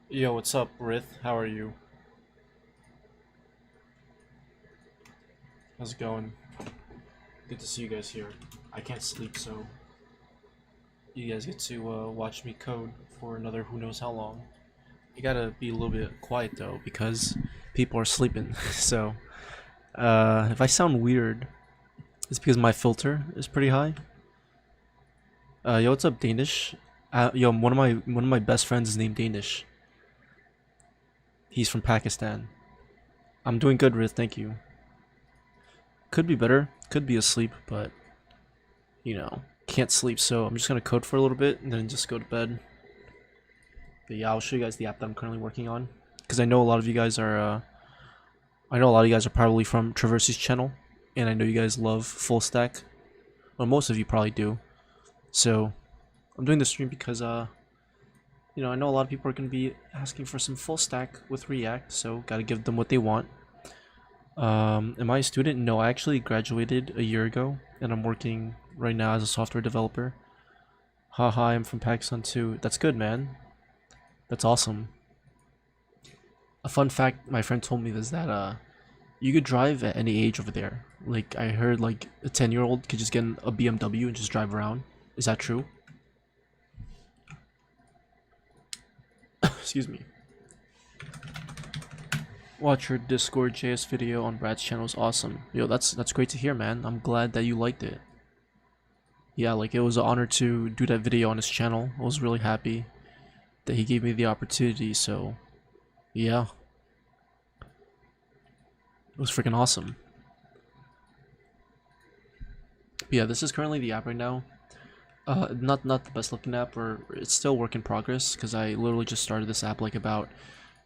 Yo, what's up, Rith? How are you? How's it going? Good to see you guys here. I can't sleep, so you guys get to watch me code for another who knows how long. You gotta be a little bit quiet though, because people are sleeping. So, if I sound weird, it's because my filter is pretty high. Yo, what's up, Danish? Yo, one of my best friends is named Danish. He's from Pakistan. I'm doing good, Rith. Thank you. Could be better. Could be asleep, but can't sleep, so I'm just gonna code for a little bit and then just go to bed. But yeah, I'll show you guys the app that I'm currently working on because I know a lot of you guys are. I know a lot of you guys are probably from Traverse's channel, and I know you guys love full stack. Well, most of you probably do. So I'm doing this stream because I know a lot of people are gonna be asking for some full stack with React, so gotta give them what they want. Am I a student? No, I actually graduated a year ago, and I'm working right now as a software developer. Haha, I'm from Pakistan too. That's good, man. That's awesome. A fun fact my friend told me is that you could drive at any age over there. Like I heard like a 10-year-old could just get in a BMW and just drive around. Is that true? Excuse me. Watch your Discord JS video on Brad's channel is awesome. Yo, that's great to hear, man. I'm glad that you liked it. Yeah, like it was an honor to do that video on his channel. I was really happy that he gave me the opportunity, so yeah. It was freaking awesome. But yeah, this is currently the app right now. Not the best looking app, or it's still work in progress because I literally just started this app like about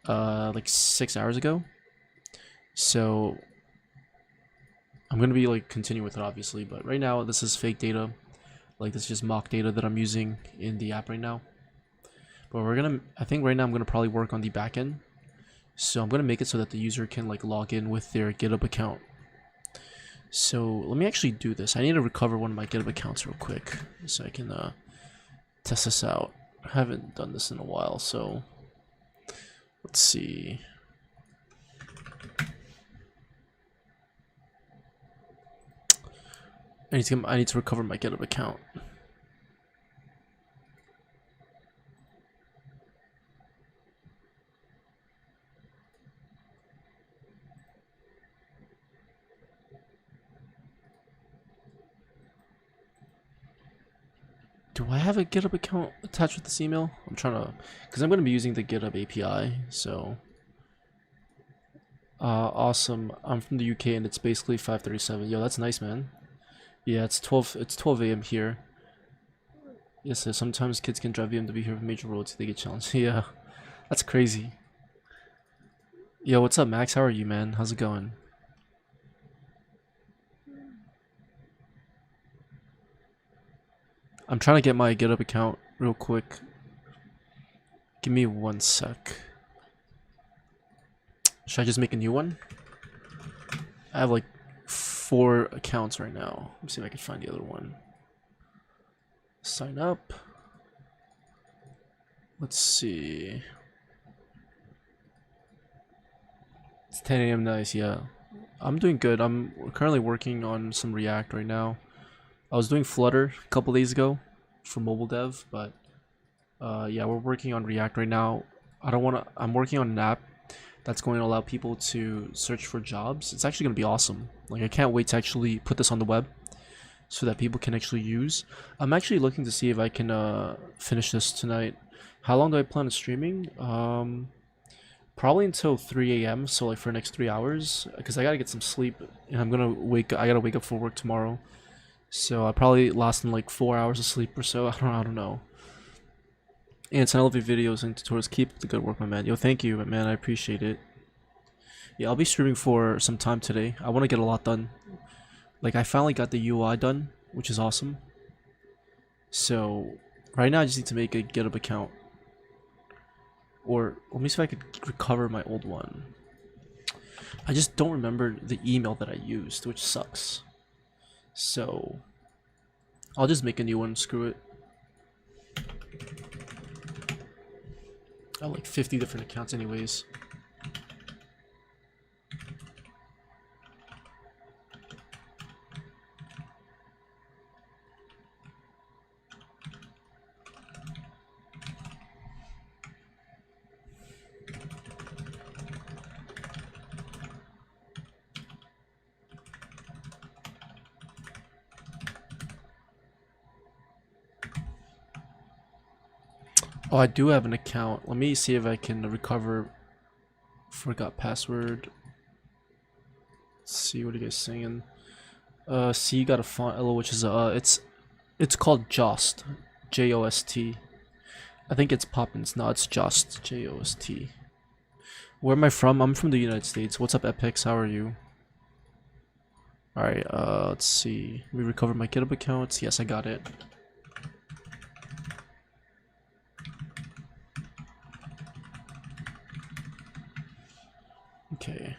like 6 hours ago. So I'm gonna be like continue with it obviously, but right now this is fake data. Like this is just mock data that I'm using in the app right now. But I think right now I'm gonna probably work on the backend. So I'm gonna make it so that the user can like log in with their GitHub account. So let me actually do this. I need to recover one of my GitHub accounts real quick so I can test this out. I haven't done this in a while, so let's see. I need to recover my GitHub account. Do I have a GitHub account attached with this email? I'm trying to, because I'm going to be using the Github Api, so. Awesome. I'm from the UK and it's basically 5:37. Yo, that's nice, man. Yeah, it's 12 a.m. here. Yes, so sometimes kids can drive BMW here from major roads. They get challenged. Yeah, that's crazy. Yo, what's up, Max? How are you, man? How's it going? I'm trying to get my GitHub account real quick. Give me one sec. Should I just make a new one? I have like 4 accounts right now. Let me see if I can find the other one. Sign up. Let's see. It's 10 a.m. Nice, yeah. I'm doing good. I'm currently working on some React right now. I was doing Flutter a couple days ago for mobile dev, but yeah, we're working on React right now. I'm working on an app that's going to allow people to search for jobs. It's actually going to be awesome. Like I can't wait to actually put this on the web so that people can actually use. I'm actually looking to see if I can finish this tonight. How long do I plan on streaming? Probably until 3 a.m. So like for the next 3 hours, because I gotta get some sleep, and I gotta wake up for work tomorrow. So I'll probably last in like 4 hours of sleep or so. I don't know. And it's an elevator videos and tutorials. Keep up the good work, my man. Yo, thank you, man. I appreciate it. Yeah, I'll be streaming for some time today. I want to get a lot done. Like I finally got the UI done, which is awesome. So right now I just need to make a GitHub account. Or let me see if I could recover my old one. I just don't remember the email that I used, which sucks. So I'll just make a new one, screw it. I have like 50 different accounts anyways. Oh, I do have an account. Let me see if I can recover. Forgot password. Let's see, what are you guys saying? See, you got a font, which is it's called Jost, Jost. I think it's Poppins. No, it's Jost, Jost. Where am I from? I'm from the United States. What's up, Epics? How are you? All right. Let's see. Let me recover my GitHub accounts. Yes, I got it. Okay.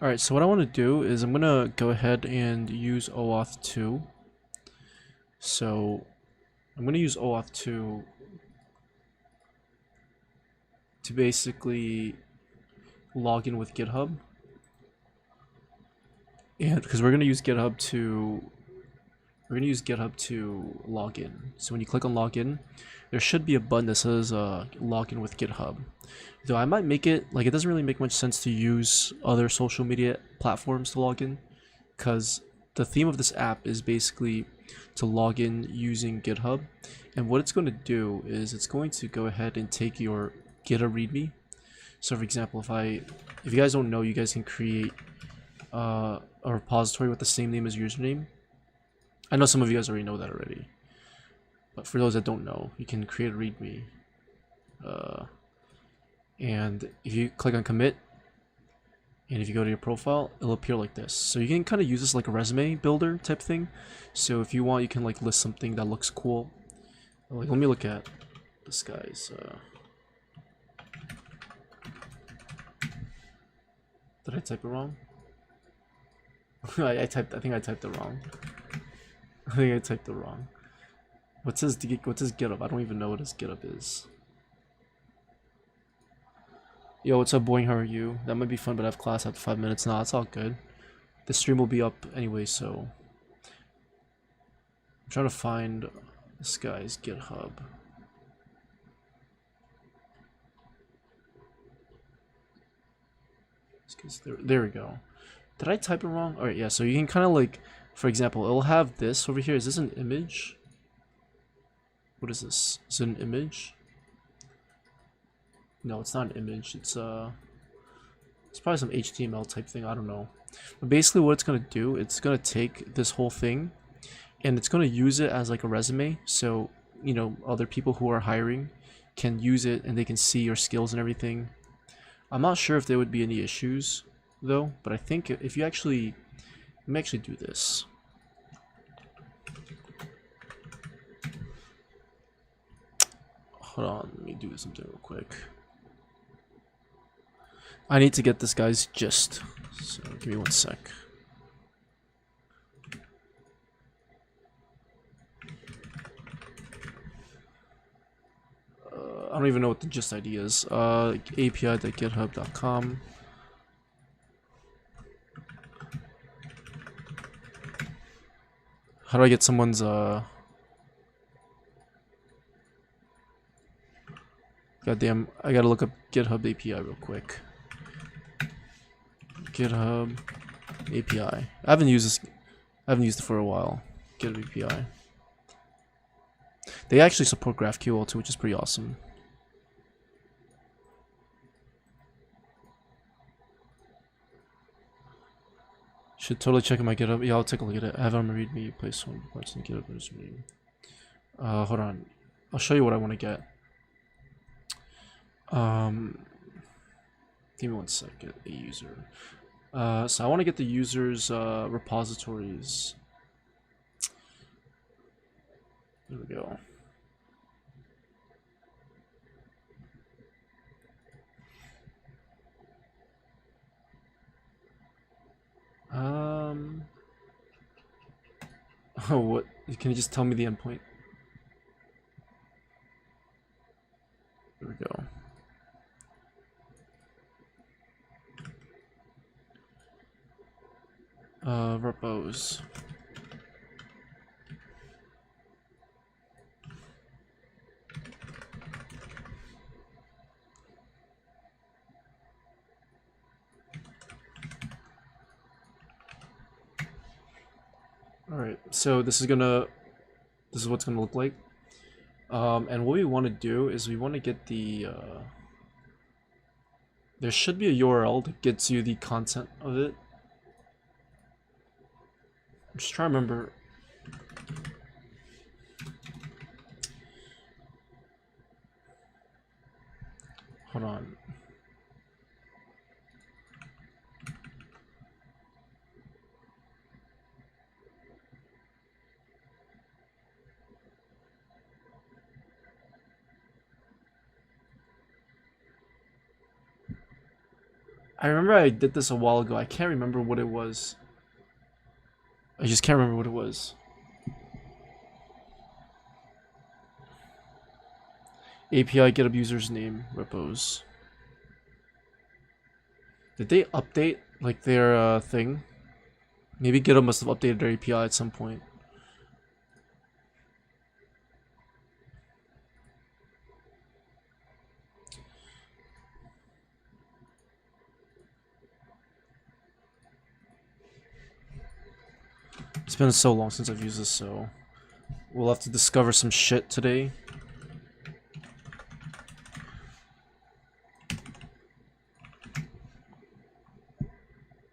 Alright, so what I want to do is I'm going to go ahead and use OAuth 2. So I'm going to use OAuth 2 to basically log in with GitHub. And because we're going to use GitHub to log in. So when you click on login, there should be a button that says login with GitHub. Though I might make it, like, it doesn't really make much sense to use other social media platforms to log in, because the theme of this app is basically to log in using GitHub. And what it's going to do is it's going to go ahead and take your GitHub README. So for example, if you guys don't know, you guys can create a repository with the same name as your username. I know some of you guys already know that already, but for those that don't know, you can create a README. And if you click on commit, and if you go to your profile, it'll appear like this. So you can kind of use this like a resume builder type thing. So if you want, you can like list something that looks cool. Like, let me look at this guy's. Did I type it wrong? I think I typed it wrong. I think I typed it wrong. What's his GitHub? I don't even know what his GitHub is. Yo, what's up, boy? How are you? That might be fun, but I have class after 5 minutes. Nah, it's all good. The stream will be up anyway, so I'm trying to find this guy's GitHub. There we go. Did I type it wrong? Alright, yeah, so you can kind of like, for example, it'll have this over here. Is this an image? What is this? Is it an image? No, it's not an image. It's probably some HTML type thing. I don't know. But basically what it's going to do, it's going to take this whole thing and it's going to use it as like a resume. So, you know, other people who are hiring can use it and they can see your skills and everything. I'm not sure if there would be any issues though, but I think if you actually, let me actually do this. Hold on, let me do something real quick. I need to get this guy's gist, so give me 1 sec. I don't even know what the gist ID is. api.github.com. How do I get someone's goddamn, I gotta look up GitHub API real quick. GitHub API. I haven't used it for a while. GitHub API. They actually support GraphQL too, which is pretty awesome. Should totally check out my GitHub. Yeah, I'll take a look at it. I have it on my README. Place one parts in GitHub. Hold on. I'll show you what I want to get. Give me 1 second. A user. So I want to get the user's repositories. There we go. Oh, what? Can you just tell me the endpoint? repos. Alright, so this is what's gonna look like. And what we want to do is we want to get the there should be a URL that gets you the content of it. I'm just trying to remember. Hold on. I remember I did this a while ago. I can't remember what it was. I just can't remember what it was. API GitHub user's name repos. Did they update like their thing? Maybe GitHub must have updated their API at some point. It's been so long since I've used this, so we'll have to discover some shit today.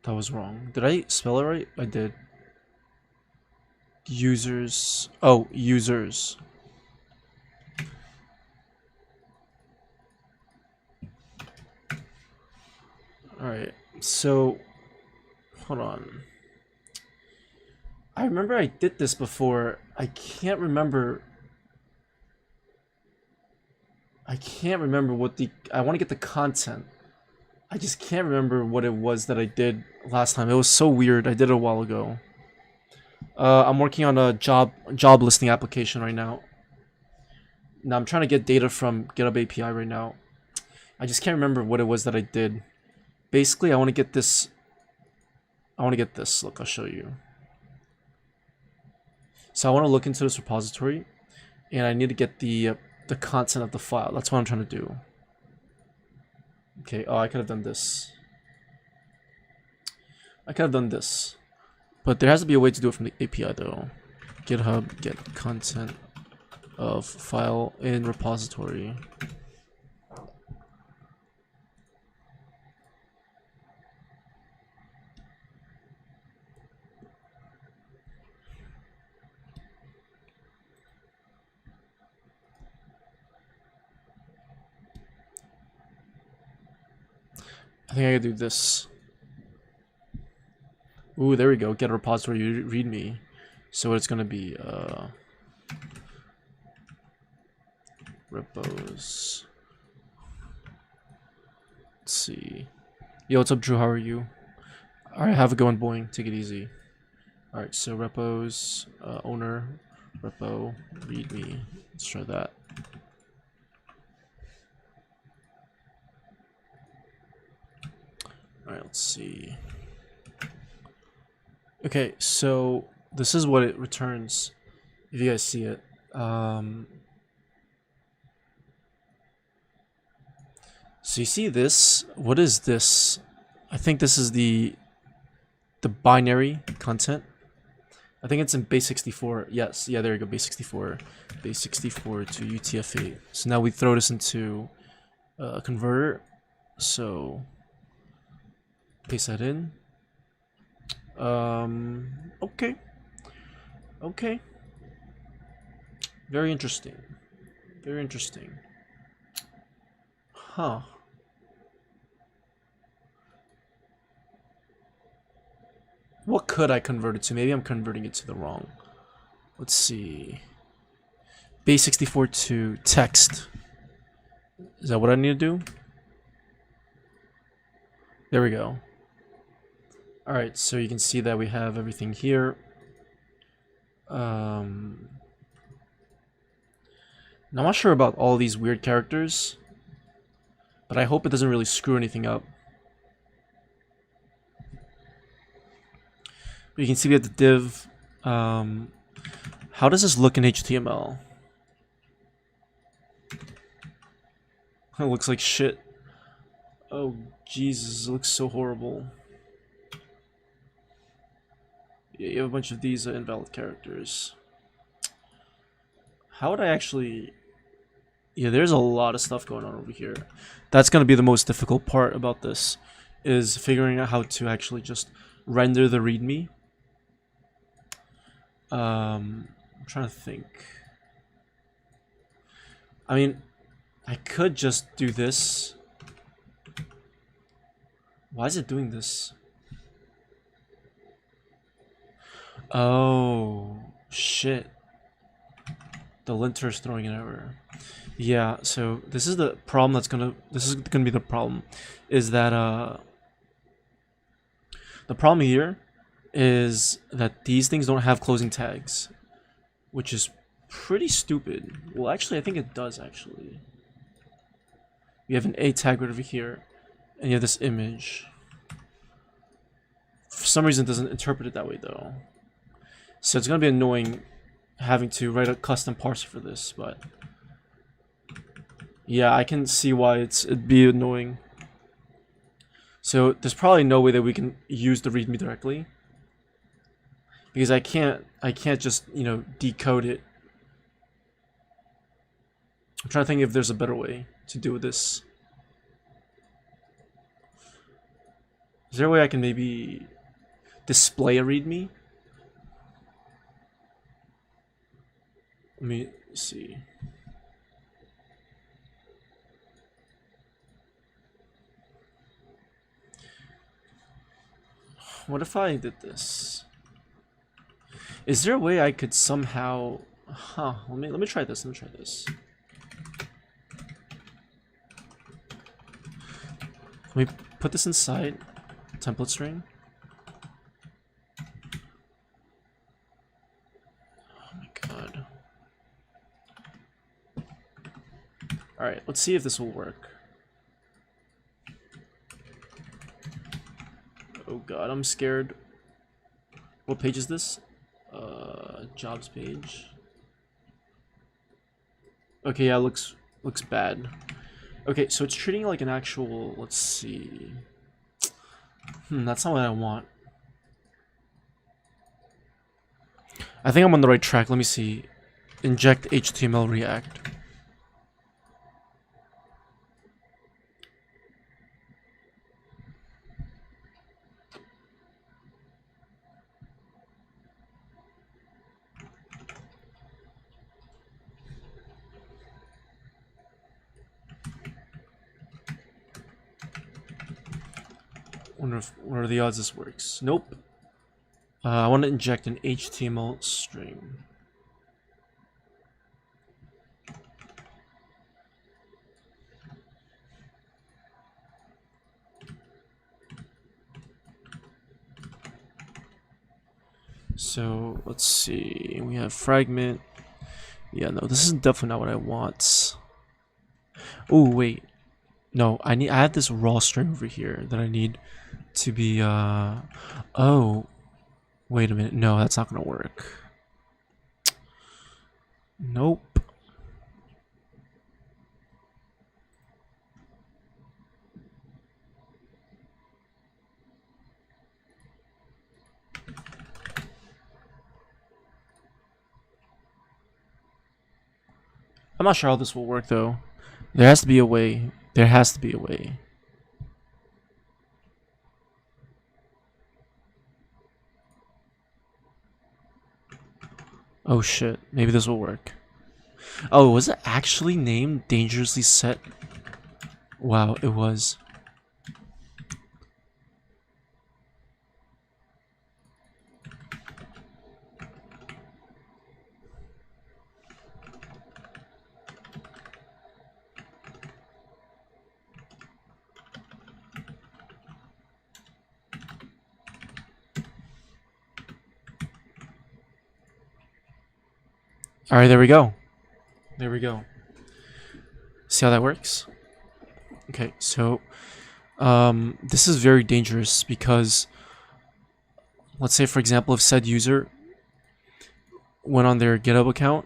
That was wrong. Did I spell it right? I did. Users. Oh, users. Alright, so hold on. I remember I did this before. I can't remember what I want to get the content. I just can't remember what it was that I did last time. It was so weird. I did it a while ago. I'm working on a job listing application right now. Now I'm trying to get data from GitHub API right now. I just can't remember what it was that I did. Basically, I want to get this. Look, I'll show you. So I want to look into this repository, and I need to get the content of the file. That's what I'm trying to do. Okay. Oh, I could have done this. But there has to be a way to do it from the API though. GitHub get content of file in repository. I think I could do this. Ooh, there we go. Get a repository readme. So it's gonna be repos. Let's see. Yo, what's up, Drew? How are you? Alright, have a go on Boeing. Take it easy. Alright, so repos, owner, repo, readme. Let's try that. Alright, let's see. Okay, so this is what it returns, if you guys see it. So you see this? What is this? I think this is the binary content. I think it's in base 64. Yes, yeah, there you go, base 64. Base 64 to UTF-8. So now we throw this into a converter. So paste that in. Okay. Okay. Very interesting. Very interesting. Huh. What could I convert it to? Maybe I'm converting it to the wrong. Let's see. Base 64 to text. Is that what I need to do? There we go. Alright, so you can see that we have everything here. Now I'm not sure about all these weird characters, but I hope it doesn't really screw anything up. You can see we have the div. How does this look in HTML? It looks like shit. Oh, Jesus, it looks so horrible. Yeah, you have a bunch of these invalid characters. How would I actually... Yeah, there's a lot of stuff going on over here. That's going to be the most difficult part about this, is figuring out how to actually just render the README. I'm trying to think. I mean, I could just do this. Why is it doing this? Oh, shit. The linter is throwing an error. Yeah, so this is the problem this is gonna be the problem, is that the problem here is that these things don't have closing tags, which is pretty stupid. Well, actually, I think it does actually. You have an A tag right over here, and you have this image. For some reason, it doesn't interpret it that way though. So it's gonna be annoying having to write a custom parser for this, but yeah, I can see why it'd be annoying. So there's probably no way that we can use the README directly, because I can't just, you know, decode it. I'm trying to think if there's a better way to do this. Is there a way I can maybe display a README? Let me see. What if I did this? Is there a way I could somehow... Huh, let me try this, let me try this. Let me put this inside template string. Oh my god. Alright, let's see if this will work. Oh god, I'm scared. What page is this? Jobs page. Okay, yeah, looks bad. Okay, so it's treating it like an actual, let's see. That's not what I want. I think I'm on the right track. Let me see. Inject HTML React. What are the odds this works? Nope. I want to inject an HTML string. So let's see. We have fragment. Yeah, no, this is definitely not what I want. Oh wait, no, I have this raw string over here that I need to be oh, wait a minute. No, that's not gonna work. Nope. I'm not sure how this will work though. There has to be a way. There has to be a way. Oh shit, maybe this will work. Oh, was it actually named Dangerously Set? Wow, it was. Alright, there we go. There we go. See how that works? Okay, so this is very dangerous because let's say for example, if said user went on their GitHub account,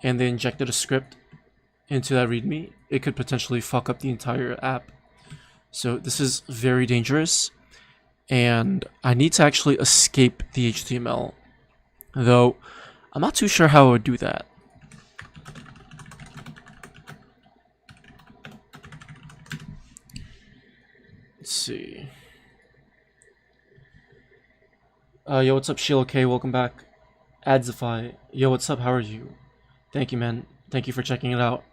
and they injected a script into that README, it could potentially fuck up the entire app. So this is very dangerous, and I need to actually escape the HTML, though I'm not too sure how I would do that. Let's see. Yo, what's up, Sheila K? Welcome back. Adzify. Yo, what's up? How are you? Thank you, man. Thank you for checking it out.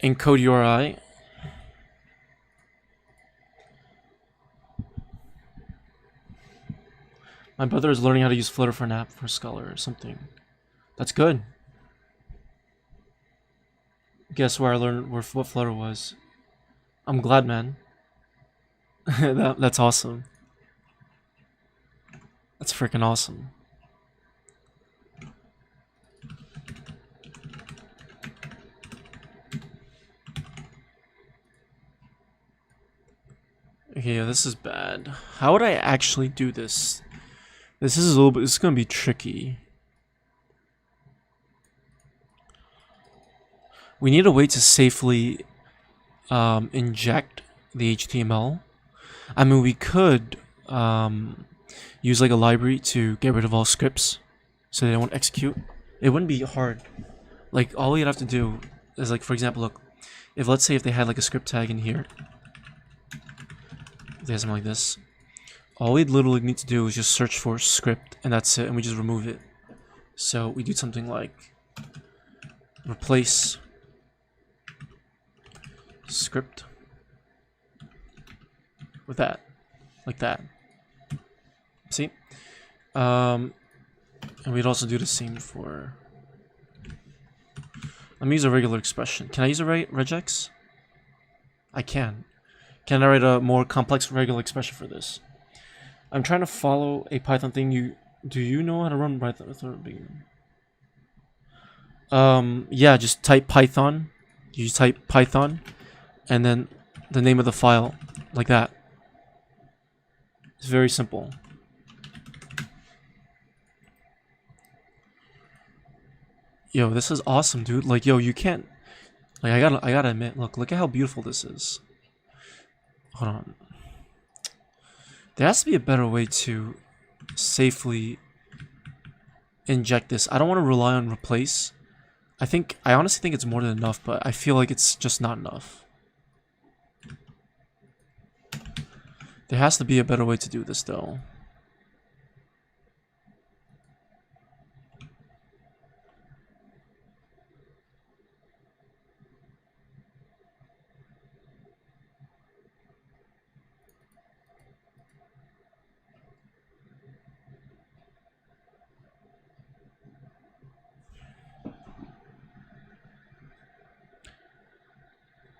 Encode URI. My brother is learning how to use Flutter for an app for Scholar or something. That's good. Guess where I learned what Flutter was. I'm glad, man. That's awesome. That's freaking awesome. Okay, yeah, this is bad. How would I actually do this? This is a little bit. This is gonna be tricky. We need a way to safely inject the HTML. I mean, we could use like a library to get rid of all scripts so they won't execute. It wouldn't be hard. Like, all we'd have to do is, like, for example, look, if let's say if they had like a script tag in here, if they had something like this, all we'd literally need to do is just search for script, and that's it, and we just remove it. So we do something like replace script with that, like that. See? And we'd also do the same for. Let me use a regular expression. Can I use a regex? I can. Can I write a more complex regular expression for this? I'm trying to follow a Python thing. Do you know how to run Python? Yeah, just type Python. You just type Python, and then the name of the file, like that. It's very simple. Yo, this is awesome, dude. Like, yo, you can't. Like, I gotta admit. Look at how beautiful this is. Hold on. There has to be a better way to safely inject this. I don't want to rely on replace. I honestly think it's more than enough, but I feel like it's just not enough. There has to be a better way to do this, though.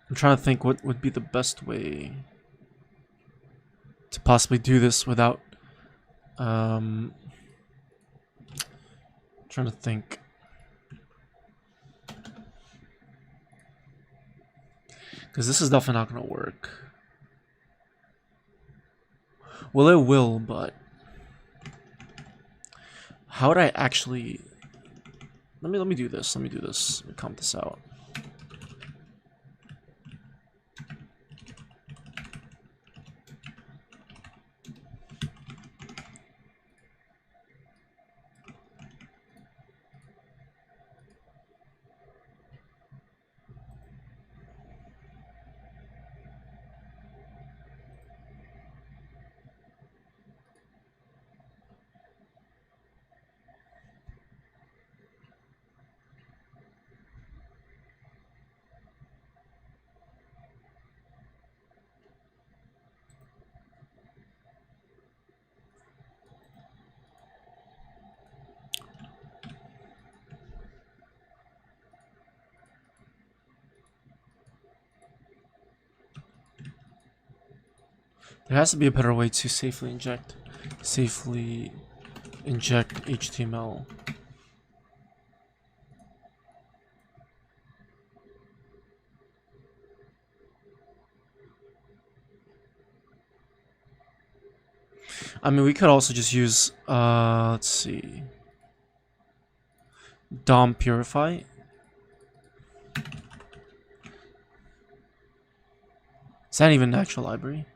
I'm trying to think what would be the best way to possibly do this without trying to think. Because this is definitely not gonna work. Well, it will, but how would I actually let me do this. Let me comp this out. There has to be a better way to safely inject HTML. I mean, we could also just use, let's see, DOM purify. Is that even an actual library?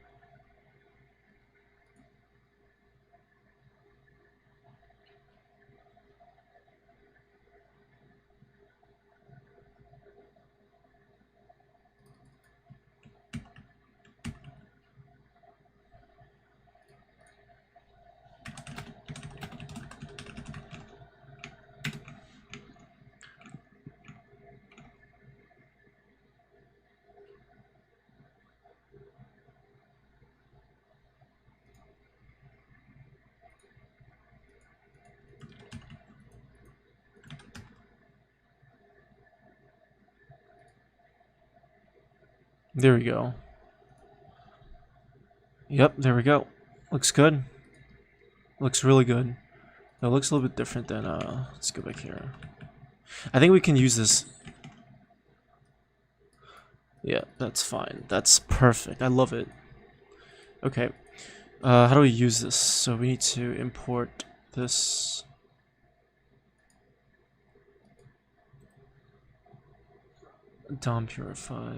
There we go. Yep, there we go. Looks good. Looks really good. It looks a little bit different than, let's go back here. I think we can use this. Yeah, that's fine. That's perfect. I love it. Okay. How do we use this? So we need to import this. DOM purify.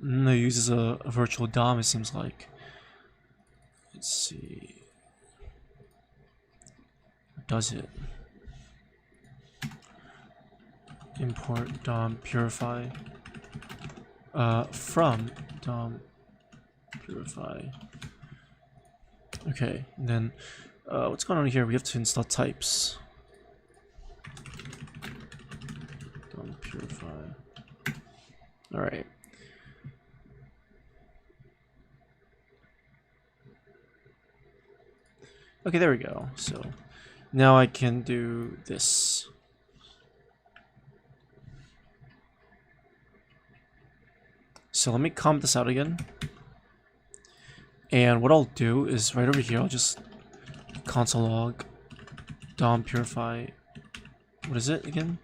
No, it uses a virtual DOM, it seems like. Let's see. Does it? Import DOM purify. From DOM purify. Okay, and then what's going on here? We have to install types. DOM purify. Alright. Okay, there we go. So now I can do this. So let me comment this out again. And what I'll do is right over here, I'll just console log DOM purify. What is it again?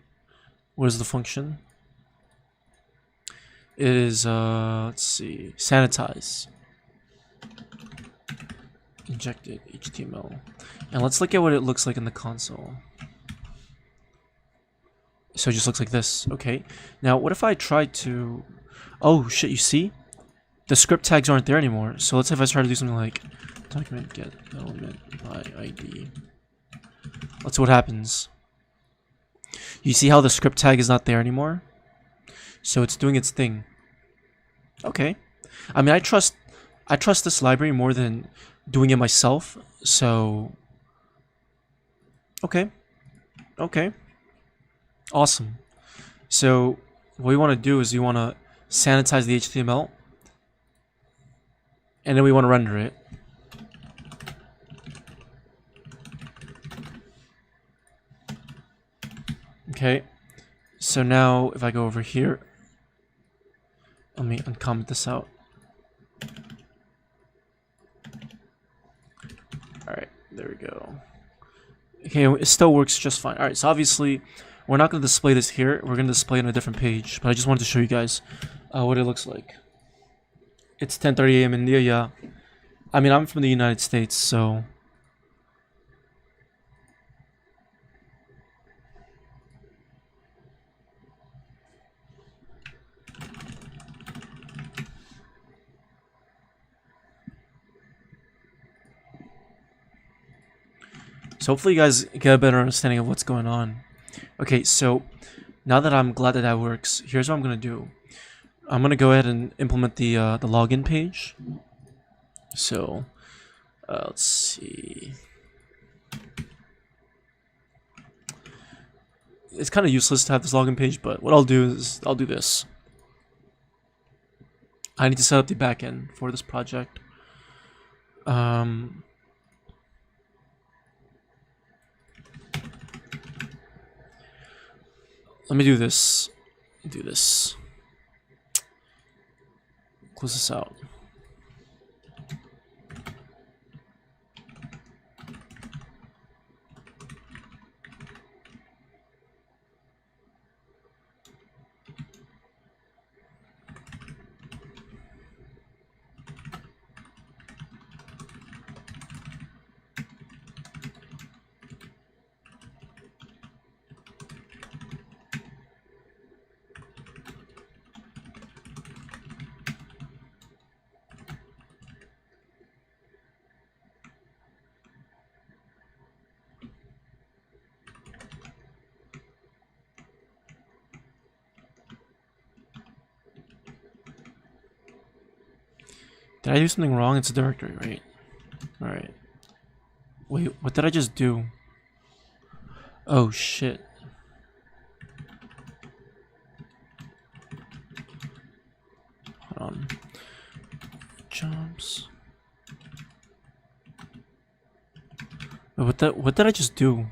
What is the function? It is, let's see, sanitize. Injected HTML. And let's look at what it looks like in the console. So it just looks like this. Okay. Now, what if I try to... Oh, shit, you see? The script tags aren't there anymore. So let's say if I try to do something like document get element by ID. Let's see what happens. You see how the script tag is not there anymore? So it's doing its thing. Okay. I mean, I trust this library more than doing it myself. So okay. Okay. Awesome. So what we want to do is we want to sanitize the HTML. And then we want to render it. Okay. So now if I go over here, let me uncomment this out. Alright, there we go. Okay, it still works just fine. Alright, so obviously we're not going to display this here. We're going to display it on a different page. But I just wanted to show you guys what it looks like. It's 10:30 a.m. in India, yeah. I mean, I'm from the United States, so... So hopefully you guys get a better understanding of what's going on. Okay, so now that I'm glad that that works, here's what I'm going to do. I'm going to go ahead and implement the login page. So, let's see. It's kind of useless to have this login page, but what I'll do is I'll do this. I need to set up the backend for this project. Let me do this. Do this. Close this out. Did I do something wrong? It's a directory, right? Alright. Wait, what did I just do? Oh shit. Hold on. Jumps. Wait, what did I just do?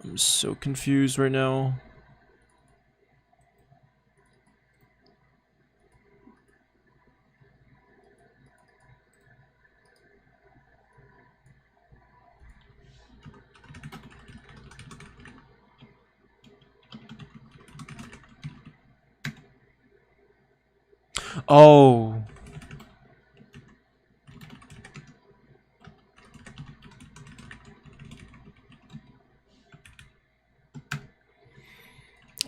I'm so confused right now. Oh.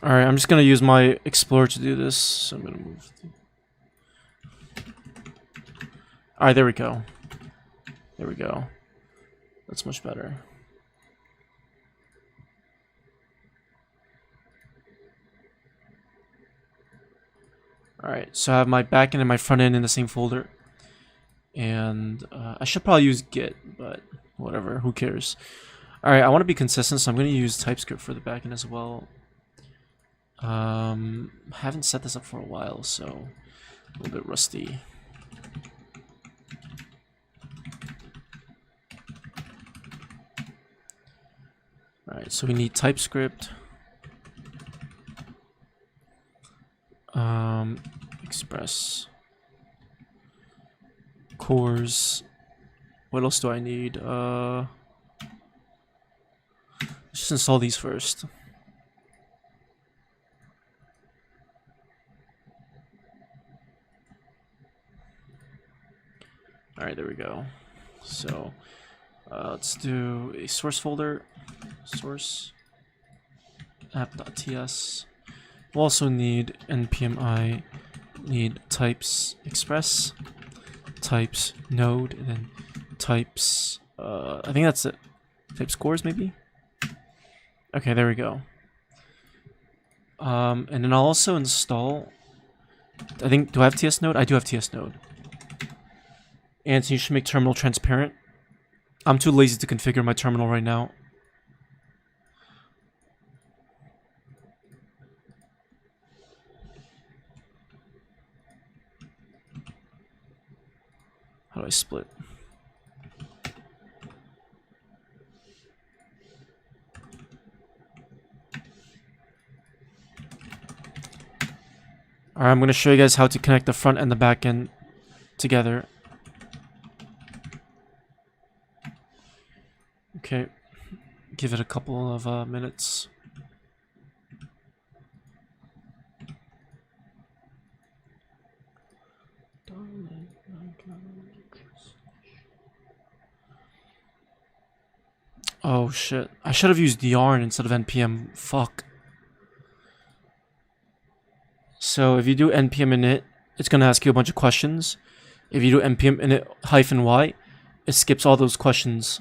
Alright, I'm just gonna use my Explorer to do this. So I'm gonna move. Alright, there we go. There we go. That's much better. Alright, so I have my backend and my front end in the same folder. And I should probably use Git, but whatever, who cares. Alright, I want to be consistent, so I'm going to use TypeScript for the backend as well. Haven't set this up for a while, so a little bit rusty. Alright, so we need TypeScript. Express. Cores. What else do I need? Let's just install these first. Alright, there we go. So, let's do a source folder. Source. app.ts. We'll also need npmi, need types express, types node, and then types, I think that's it. Type scores, maybe? Okay, there we go. And then I'll also install, I think, do I have TS node? I do have TS node. And so you should make terminal transparent. I'm too lazy to configure my terminal right now. How do I split? Alright, I'm going to show you guys how to connect the front and the back end together. Okay, give it a couple of minutes. Oh shit, I should have used yarn instead of npm. Fuck. So if you do npm init, it's gonna ask you a bunch of questions. If you do npm init -y, it skips all those questions.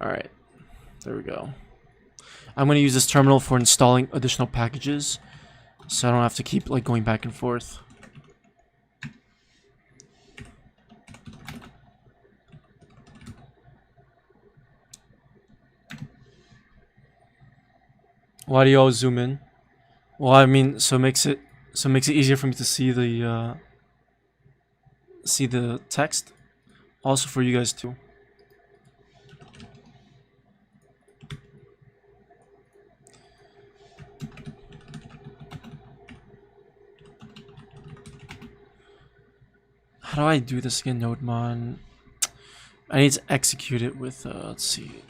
Alright, there we go. I'm going to use this terminal for installing additional packages, so I don't have to keep like going back and forth. Why do you always zoom in? Well, I mean, so it makes it easier for me to see the text. Also for you guys too. How do I do this again, NodeMon? I need to execute it with, let's see.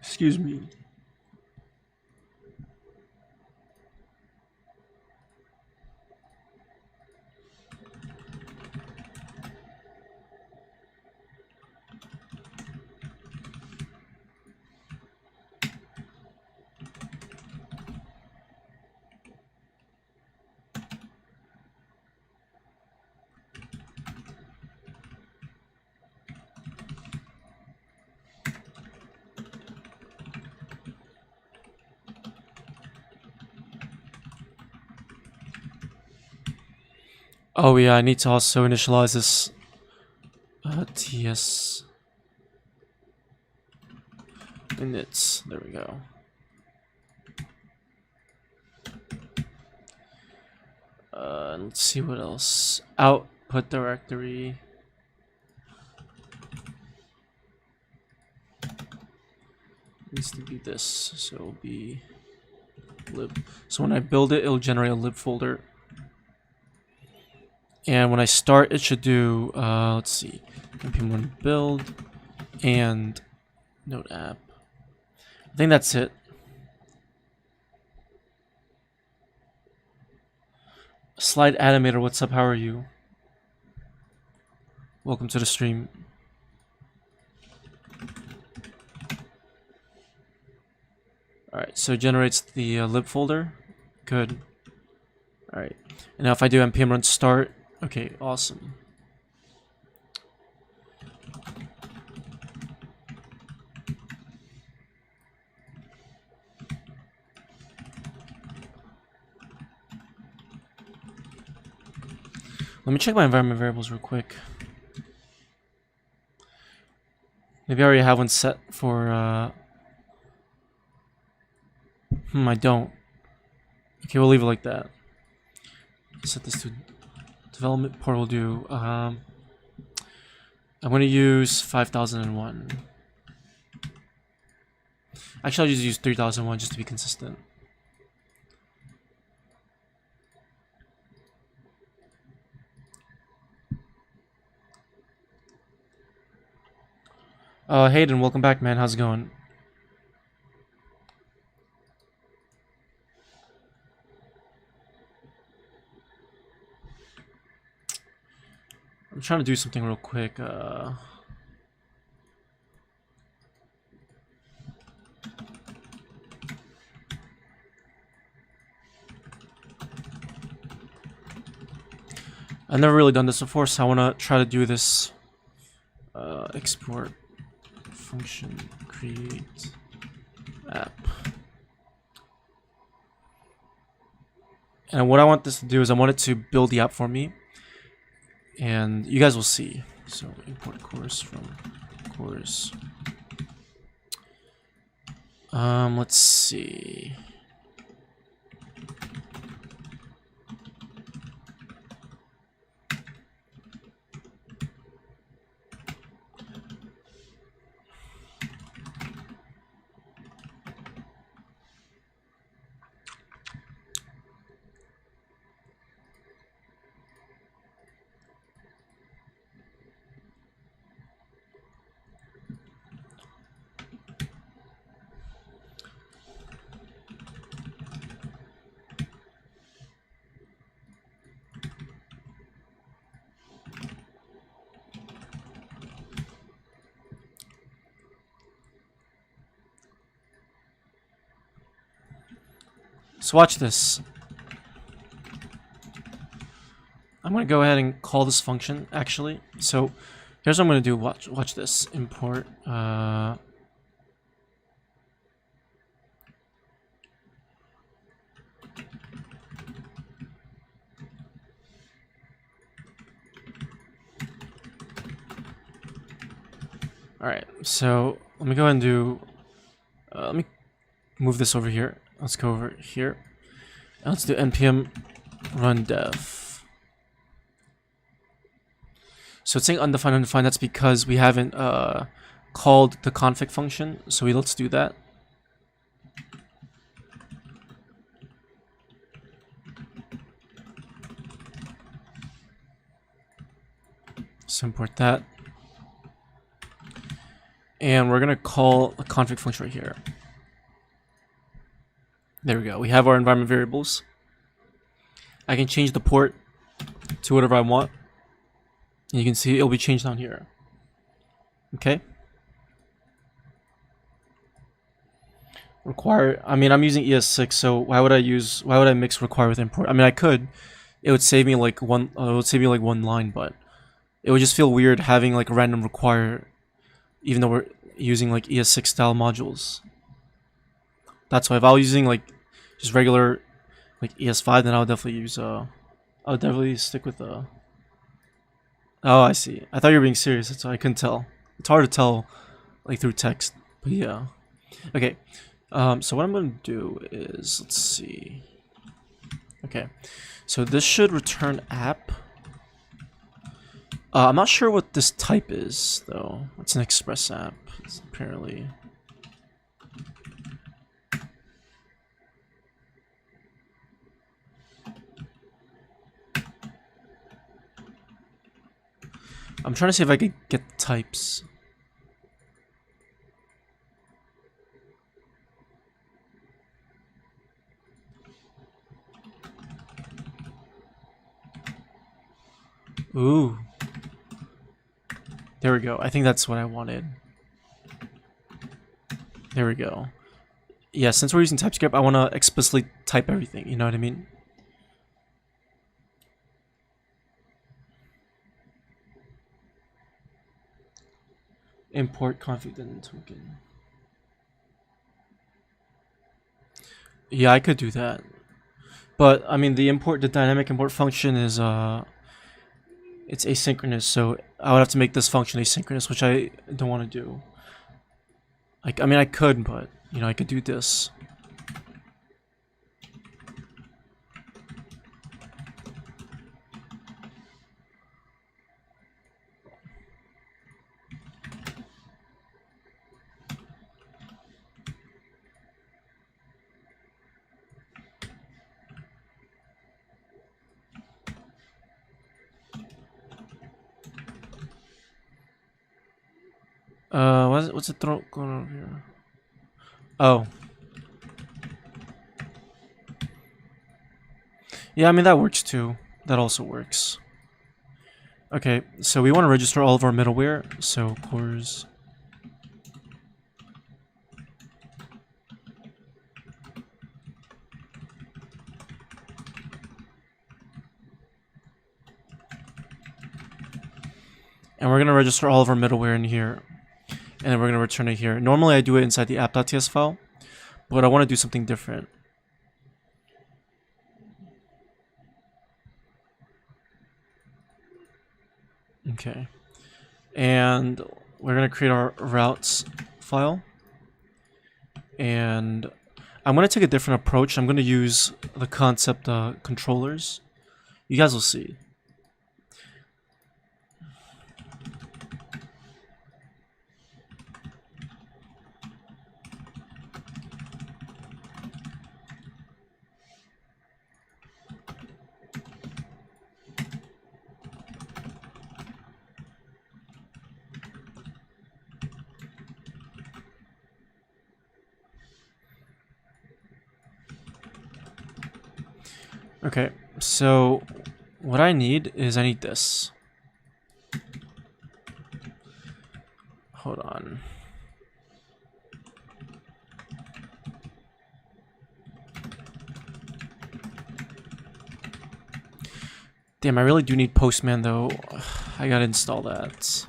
Excuse me. Oh yeah, I need to also initialize this TS inits. There we go. Let's see what else. Output directory. Needs to be this, so it'll be lib. So when I build it, it'll generate a lib folder. And when I start, it should do, let's see, npm1 build and node app. I think that's it. Slide animator, what's up? How are you? Welcome to the stream. Alright, so it generates the lib folder. Good. Alright. And now if I do npm run start, okay, awesome. Let me check my environment variables real quick. Maybe I already have one set for, I don't. Okay, we'll leave it like that. Set this to development port. We'll do, I'm going to use 5001. Actually, I'll just use 3001 just to be consistent. Hayden, welcome back, man. How's it going? I'm trying to do something real quick. I've never really done this before, so I want to try to do this. Export function create app. And what I want this to do is I want it to build the app for me. And you guys will see. So import course from course. Let's see. So watch this. I'm going to go ahead and call this function, actually. So here's what I'm going to do. Watch this. Import. Alright, so let me go ahead and do... let me move this over here. Let's go over here. And let's do npm run dev. So it's saying undefined, that's because we haven't called the config function. So let's do that. So import that. And we're gonna call a config function right here. There we go. We have our environment variables. I can change the port to whatever I want. And you can see it'll be changed down here. Okay. Require, I mean, I'm using ES6, so why would I mix require with import? I mean, I could. It would save me like one line, but it would just feel weird having like random require, even though we're using like ES6 style modules. That's why if I was using like just regular like ES5, then I would definitely use I would definitely stick with Oh, I see. I thought you were being serious. That's why I couldn't tell. It's hard to tell like through text, but yeah. Okay. So what I'm gonna do is, let's see. Okay, so this should return app. I'm not sure what this type is though. It's an express app. It's apparently. I'm trying to see if I could get the types. Ooh. There we go. I think that's what I wanted. There we go. Yeah, since we're using TypeScript, I want to explicitly type everything. You know what I mean? Import config then token. Yeah, I could do that. But I mean, the dynamic import function is it's asynchronous, so I would have to make this function asynchronous, which I don't want to do. Like, I mean, I could, but you know, I could do this. What's it going on here? Oh. Yeah, I mean, that works too. That also works. Okay, so we want to register all of our middleware, so cores. And we're going to register all of our middleware in here. And then we're going to return it here. Normally I do it inside the app.ts file, but I want to do something different. Okay. And we're going to create our routes file. And I'm going to take a different approach. I'm going to use the concept controllers. You guys will see. Okay, so what I need this. Hold on. Damn, I really do need Postman though. I gotta install that.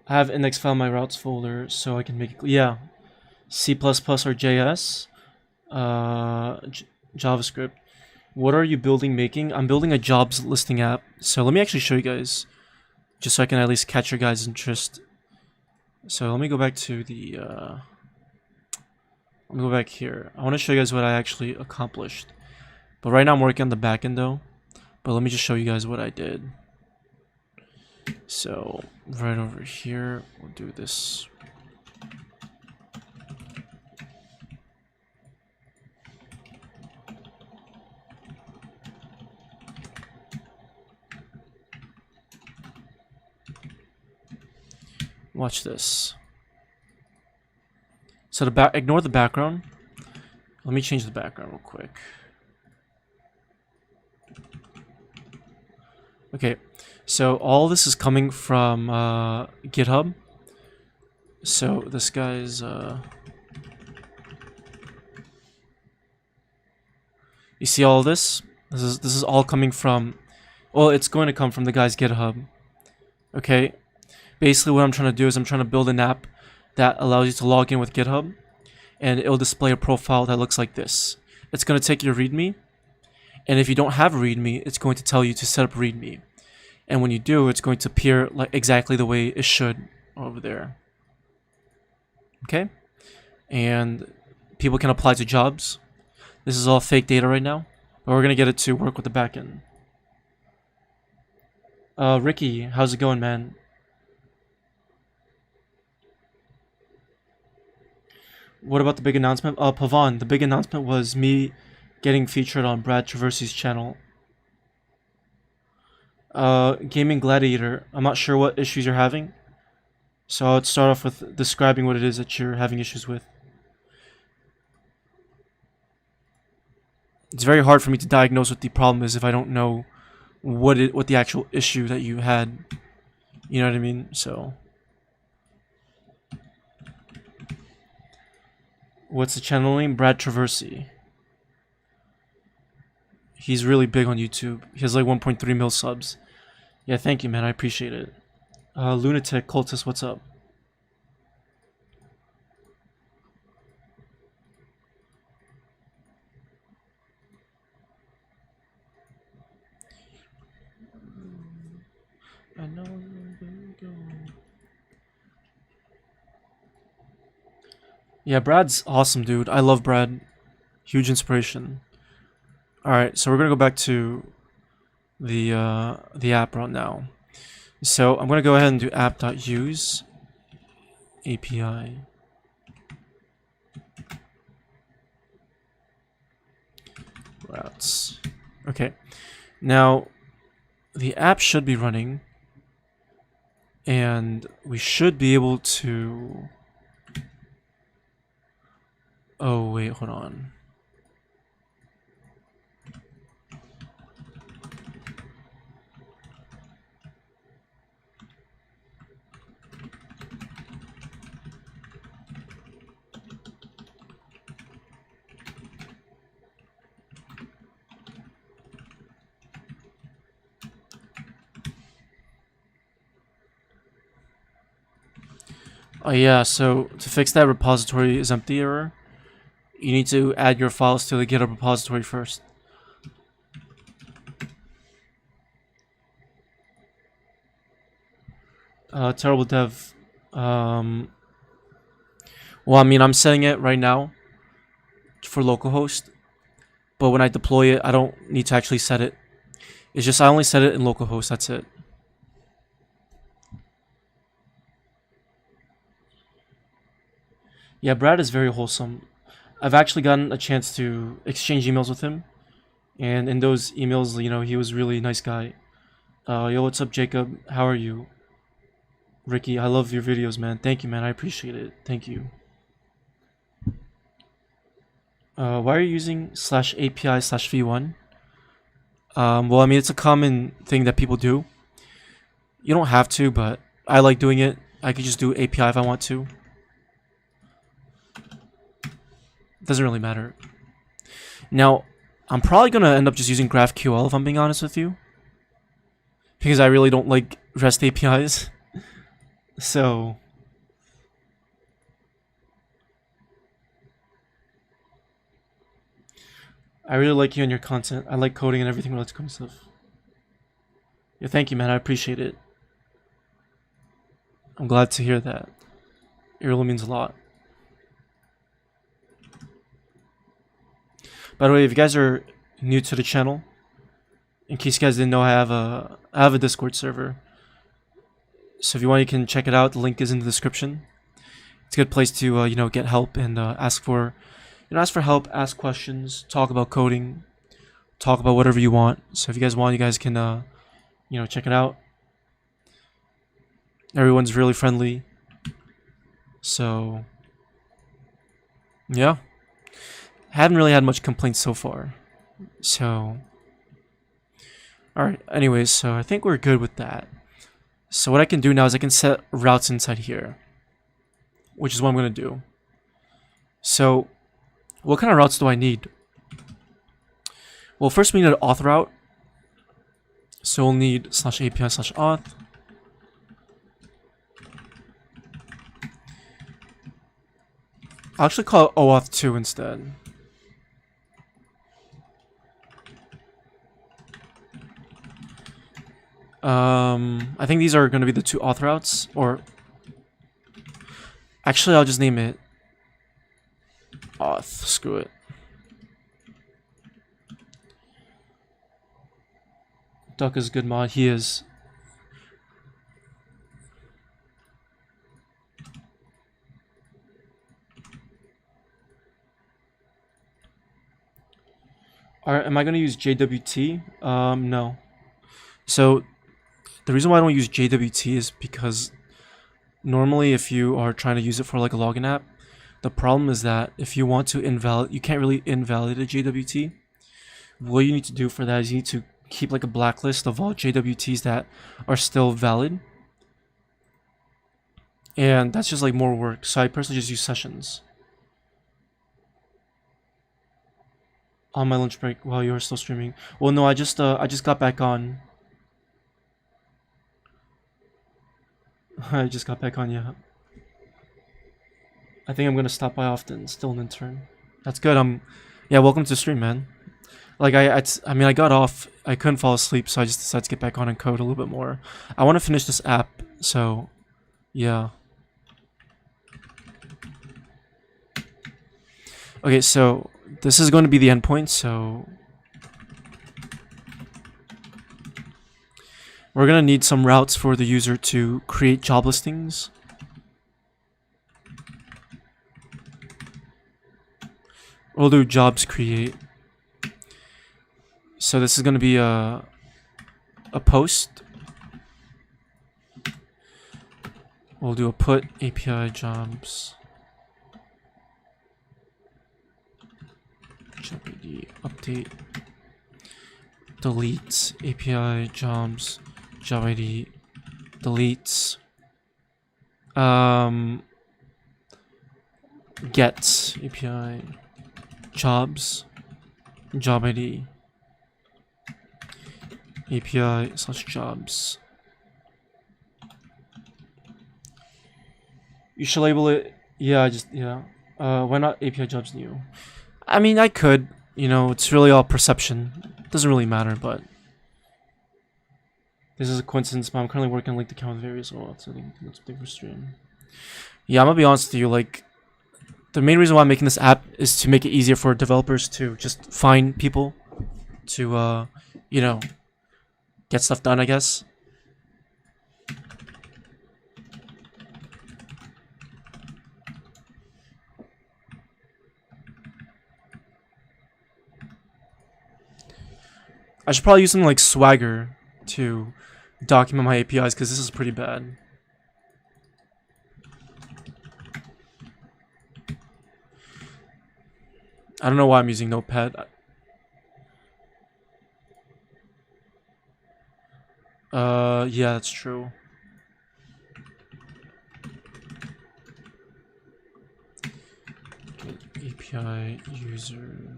I have index file in my routes folder, so I can make it. Yeah, C++ or JS, JavaScript. What are you making? I'm building a jobs listing app. So let me actually show you guys, just so I can at least catch your guys' interest. So let me go back to the. Let me go back here. I want to show you guys what I actually accomplished. But right now I'm working on the backend though. But let me just show you guys what I did. So right over here, we'll do this. Watch this. So ignore the background. Let me change the background real quick. Okay, so all this is coming from GitHub. So this guy's you see all this? This is all coming from, well, it's going to come from the guy's GitHub. Okay, basically what I'm trying to do is I'm trying to build an app that allows you to log in with GitHub, and it'll display a profile that looks like this. It's going to take your README, and if you don't have a README, it's going to tell you to set up README. And when you do, it's going to appear like exactly the way it should over there. Okay? And people can apply to jobs. This is all fake data right now, but we're going to get it to work with the backend. Ricky, how's it going, man? What about the big announcement? Pavan, the big announcement was me getting featured on Brad Traversi's channel. Gaming Gladiator, I'm not sure what issues you're having, so I'll start off with describing what it is that you're having issues with. It's very hard for me to diagnose what the problem is if I don't know what the actual issue that you had. You know what I mean? So, what's the channel name? Brad Traversi. He's really big on YouTube. He has like 1.3 mil subs. Yeah, thank you, man. I appreciate it. Lunatic Cultist, what's up? I know where we go. Yeah, Brad's awesome, dude. I love Brad. Huge inspiration. Alright, so we're gonna go back to the app right now. So I'm gonna go ahead and do app.use API. Routes. Okay. Now the app should be running, and we should be able to. Oh wait, hold on. Oh yeah, so to fix that repository is empty error, you need to add your files to the GitHub repository first. Terrible dev. Well, I mean, I'm setting it right now for localhost, but when I deploy it, I don't need to actually set it. It's just I only set it in localhost, that's it. Yeah, Brad is very wholesome. I've actually gotten a chance to exchange emails with him, and in those emails, you know, he was really a nice guy. Yo, what's up, Jacob? How are you? Ricky, I love your videos, man. Thank you, man. I appreciate it. Thank you. Why are you using /API/v1? Well, I mean, it's a common thing that people do. You don't have to, but I like doing it. I could just do API if I want to. Doesn't really matter. Now, I'm probably going to end up just using GraphQL if I'm being honest with you, because I really don't like REST APIs. So, I really like you and your content. I like coding and everything related to coding stuff. Yeah, thank you, man. I appreciate it. I'm glad to hear that. It really means a lot. By the way, if you guys are new to the channel, in case you guys didn't know, I have a Discord server. So if you want, you can check it out. The link is in the description. It's a good place to you know, get help and ask for help, ask questions, talk about coding, talk about whatever you want. So if you guys want, you guys can you know, check it out. Everyone's really friendly. So yeah, haven't really had much complaints so far. So alright, anyways, so I think we're good with that. So what I can do now is I can set routes inside here, which is what I'm going to do. So what kind of routes do I need? Well, first we need an auth route. So we'll need /API/auth. I'll actually call it OAuth2 instead. I think these are going to be the two auth routes, or actually I'll just name it auth. Screw it. Duck is good mod. He is. Alright, am I going to use JWT? No. So the reason why I don't use JWT is because normally if you are trying to use it for like a login app, the problem is that if you want to you can't really invalidate JWT. What you need to do for that is you need to keep like a blacklist of all JWTs that are still valid. And that's just like more work. So I personally just use sessions. On my lunch break while you were still streaming. Well, no, I just got back on. I just got back on, yeah. I think I'm gonna stop by often. Still an intern. That's good. Yeah, welcome to the stream, man. Like I mean, I got off. I couldn't fall asleep, so I just decided to get back on and code a little bit more. I want to finish this app, so yeah. Okay, so this is going to be the endpoint. So we're gonna need some routes for the user to create job listings. We'll do jobs create. So this is going to be a post. We'll do a put API jobs. Job ID update. Delete API jobs. Job ID deletes. Get API jobs. Job ID. API/jobs. You should label it. Yeah, why not API jobs new? I mean, I could. You know, it's really all perception. Doesn't really matter, but this is a coincidence. But I'm currently working on linked account with various auths. I think that's big for stream. Yeah, I'm gonna be honest with you. Like, the main reason why I'm making this app is to make it easier for developers to just find people to, you know, get stuff done, I guess. I should probably use something like Swagger to document my APIs, because this is pretty bad. I don't know why I'm using Notepad. Yeah, that's true. API user.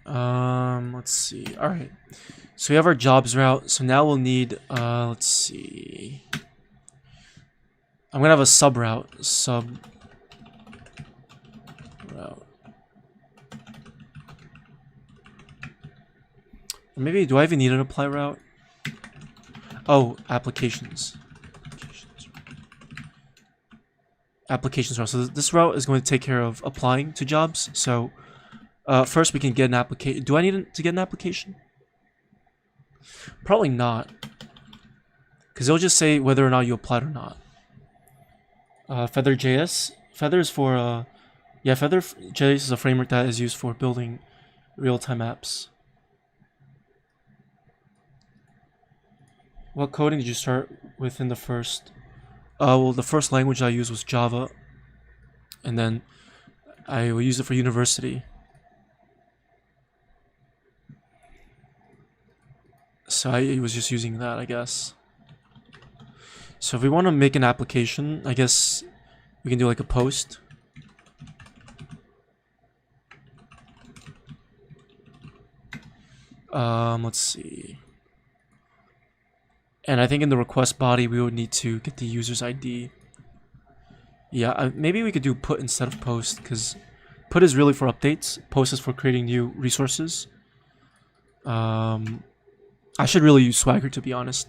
Let's see. All right. So we have our jobs route. So now we'll need, let's see. I'm gonna have a sub route. Maybe, do I even need an apply route? Oh, applications. Applications route. So this route is going to take care of applying to jobs. So first we can get an application. Do I need to get an application? Probably not. Because it'll just say whether or not you applied or not. Feather.js. Feather is for, yeah, Feather.js is a framework that is used for building real-time apps. What coding did you start with in the first? Well, the first language I used was Java, and then I will use it for university. So I was just using that, I guess. So if we want to make an application, I guess we can do like a post. Let's see. And I think in the request body, we would need to get the user's ID. Yeah, maybe we could do put instead of post, because put is really for updates. Post is for creating new resources. I should really use Swagger, to be honest,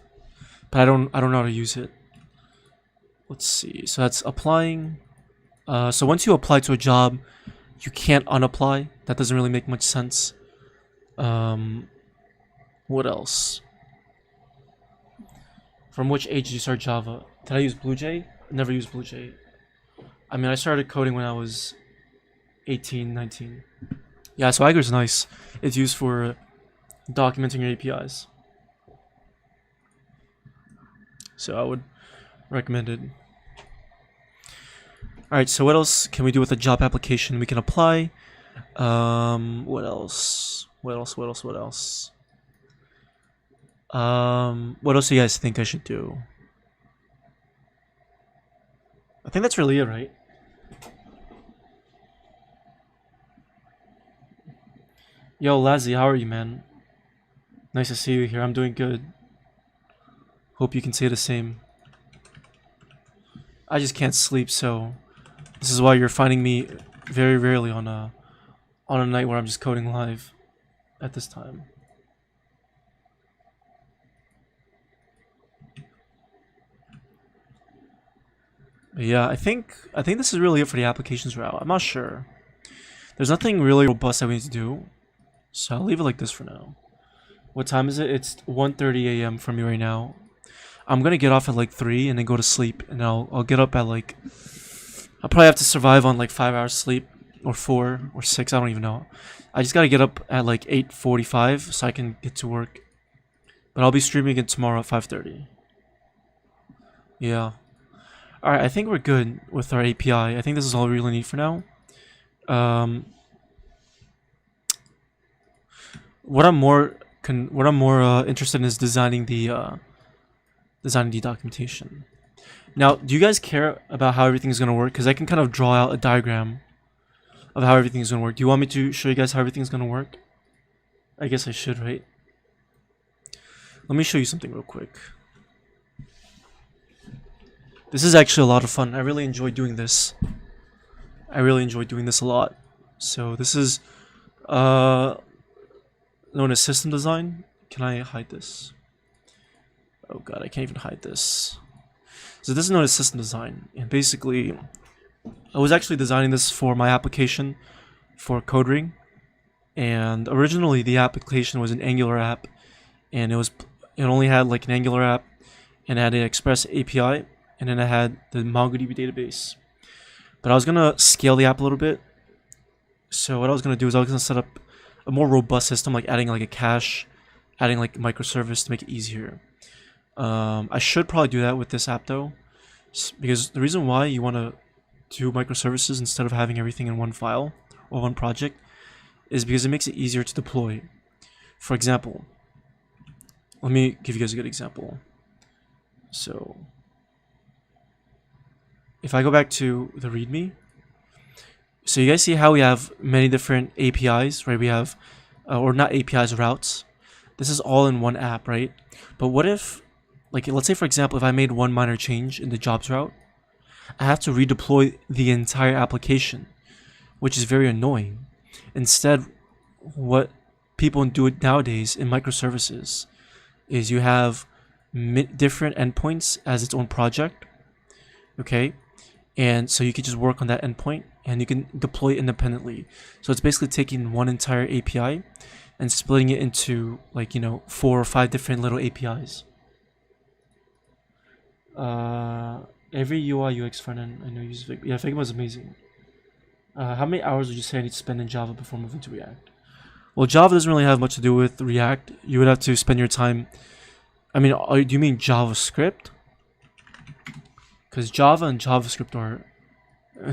but I don't know how to use it. Let's see. So that's applying. So once you apply to a job, you can't unapply. That doesn't really make much sense. What else? From which age did you start Java? Did I use BlueJ? Never used BlueJ. I mean, I started coding when I was 18, 19. Yeah, Swagger's nice. It's used for documenting your APIs. So I would recommend it. Alright, so what else can we do with a job application? We can apply. What else? What else do you guys think I should do? I think that's really it, right? Yo, Lazzy, how are you, man? Nice to see you here. I'm doing good. Hope you can say the same. I just can't sleep, so this is why you're finding me very rarely on a night where I'm just coding live at this time. But yeah, I think this is really it for the applications route. I'm not sure. There's nothing really robust that we need to do, so I'll leave it like this for now. What time is it? It's 1:30 a.m. for me right now. I'm gonna get off at like 3 and then go to sleep, and I'll get up at like, I'll probably have to survive on like 5 hours sleep, or 4 or 6, I don't even know. I just gotta get up at like 8:45 so I can get to work. But I'll be streaming it tomorrow at 5:30. Yeah. Alright, I think we're good with our API. I think this is all we really need for now. What I'm more interested in is designing the documentation. Now, do you guys care about how everything is going to work? Because I can kind of draw out a diagram of how everything is going to work. Do you want me to show you guys how everything is going to work? I guess I should, right? Let me show you something real quick. This is actually a lot of fun. I really enjoy doing this. I really enjoy doing this a lot. So this is known as system design. Can I hide this? Oh god, I can't even hide this. So this is known as system design, and basically I was actually designing this for my application for CodeRing, and originally the application was an Angular app, and it only had like an Angular app, and it had an Express API, and then it had the MongoDB database. But I was gonna scale the app a little bit. So what I was gonna do is I was gonna set up a more robust system, like adding like a cache, adding like a microservice to make it easier. I should probably do that with this app though, because the reason why you want to do microservices instead of having everything in one file or one project is because it makes it easier to deploy. For example, let me give you guys a good example. So if I go back to the README, so you guys see how we have many different APIs, right? We have, or not APIs, routes. This is all in one app, right? But what if, like, let's say for example, if I made one minor change in the jobs route, I have to redeploy the entire application, which is very annoying. Instead, what people do nowadays in microservices is you have different endpoints as its own project, okay? And so you can just work on that endpoint and you can deploy it independently. So it's basically taking one entire API and splitting it into, like, 4 or 5 different little APIs. Every UI UX front end I know uses Figma. Yeah, Figma is amazing. How many hours would you say I need to spend in Java before moving to React? Well, Java doesn't really have much to do with React. You would have to spend your time I mean, do you mean JavaScript? Because Java and JavaScript are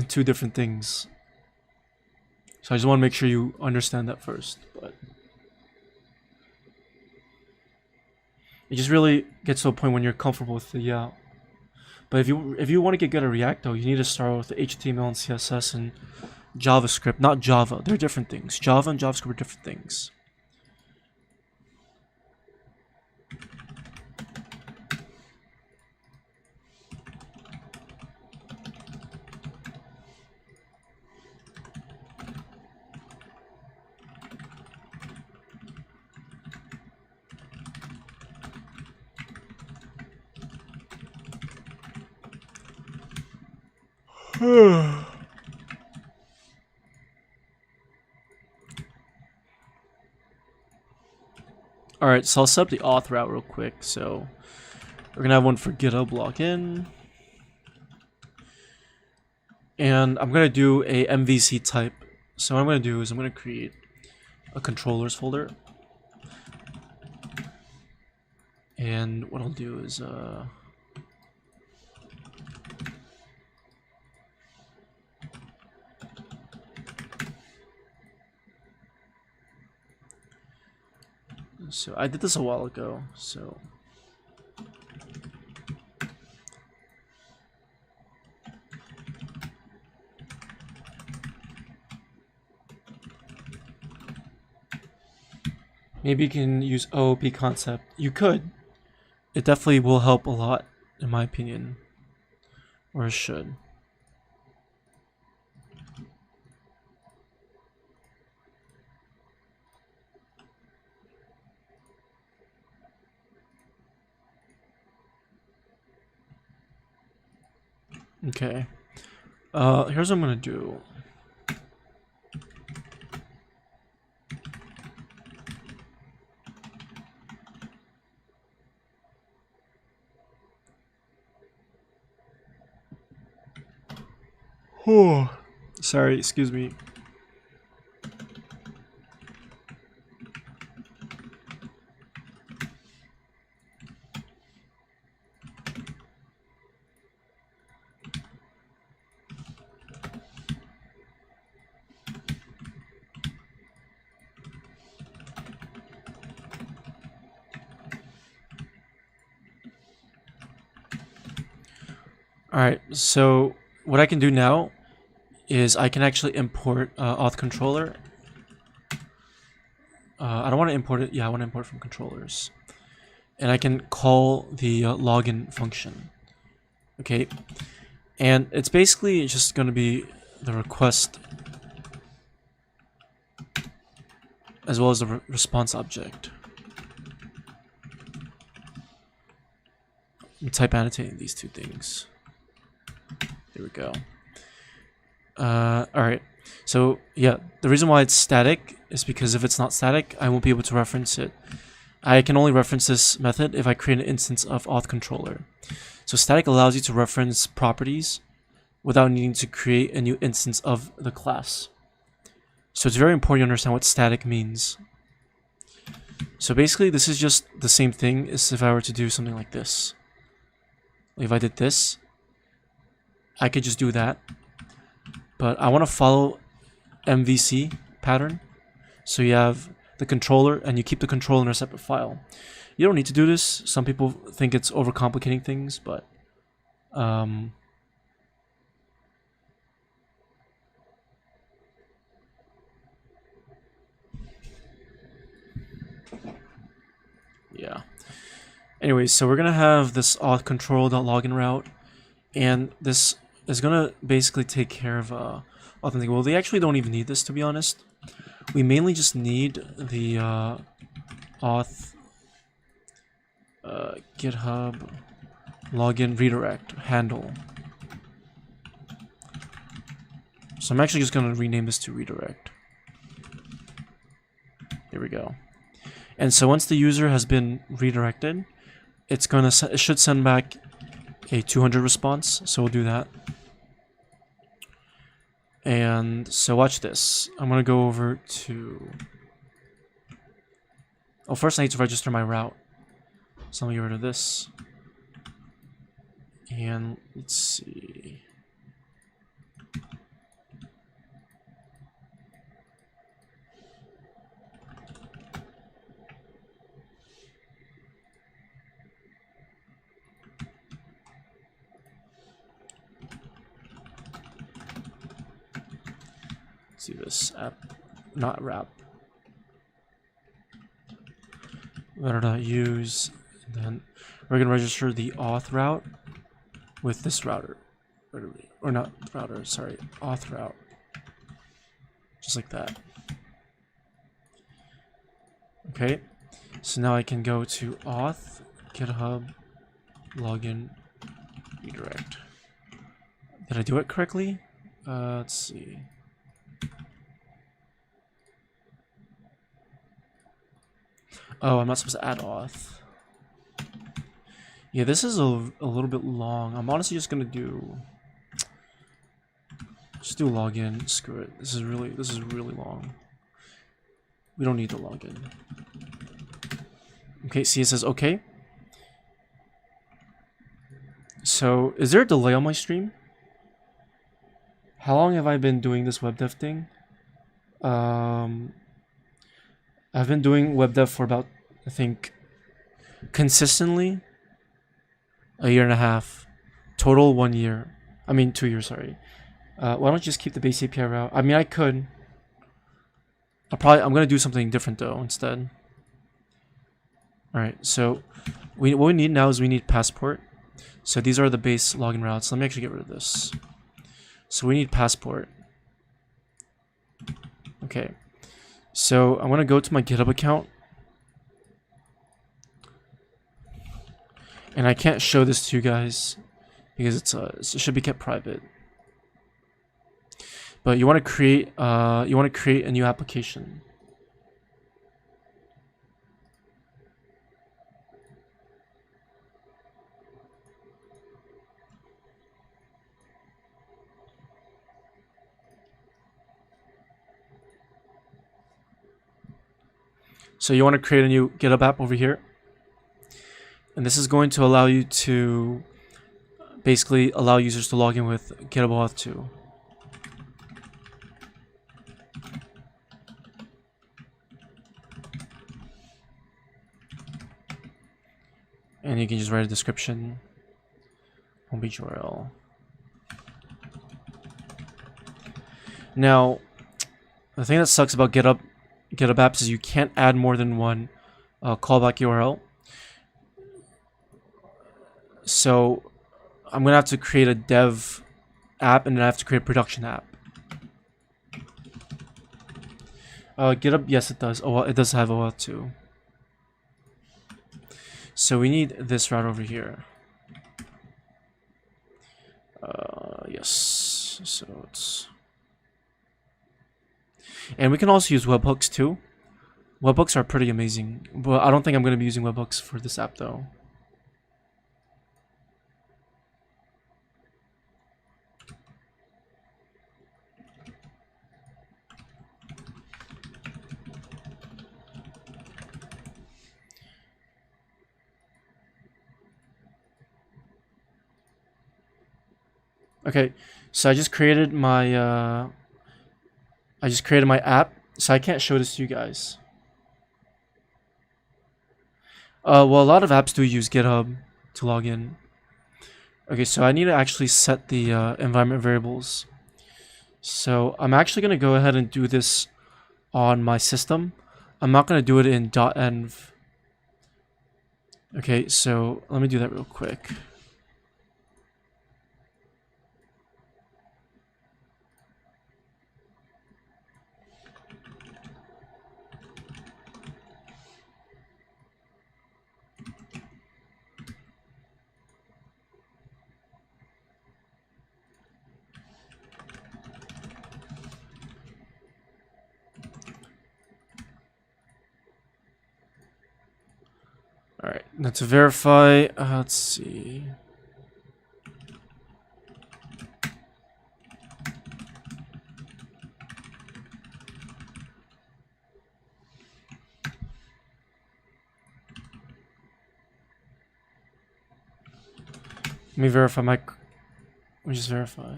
two different things. So I just want to make sure you understand that first. But it just really gets to a point when you're comfortable with the But if you want to get good at React though, you need to start with the HTML and CSS and JavaScript, not Java. They're different things. Java and JavaScript are different things. Alright, so I'll set up the auth route real quick. So we're gonna have one for GitHub login. And I'm gonna do a MVC type. So what I'm gonna do is I'm gonna create a controllers folder. And what I'll do is so I did this a while ago, so maybe you can use OOP concept. You could. It definitely will help a lot, in my opinion. Or it should. Okay. Here's what I'm gonna do. Oh, sorry, excuse me. Alright, so what I can do now is I can actually import auth controller. I don't want to import it. Yeah, I want to import from controllers. And I can call the login function. Okay. And it's basically just going to be the request as well as the response object. I'm type annotating these two things. There we go. Alright. So, yeah, the reason why it's static is because if it's not static, I won't be able to reference it. I can only reference this method if I create an instance of auth controller. So static allows you to reference properties without needing to create a new instance of the class. So it's very important to understand what static means. So basically, this is just the same thing as if I were to do something like this. If I did this, I could just do that. But I want to follow MVC pattern. So you have the controller and you keep the controller in a separate file. You don't need to do this. Some people think it's overcomplicating things, but yeah. Anyways, so we're gonna have this auth control.login route, and this is gonna basically take care of authentic. Well, they actually don't even need this, to be honest. We mainly just need the auth GitHub login redirect handle. So I'm actually just gonna rename this to redirect. There we go. And so once the user has been redirected, it should send back a 200 response. So we'll do that. And so watch this. I'm gonna go over to. Oh, first I need to register my route. So let me get rid of this. And let's see. Let's see this app, not wrap. Better use. And then we're gonna register the auth route with this router, or not router. Sorry, auth route. Just like that. Okay. So now I can go to auth, GitHub, login, redirect. Did I do it correctly? Let's see. Oh, I'm not supposed to add auth. Yeah, this is a little bit long. I'm honestly just gonna do login. Screw it. This is really long. We don't need the login. Okay, see, it says okay. So, is there a delay on my stream? How long have I been doing this web dev thing? I've been doing web dev for about, I think, consistently, 1.5 years. Total 1 year. I mean, 2 years, sorry. Why don't you just keep the base API route? I mean, I could. I'm gonna do something different though instead. Alright, so what we need now is we need passport. So these are the base login routes. Let me actually get rid of this. So we need passport. Okay. So I'm gonna go to my GitHub account. And I can't show this to you guys because it should be kept private. But you want to create a new application. So you want to create a new GitHub app over here. And this is going to allow you to basically allow users to log in with GitHub Auth 2. And you can just write a description, homepage URL. Now, the thing that sucks about GitHub apps is you can't add more than one callback URL. So I'm gonna have to create a dev app and then I have to create a production app. GitHub, yes, it does. Oh, it does have OAuth too. So we need this route over here. Yes. So it's, and we can also use webhooks too. Webhooks are pretty amazing, but I don't think I'm going to be using webhooks for this app though. Okay, so I just created my app, so I can't show this to you guys. Well, a lot of apps do use GitHub to log in. Okay, so I need to actually set the environment variables. So I'm actually going to go ahead and do this on my system. I'm not going to do it in .env. Okay, so let me do that real quick. Alright, now to verify, let's see. Let me verify my. Let me just verify.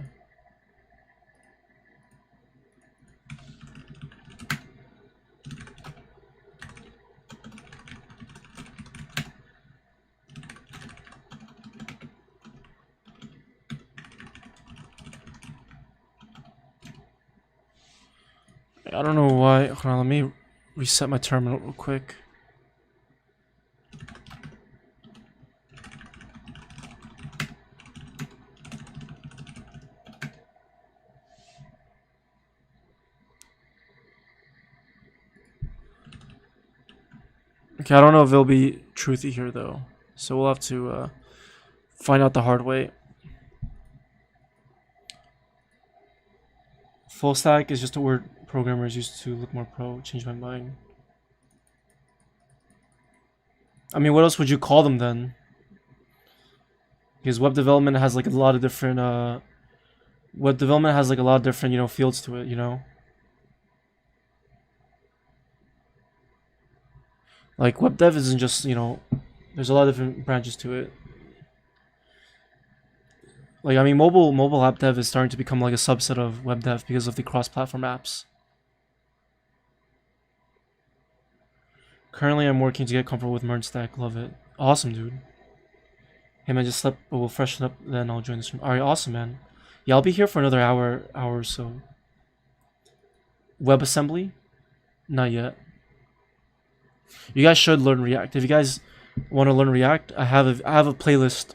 I don't know why. Hold on, let me reset my terminal real quick. Okay, I don't know if it'll be truthy here though, so we'll have to find out the hard way. Full stack is just a word programmers used to look more pro. Change my mind. I mean, what else would you call them then? Because web development has like a lot of different web development has like a lot of different, you know, fields to it, you know? Like web dev isn't just, you know, there's a lot of different branches to it. Like I mean mobile app dev is starting to become like a subset of web dev because of the cross-platform apps. Currently I'm working to get comfortable with merge stack, love it. Awesome, dude. Hey man, just slept, but we'll freshen up, then I'll join the stream. Alright, awesome man. Yeah, I'll be here for another hour or so. WebAssembly? Not yet. You guys should learn React. If you guys want to learn React, I have a playlist.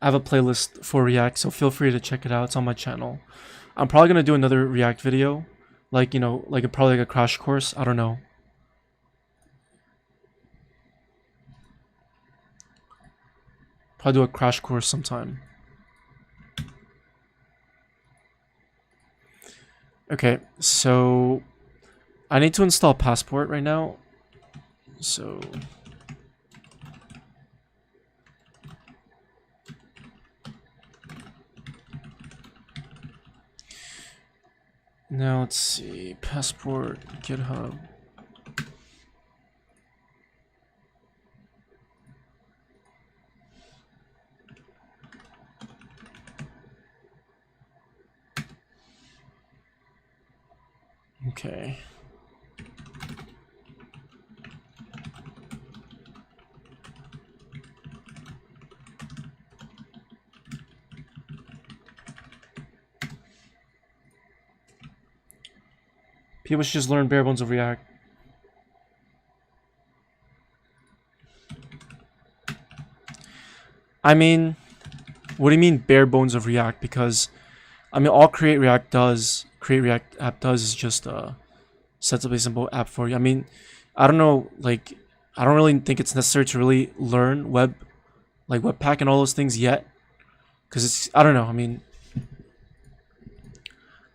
I have a playlist for React, so feel free to check it out. It's on my channel. I'm probably gonna do another React video, like you know, probably like a crash course. I don't know. Probably do a crash course sometime. Okay, so I need to install Passport right now. So now let's see, Passport, GitHub. Okay. People should just learn bare bones of React. I mean, what do you mean bare bones of React? Because I mean, all Create React App does is just sets up a simple app for you. I mean, I don't know, like I don't really think it's necessary to really learn Webpack and all those things yet, because it's, I don't know.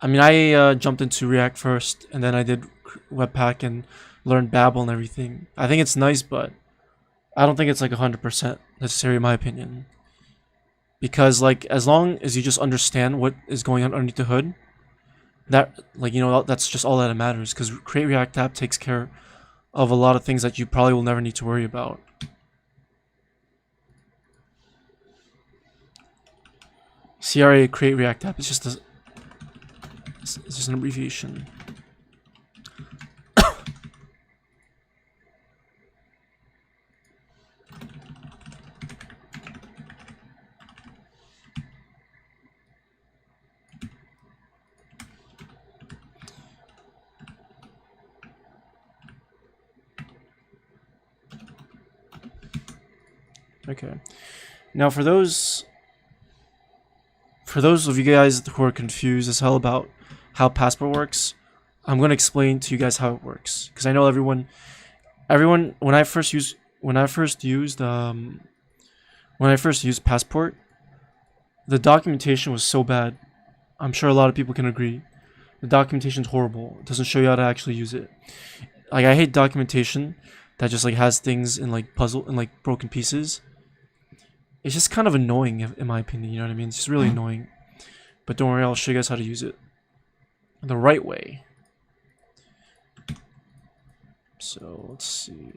I jumped into React first, and then I did Webpack and learned Babel and everything. I think it's nice, but I don't think it's like 100% necessary in my opinion. Because like as long as you just understand what is going on underneath the hood, that like you know that's just all that matters. Because Create React App takes care of a lot of things that you probably will never need to worry about. CRA Create React App is just a it's just an abbreviation. Okay. Now for those of you guys who are confused as hell about how Passport works, I'm gonna explain to you guys how it works, because I know everyone when I first used Passport, the documentation was so bad. I'm sure a lot of people can agree. The documentation's horrible. It doesn't show you how to actually use it. Like I hate documentation that just like has things in like broken pieces. It's just kind of annoying in my opinion, you know what I mean? It's just really annoying. But don't worry, I'll show you guys how to use it the right way. So let's see.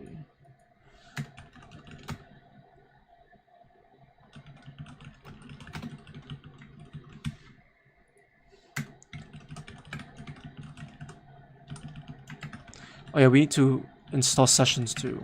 Oh yeah, we need to install sessions too.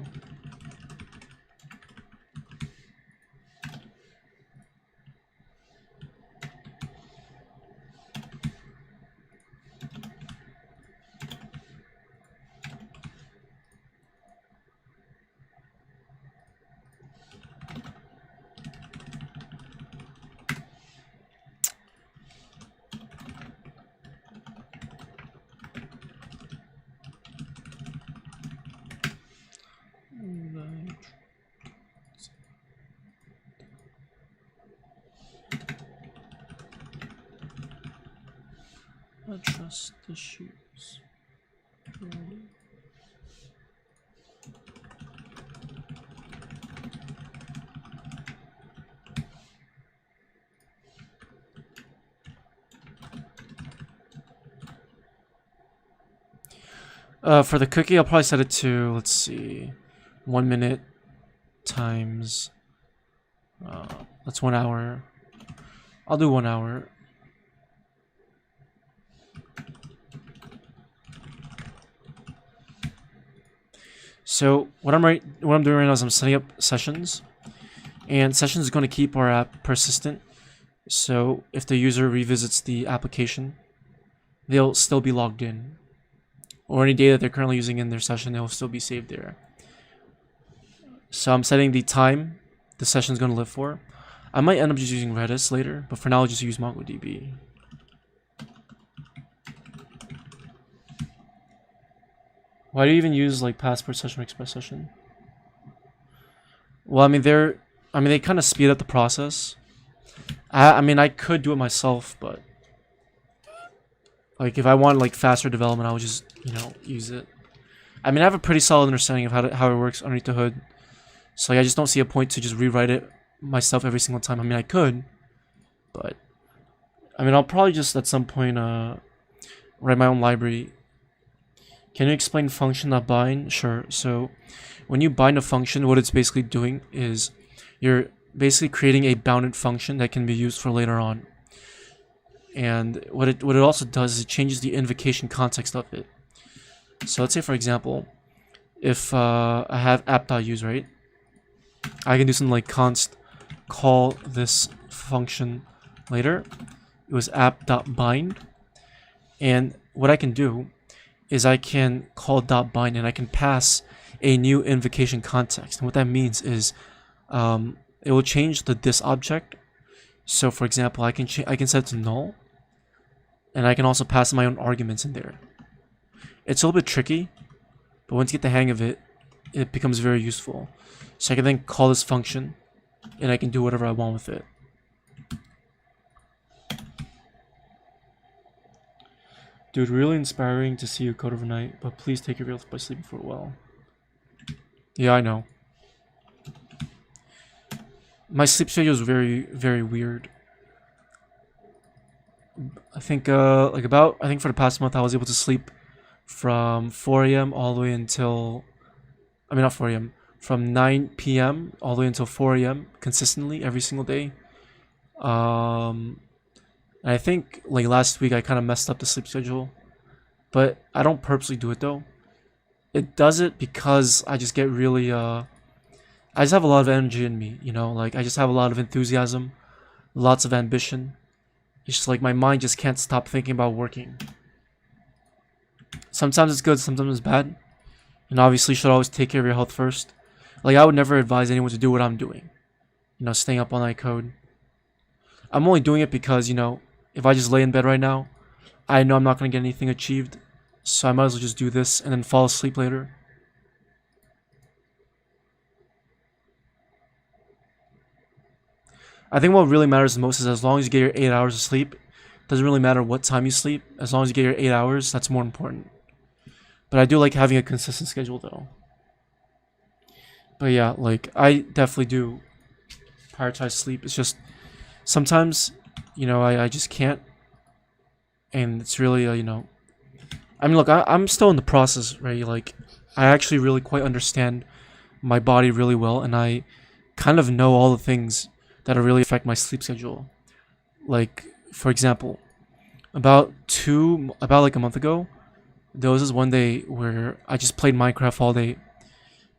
Trust issues. For the cookie, I'll probably set it to, let's see, 1 minute times, that's 1 hour. I'll do 1 hour. So what I'm doing right now is I'm setting up sessions, and sessions is going to keep our app persistent. So if the user revisits the application, they'll still be logged in, or any data they're currently using in their session, they'll still be saved there. So I'm setting the time the session is going to live for. I might end up just using Redis later, but for now I'll just use MongoDB. Why do you even use like Passport Session or Express Session? Well, I mean they kind of speed up the process. I mean I could do it myself, but like if I want like faster development, I would just, you know, use it. I mean I have a pretty solid understanding of how it works underneath the hood, so like, I just don't see a point to just rewrite it myself every single time. I mean I could, but I mean I'll probably just at some point write my own library. Can you explain function.bind? Sure. So when you bind a function, what it's basically doing is you're basically creating a bounded function that can be used for later on. And what it also does is it changes the invocation context of it. So let's say, for example, if I have app.use, right? I can do something like const call this function later. It was app.bind. And what I can do is I can call .bind and I can pass a new invocation context. And what that means is it will change the this object. So for example, I can set it to null, and I can also pass my own arguments in there. It's a little bit tricky, but once you get the hang of it, it becomes very useful. So I can then call this function, and I can do whatever I want with it. Dude, really inspiring to see you code overnight, but please take your health by sleeping for a while. Yeah, I know. My sleep schedule is very, very weird. I think, I think for the past month I was able to sleep from 4 a.m. all the way until, I mean not 4 a.m., from 9 p.m. all the way until 4 a.m. consistently every single day. And I think like last week I kind of messed up the sleep schedule, but I don't purposely do it though. It does it because I just get really I just have a lot of energy in me, you know, like I just have a lot of enthusiasm, lots of ambition. It's just like my mind just can't stop thinking about working. Sometimes it's good, sometimes it's bad. And obviously you should always take care of your health first. Like I would never advise anyone to do what I'm doing. You know, staying up all night code. I'm only doing it because, you know, if I just lay in bed right now, I know I'm not going to get anything achieved. So I might as well just do this and then fall asleep later. I think what really matters the most is as long as you get your 8 hours of sleep, it doesn't really matter what time you sleep. As long as you get your 8 hours, that's more important. But I do like having a consistent schedule though. But yeah, like I definitely do prioritize sleep. It's just sometimes, you know, I just can't. And it's really, you know, I mean, look, I'm still in the process, right? Like, I actually really quite understand my body really well, and I kind of know all the things that really affect my sleep schedule. Like, for example, about like a month ago, there was this one day where I just played Minecraft all day,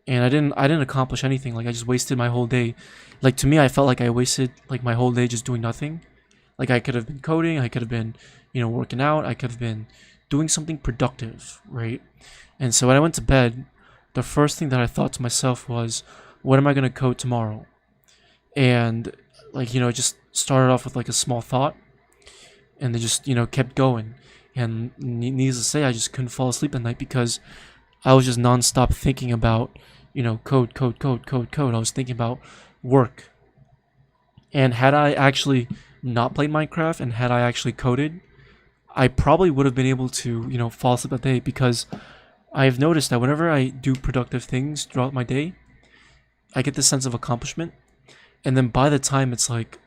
and I didn't accomplish anything. Like I just wasted my whole day. Like to me, I felt like I wasted like my whole day just doing nothing. Like I could have been coding, I could have been, working out, I could have been doing something productive, right? And so when I went to bed, the first thing that I thought to myself was, what am I gonna code tomorrow? And like, it just started off with like a small thought, and then just, kept going. And needless to say, I just couldn't fall asleep at night because I was just nonstop thinking about, code, code, code, code, code. I was thinking about work. And had I actually not played Minecraft and had I actually coded, I probably would have been able to, fall asleep that day, because I've noticed that whenever I do productive things throughout my day, I get this sense of accomplishment. And then by the time it's like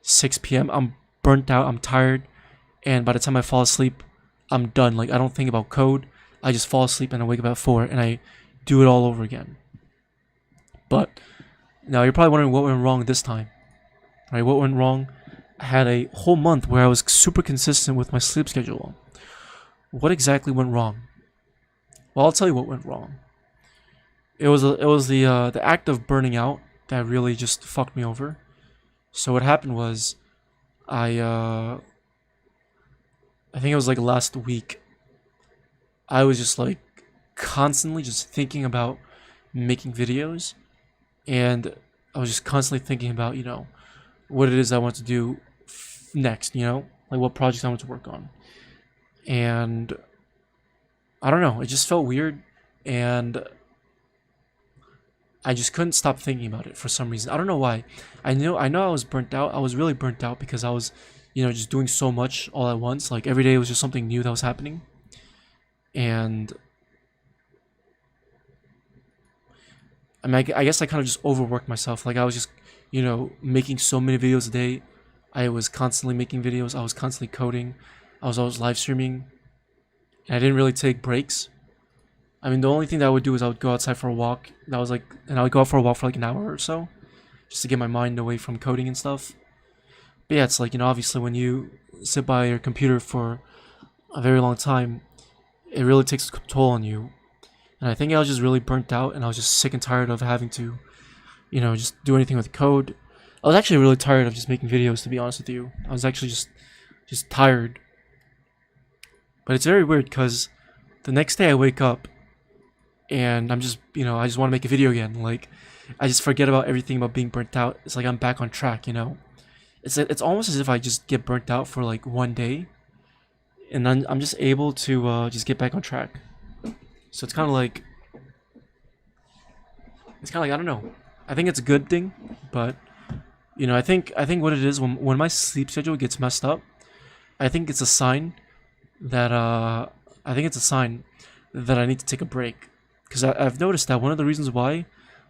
6 p.m., I'm burnt out, I'm tired, and by the time I fall asleep, I'm done. Like I don't think about code. I just fall asleep and I wake up at 4 and I do it all over again. But now you're probably wondering what went wrong this time. Right? What went wrong? I had a whole month where I was super consistent with my sleep schedule. What exactly went wrong? Well, I'll tell you what went wrong. It was the act of burning out that really just fucked me over. So what happened was, I think it was like last week. I was just like constantly just thinking about making videos, and I was just constantly thinking about what it is I want to do next. Like what projects I want to work on, and I don't know. It just felt weird, and I just couldn't stop thinking about it for some reason. I don't know why. I know I was burnt out. I was really burnt out because I was, just doing so much all at once. Like every day was just something new that was happening. And I mean, I guess I kind of just overworked myself. Like I was just, making so many videos a day. I was constantly making videos. I was constantly coding. I was always live streaming. And I didn't really take breaks. I mean, the only thing that I would do is I would go outside for a walk. And I would go out for a walk for like an hour or so, just to get my mind away from coding and stuff. But yeah, it's like, obviously when you sit by your computer for a very long time, it really takes a toll on you. And I think I was just really burnt out, and I was just sick and tired of having to, just do anything with code. I was actually really tired of just making videos, to be honest with you. I was actually just tired. But it's very weird because the next day I wake up and I'm just, I just want to make a video again. Like, I just forget about everything about being burnt out. It's like I'm back on track. It's almost as if I just get burnt out for like one day, and then I'm just able to just get back on track. So it's kind of like I don't know. I think it's a good thing, but I think what it is, when my sleep schedule gets messed up, I think it's a sign that I think it's a sign that I need to take a break. Because I've noticed that one of the reasons why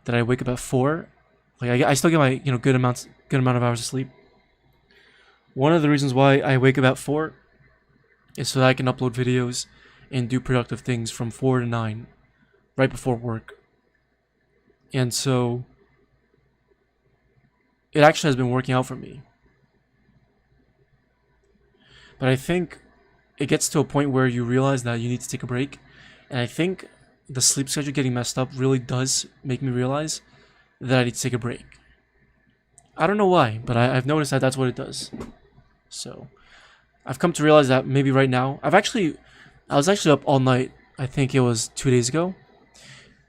that I wake up at 4, like I still get my good amount of hours of sleep. One of the reasons why I wake up at 4 is so that I can upload videos and do productive things from 4 to 9, right before work. And so it actually has been working out for me. But I think it gets to a point where you realize that you need to take a break. And I think the sleep schedule getting messed up really does make me realize that I need to take a break. I don't know why, but I've noticed that that's what it does. So I've come to realize that maybe right now, I was actually up all night. I think it was 2 days ago,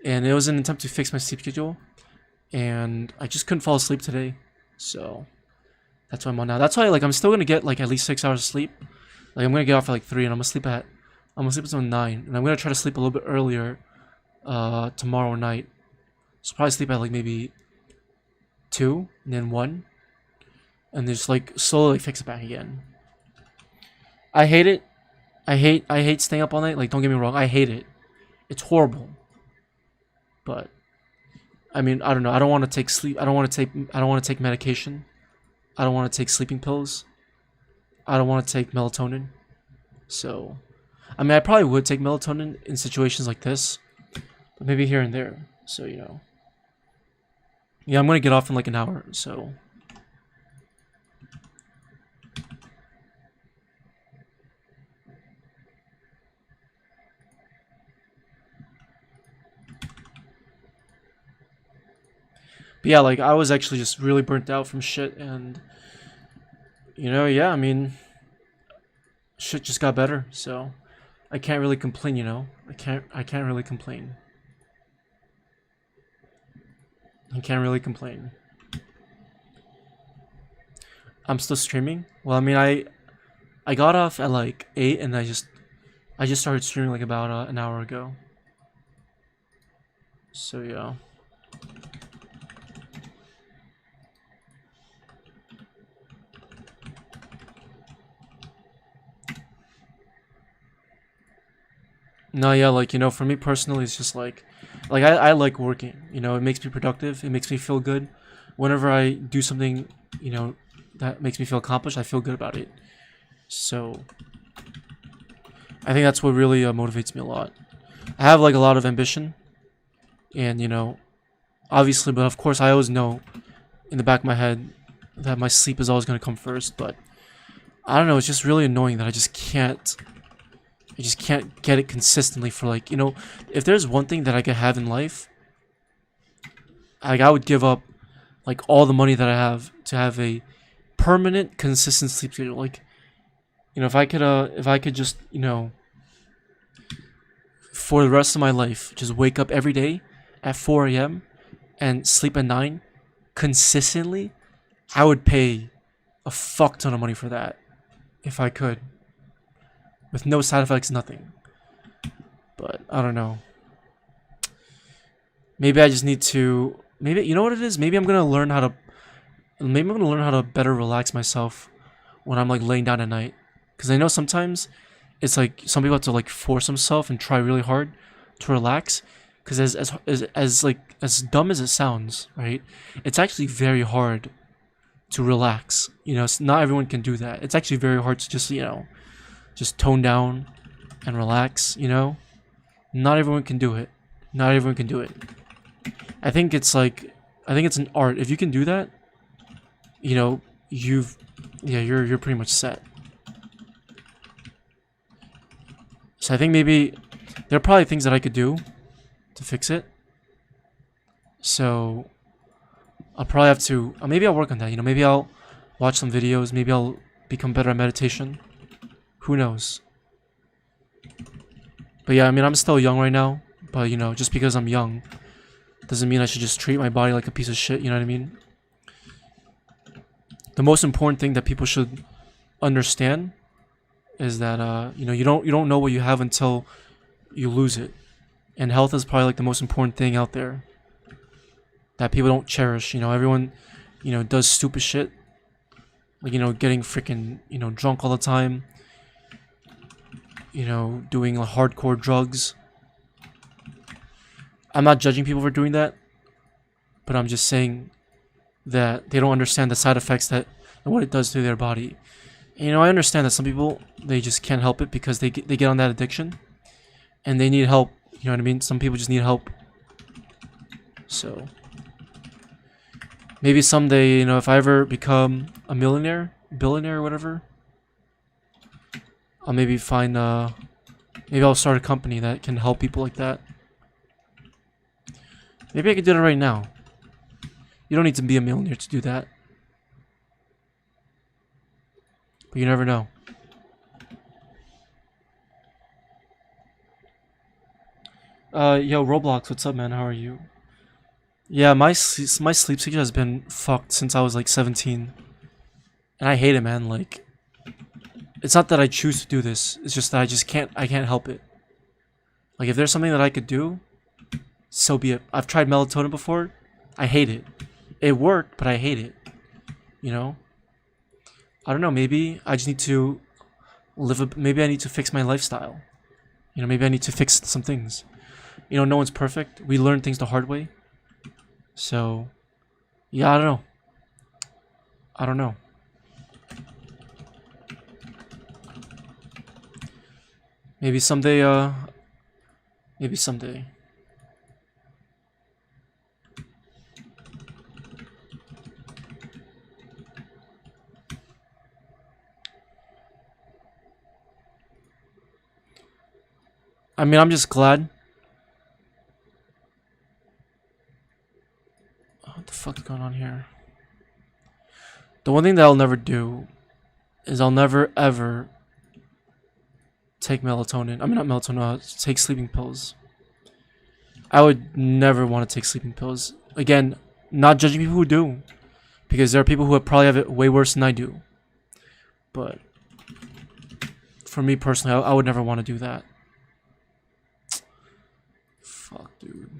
and it was an attempt to fix my sleep schedule, and I just couldn't fall asleep today. So that's why I'm on now. That's why I'm still gonna get at least 6 hours of sleep. Like I'm gonna get off at 3, and I'm gonna sleep until 9, and I'm gonna try to sleep a little bit earlier tomorrow night. So probably sleep at maybe 2 and then 1, and then just slowly fix it back again. I hate it. I hate staying up all night. Don't get me wrong, I hate it. It's horrible. But I mean, I don't know. I don't want to take sleep. I don't want to take medication. I don't want to take sleeping pills. I don't want to take melatonin. So, I mean, I probably would take melatonin in situations like this, but maybe here and there. So, yeah, I'm gonna get off in an hour. So. But yeah, like I was actually just really burnt out from shit, and yeah, I mean, shit just got better, so I can't really complain, I can't really complain. I can't really complain. I'm still streaming. Well, I mean, I got off at like 8, and I just started streaming like about an hour ago. So yeah. No, yeah, like for me personally, it's just like I like working. It makes me productive. It makes me feel good. Whenever I do something, you know, that makes me feel accomplished, I feel good about it. So I think that's what really motivates me a lot. I have like a lot of ambition, and obviously, but of course, I always know in the back of my head that my sleep is always gonna come first. But I don't know. It's just really annoying that I just can't. I just can't get it consistently for like, if there's one thing that I could have in life, like I would give up like all the money that I have to have a permanent consistent sleep schedule. Like, if I could just, for the rest of my life, just wake up every day at 4 a.m. and sleep at 9 consistently, I would pay a fuck ton of money for that if I could. With no side effects, nothing. But I don't know. Maybe I just need to. Maybe you know what it is. Maybe I'm gonna learn how to. Maybe I'm gonna learn how to better relax myself when I'm like laying down at night. Because I know sometimes it's like some people have to like force themselves and try really hard to relax. Because as dumb as it sounds, right? It's actually very hard to relax. Not everyone can do that. It's actually very hard to just tone down and relax. Not everyone can do it. Not everyone can do it. I think it's an art. If you can do that, you're pretty much set. So I think maybe there are probably things that I could do to fix it. So I'll probably have to. Maybe I'll work on that. Maybe I'll watch some videos. Maybe I'll become better at meditation. Who knows? But yeah, I mean, I'm still young right now. But just because I'm young doesn't mean I should just treat my body like a piece of shit. You know what I mean? The most important thing that people should understand is that you don't know what you have until you lose it. And health is probably like the most important thing out there that people don't cherish. Everyone does stupid shit, like getting freaking drunk all the time, doing like, hardcore drugs. I'm not judging people for doing that, but I'm just saying that they don't understand the side effects and what it does to their body. And, I understand that some people, they just can't help it because they get on that addiction and they need help. You know what I mean? Some people just need help. So maybe someday, if I ever become a millionaire, billionaire, or whatever, I'll maybe find maybe I'll start a company that can help people like that. Maybe I could do that right now. You don't need to be a millionaire to do that. But you never know. Yo, Roblox, what's up, man? How are you? Yeah, my sleep schedule has been fucked since I was like 17. And I hate it, man. Like, it's not that I choose to do this. It's just that I can't help it. Like, if there's something that I could do, so be it. I've tried melatonin before. I hate it. It worked, but I hate it. I don't know. Maybe I just need to maybe I need to fix my lifestyle. Maybe I need to fix some things. No one's perfect. We learn things the hard way. So, yeah, I don't know. I don't know. Maybe someday, maybe someday. I mean, I'm just glad. What the fuck? fuck's going on here? The one thing that I'll never do is I'll never ever take melatonin. I mean, not melatonin. Take sleeping pills. I would never want to take sleeping pills. Again, not judging people who do, because there are people who probably have it way worse than I do. But for me personally, I would never want to do that. Fuck, dude.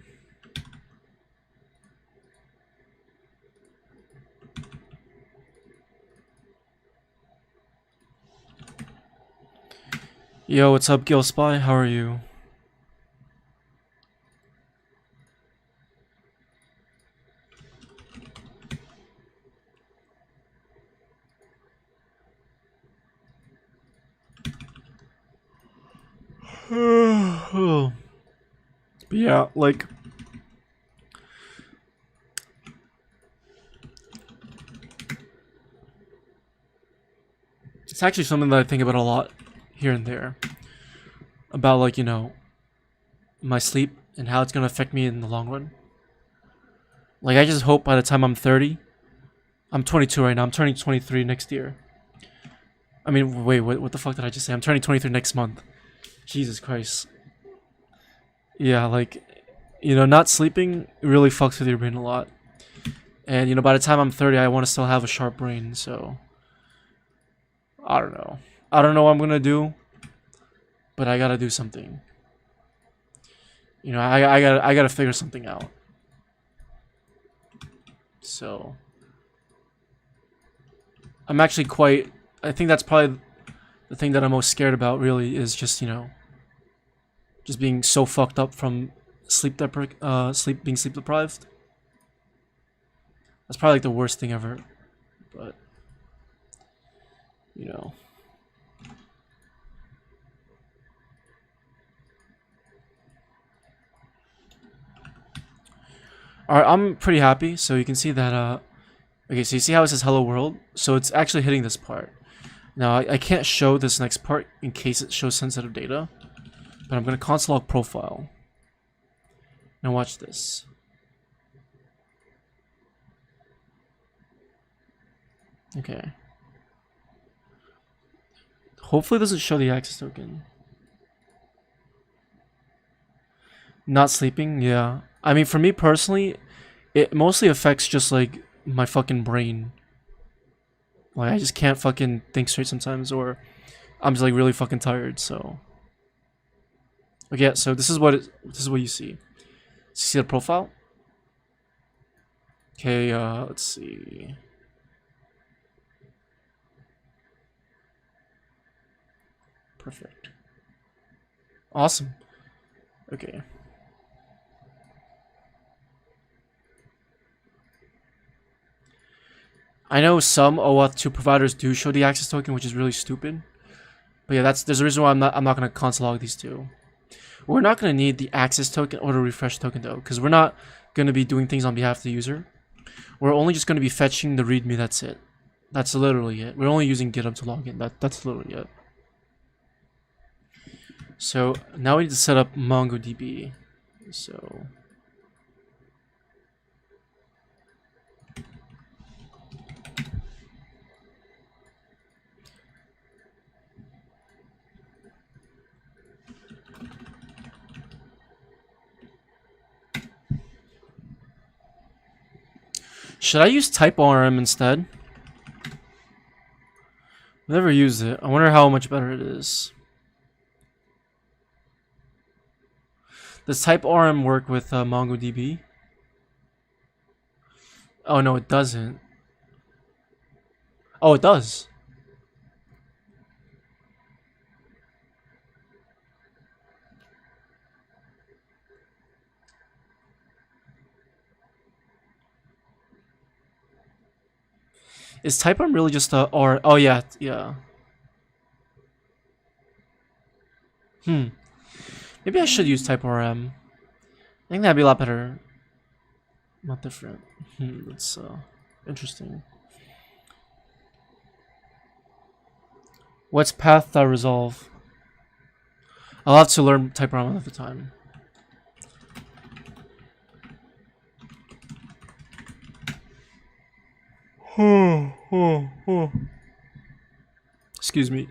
Yo, what's up, Gil Spy? How are you? But yeah, like, it's actually something that I think about a lot here and there, about, like, you know, my sleep and how it's gonna affect me in the long run. Like, I just hope by the time I'm 30, I'm 22 right now, I'm turning 23 next year. I mean, wait, what the fuck did I just say? I'm turning 23 next month. Jesus Christ. Yeah, like, you know, not sleeping really fucks with your brain a lot. And, you know, by the time I'm 30, I want to still have a sharp brain, so I don't know. I don't know what I'm gonna do, but I gotta do something. You know, I gotta figure something out. So I'm actually quite. I think that's probably the thing that I'm most scared about. Really, is just, you know, just being so fucked up from being sleep deprived. That's probably like the worst thing ever. But you know. Alright, I'm pretty happy. So you can see that, okay, so you see how it says hello world? So it's actually hitting this part. Now, I can't show this next part in case it shows sensitive data. But I'm going to console log profile. Now watch this. Okay. Hopefully it doesn't show the access token. Not sleeping, yeah. I mean, for me personally, it mostly affects just, like, my fucking brain. Like, I just can't fucking think straight sometimes, or I'm just, like, really fucking tired, so. Okay, yeah, so this is what you see. See the profile? Okay, let's see. Perfect. Awesome. Okay. I know some OAuth 2 providers do show the access token, which is really stupid. But yeah, there's a reason why I'm not gonna console log these two. We're not gonna need the access token or the refresh token though, because we're not gonna be doing things on behalf of the user. We're only just gonna be fetching the README. That's it. That's literally it. We're only using GitHub to log in. That's literally it. So now we need to set up MongoDB. So should I use TypeORM instead? I've never used it. I wonder how much better it is. Does TypeORM work with MongoDB? Oh no, it doesn't. Oh, it does. Is TypeORM really just a or? Oh yeah, yeah. Maybe I should use TypeORM. I think that'd be a lot better. Not different. That's interesting. What's path.resolve? I'll have to learn TypeORM at the time. Excuse me.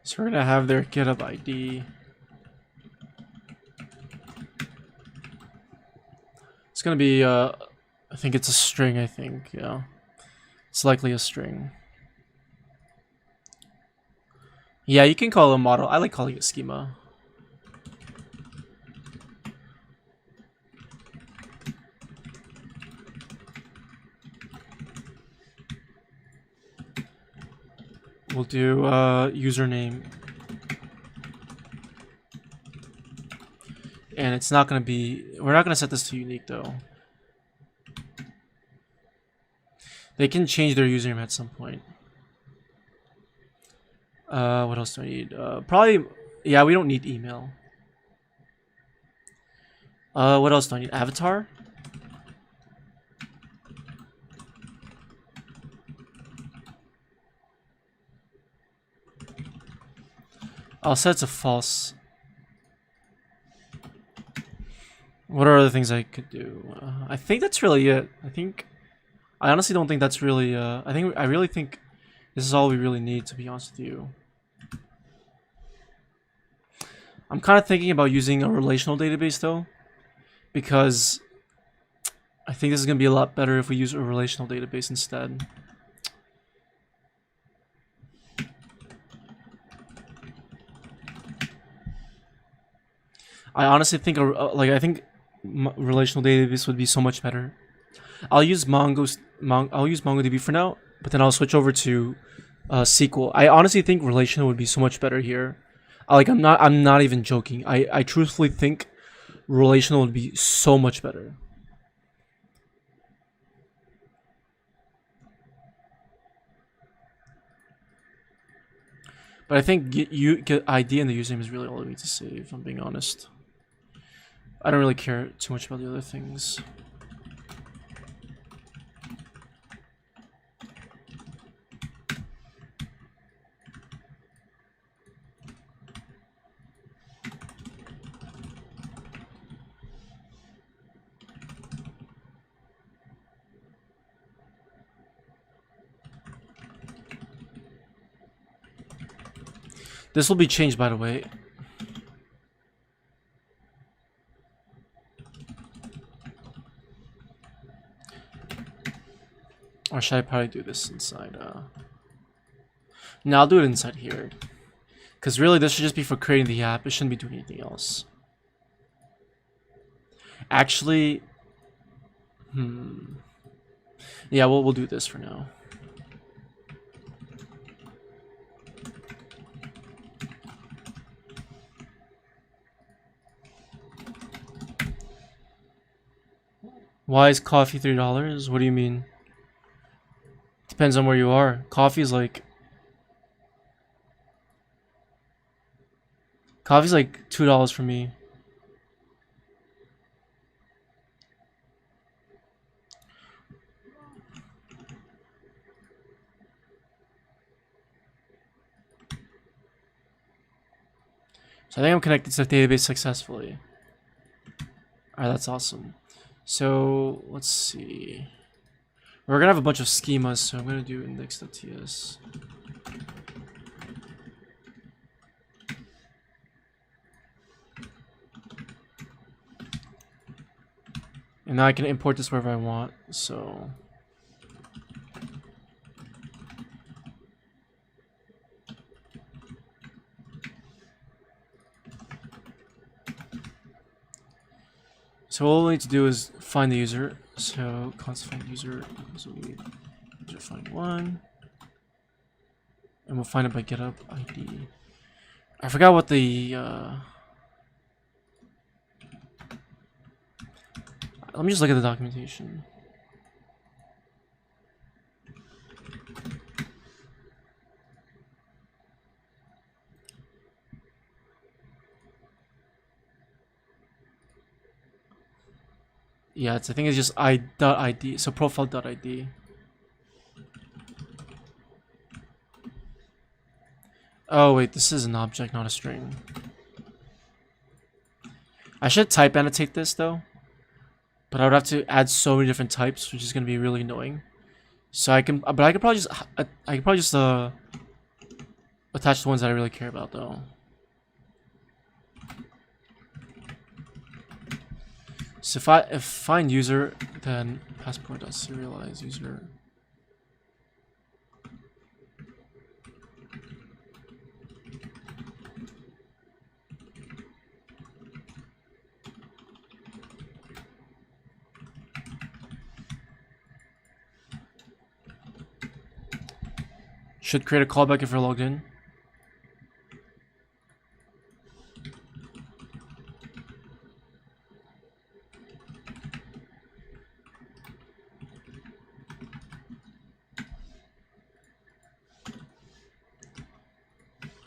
So we're gonna have their GitHub ID. It's gonna be I think it's a string, yeah. It's likely a string. Yeah, you can call it a model. I like calling it schema. We'll do username. And it's not gonna be, we're not gonna set this to unique though. They can change their username at some point. What else do I need? Probably, yeah, we don't need email. What else do I need? Avatar? I'll set it to false. What are other things I could do? I think that's really it. I honestly don't think that's really, I really think this is all we really need, to be honest with you. I'm kind of thinking about using a relational database though, because I think this is going to be a lot better if we use a relational database instead. I honestly think, I think relational database would be so much better. I'll use MongoDB for now, but then I'll switch over to SQL. I honestly think relational would be so much better here. I'm not even joking. I truthfully think relational would be so much better. But I think get ID and the username is really all I need to save, if I'm being honest. I don't really care too much about the other things. This will be changed, by the way. Or should I probably do this inside? No, I'll do it inside here. Because really, this should just be for creating the app. It shouldn't be doing anything else. Actually, yeah, we'll do this for now. Why is coffee $3? What do you mean? Depends on where you are. Coffee's like $2 for me. So I think I'm connected to the database successfully. Alright, that's awesome. So let's see. We're gonna have a bunch of schemas, so I'm gonna do index.ts. And now I can import this wherever I want, so what we'll need to do is find the user. So constant find user, so we user find one, and we'll find it by Github ID. I forgot what the let me just look at the documentation. Yeah, I think it's just i.id, so profile.id. Oh wait, this is an object, not a string. I should type annotate this though, but I would have to add so many different types, which is gonna be really annoying. So I can, but I could probably just attach the ones that I really care about though. So if find user, then passport.serialize user. Should create a callback if you're logged in.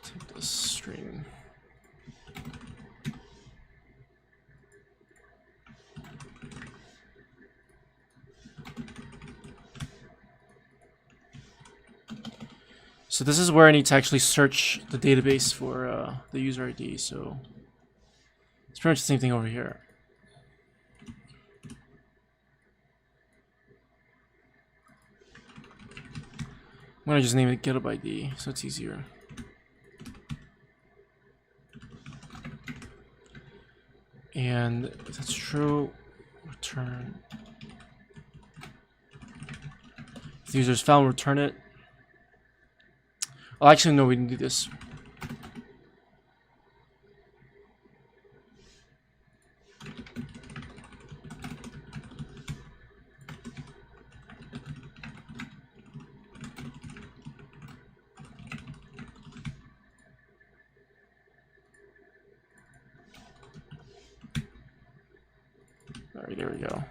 Take this string. So this is where I need to actually search the database for the user ID. So it's pretty much the same thing over here. I'm gonna just name it Github ID, so it's easier. And if that's true, return. If the user is found, return it. Oh, actually, no, we didn't do this. Alright, there we go.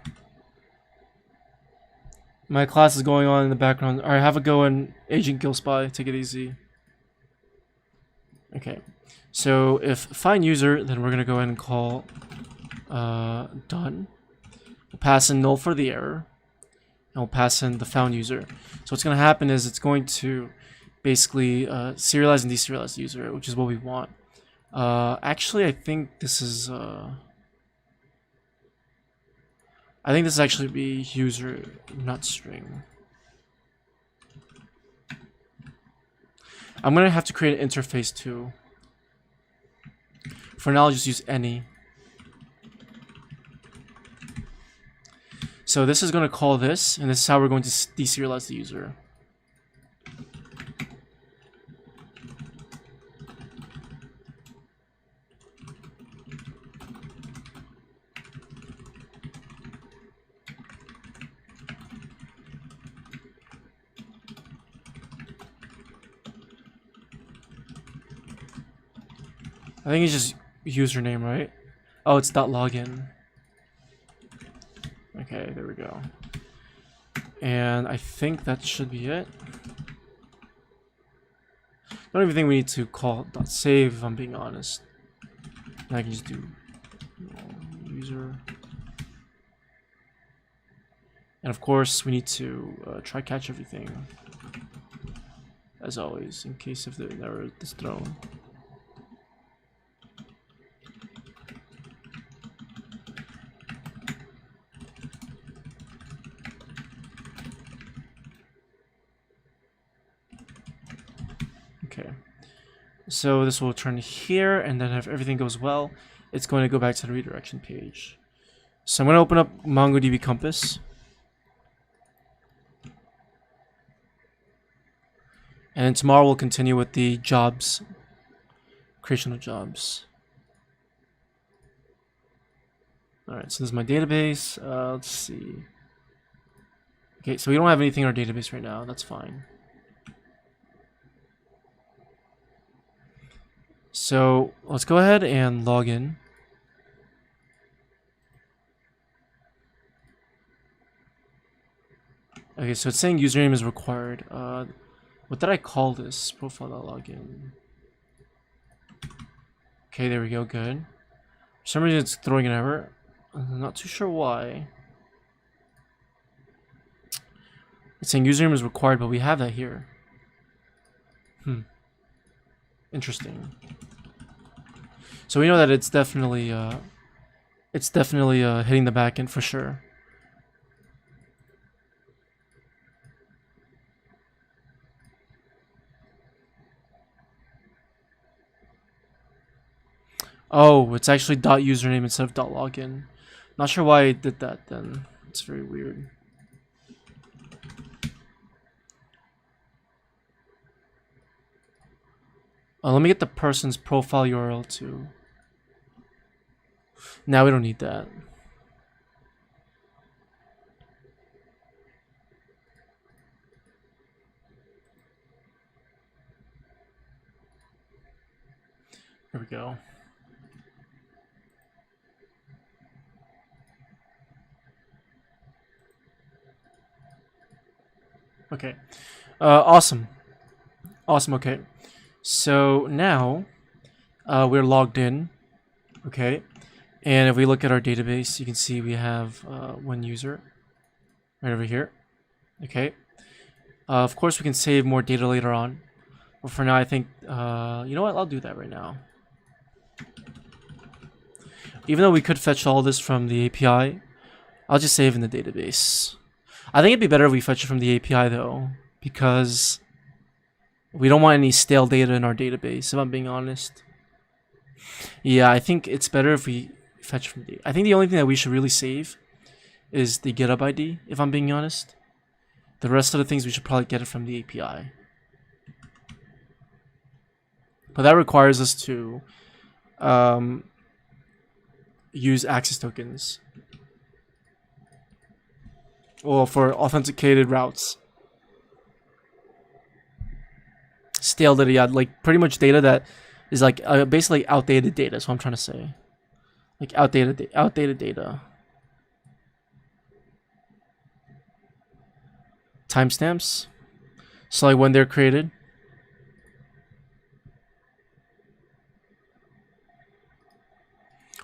My class is going on in the background. Alright, have a go in Agent Gillspy. Take it easy. Okay. So if find user, then we're going to go ahead and call done. We'll pass in null for the error. And we'll pass in the found user. So what's going to happen is it's going to basically serialize and deserialize the user, which is what we want. Actually, I think this is... I think this actually be user, not string. I'm gonna have to create an interface too. For now, I'll just use any. So this is gonna call this, and this is how we're going to deserialize the user. I think it's just username, right? Oh, it's .login. Okay, there we go. And I think that should be it. I don't even think we need to call .save, if I'm being honest. And I can just do user. And of course, we need to try catch everything. As always, in case if the error is thrown. Okay, so this will return here, and then if everything goes well, it's going to go back to the redirection page. So I'm going to open up MongoDB Compass. And then tomorrow we'll continue with the jobs, creation of jobs. Alright, so this is my database. Let's see. Okay, so we don't have anything in our database right now. That's fine. So let's go ahead and log in. Okay, so it's saying username is required. What did I call this? Profile.login. Okay, there we go. Good. For some reason, it's throwing an error. I'm not too sure why. It's saying username is required, but we have that here. Interesting. So we know that it's definitely hitting the backend for sure. Oh, it's actually .username instead of .login. Not sure why it did that then. It's very weird. Let me get the person's profile URL too. Now we don't need that. There we go. Okay. Awesome. Awesome, okay. So now we're logged in. Okay. And if we look at our database, you can see we have one user right over here. Okay. Of course, we can save more data later on. But for now, I think, you know what? I'll do that right now. Even though we could fetch all this from the API, I'll just save in the database. I think it'd be better if we fetch it from the API though, because we don't want any stale data in our database, if I'm being honest. Yeah, I think it's better if we fetch from the... I think the only thing that we should really save is the Github ID, if I'm being honest. The rest of the things we should probably get it from the API. But that requires us to use access tokens. Well, for authenticated routes. Stale data, yeah, like pretty much data that is like basically outdated data. That's what I'm trying to say. Like outdated data. Timestamps. So like when they're created.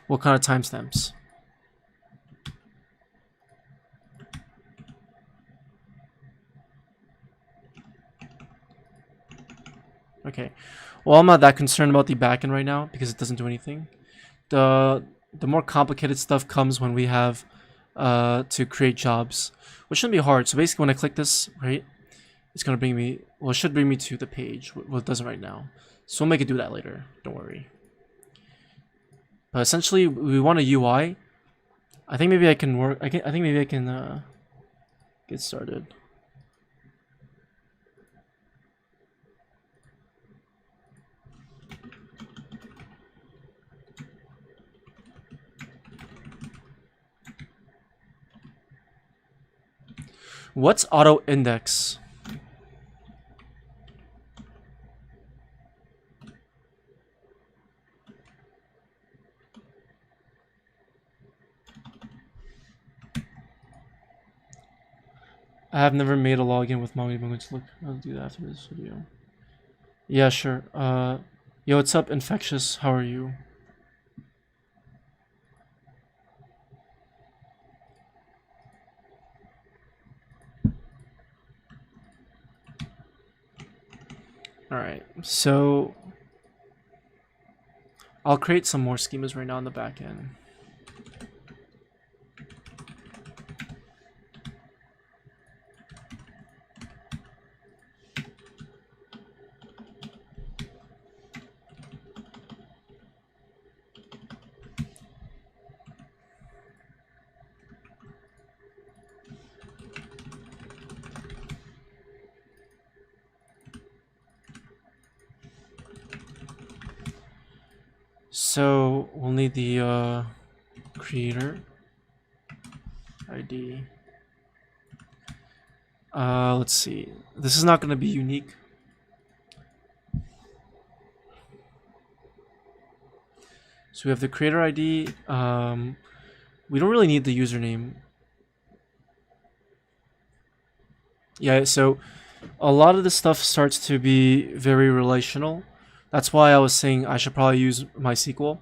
What kind of timestamps? Okay. Well, I'm not that concerned about the backend right now because it doesn't do anything. The more complicated stuff comes when we have to create jobs, which shouldn't be hard. So basically, when I click this, right, it's gonna bring me. Well, it should bring me to the page. Well, it doesn't right now. So we'll make it do that later. Don't worry. But essentially, we want a UI. I think maybe I can work. I think maybe I can get started. What's auto index? I have never made a login with Mongo. I'm going to look. I'll do that after this video. Yeah, sure. Yo, what's up, Infectious? How are you? Alright, so I'll create some more schemas right now on the back end. So we'll need the creator ID. Let's see. This is not going to be unique. So we have the creator ID. We don't really need the username. Yeah, so a lot of this stuff starts to be very relational. That's why I was saying I should probably use MySQL.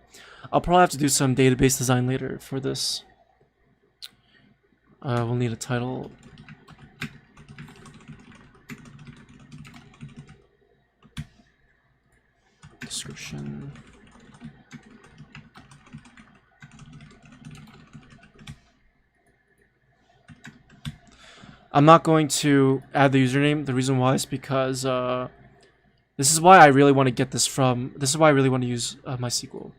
I'll probably have to do some database design later for this. We'll need a title. Description. I'm not going to add the username. The reason why is because this is why I really want to get this from. This is why I really want to use MySQL.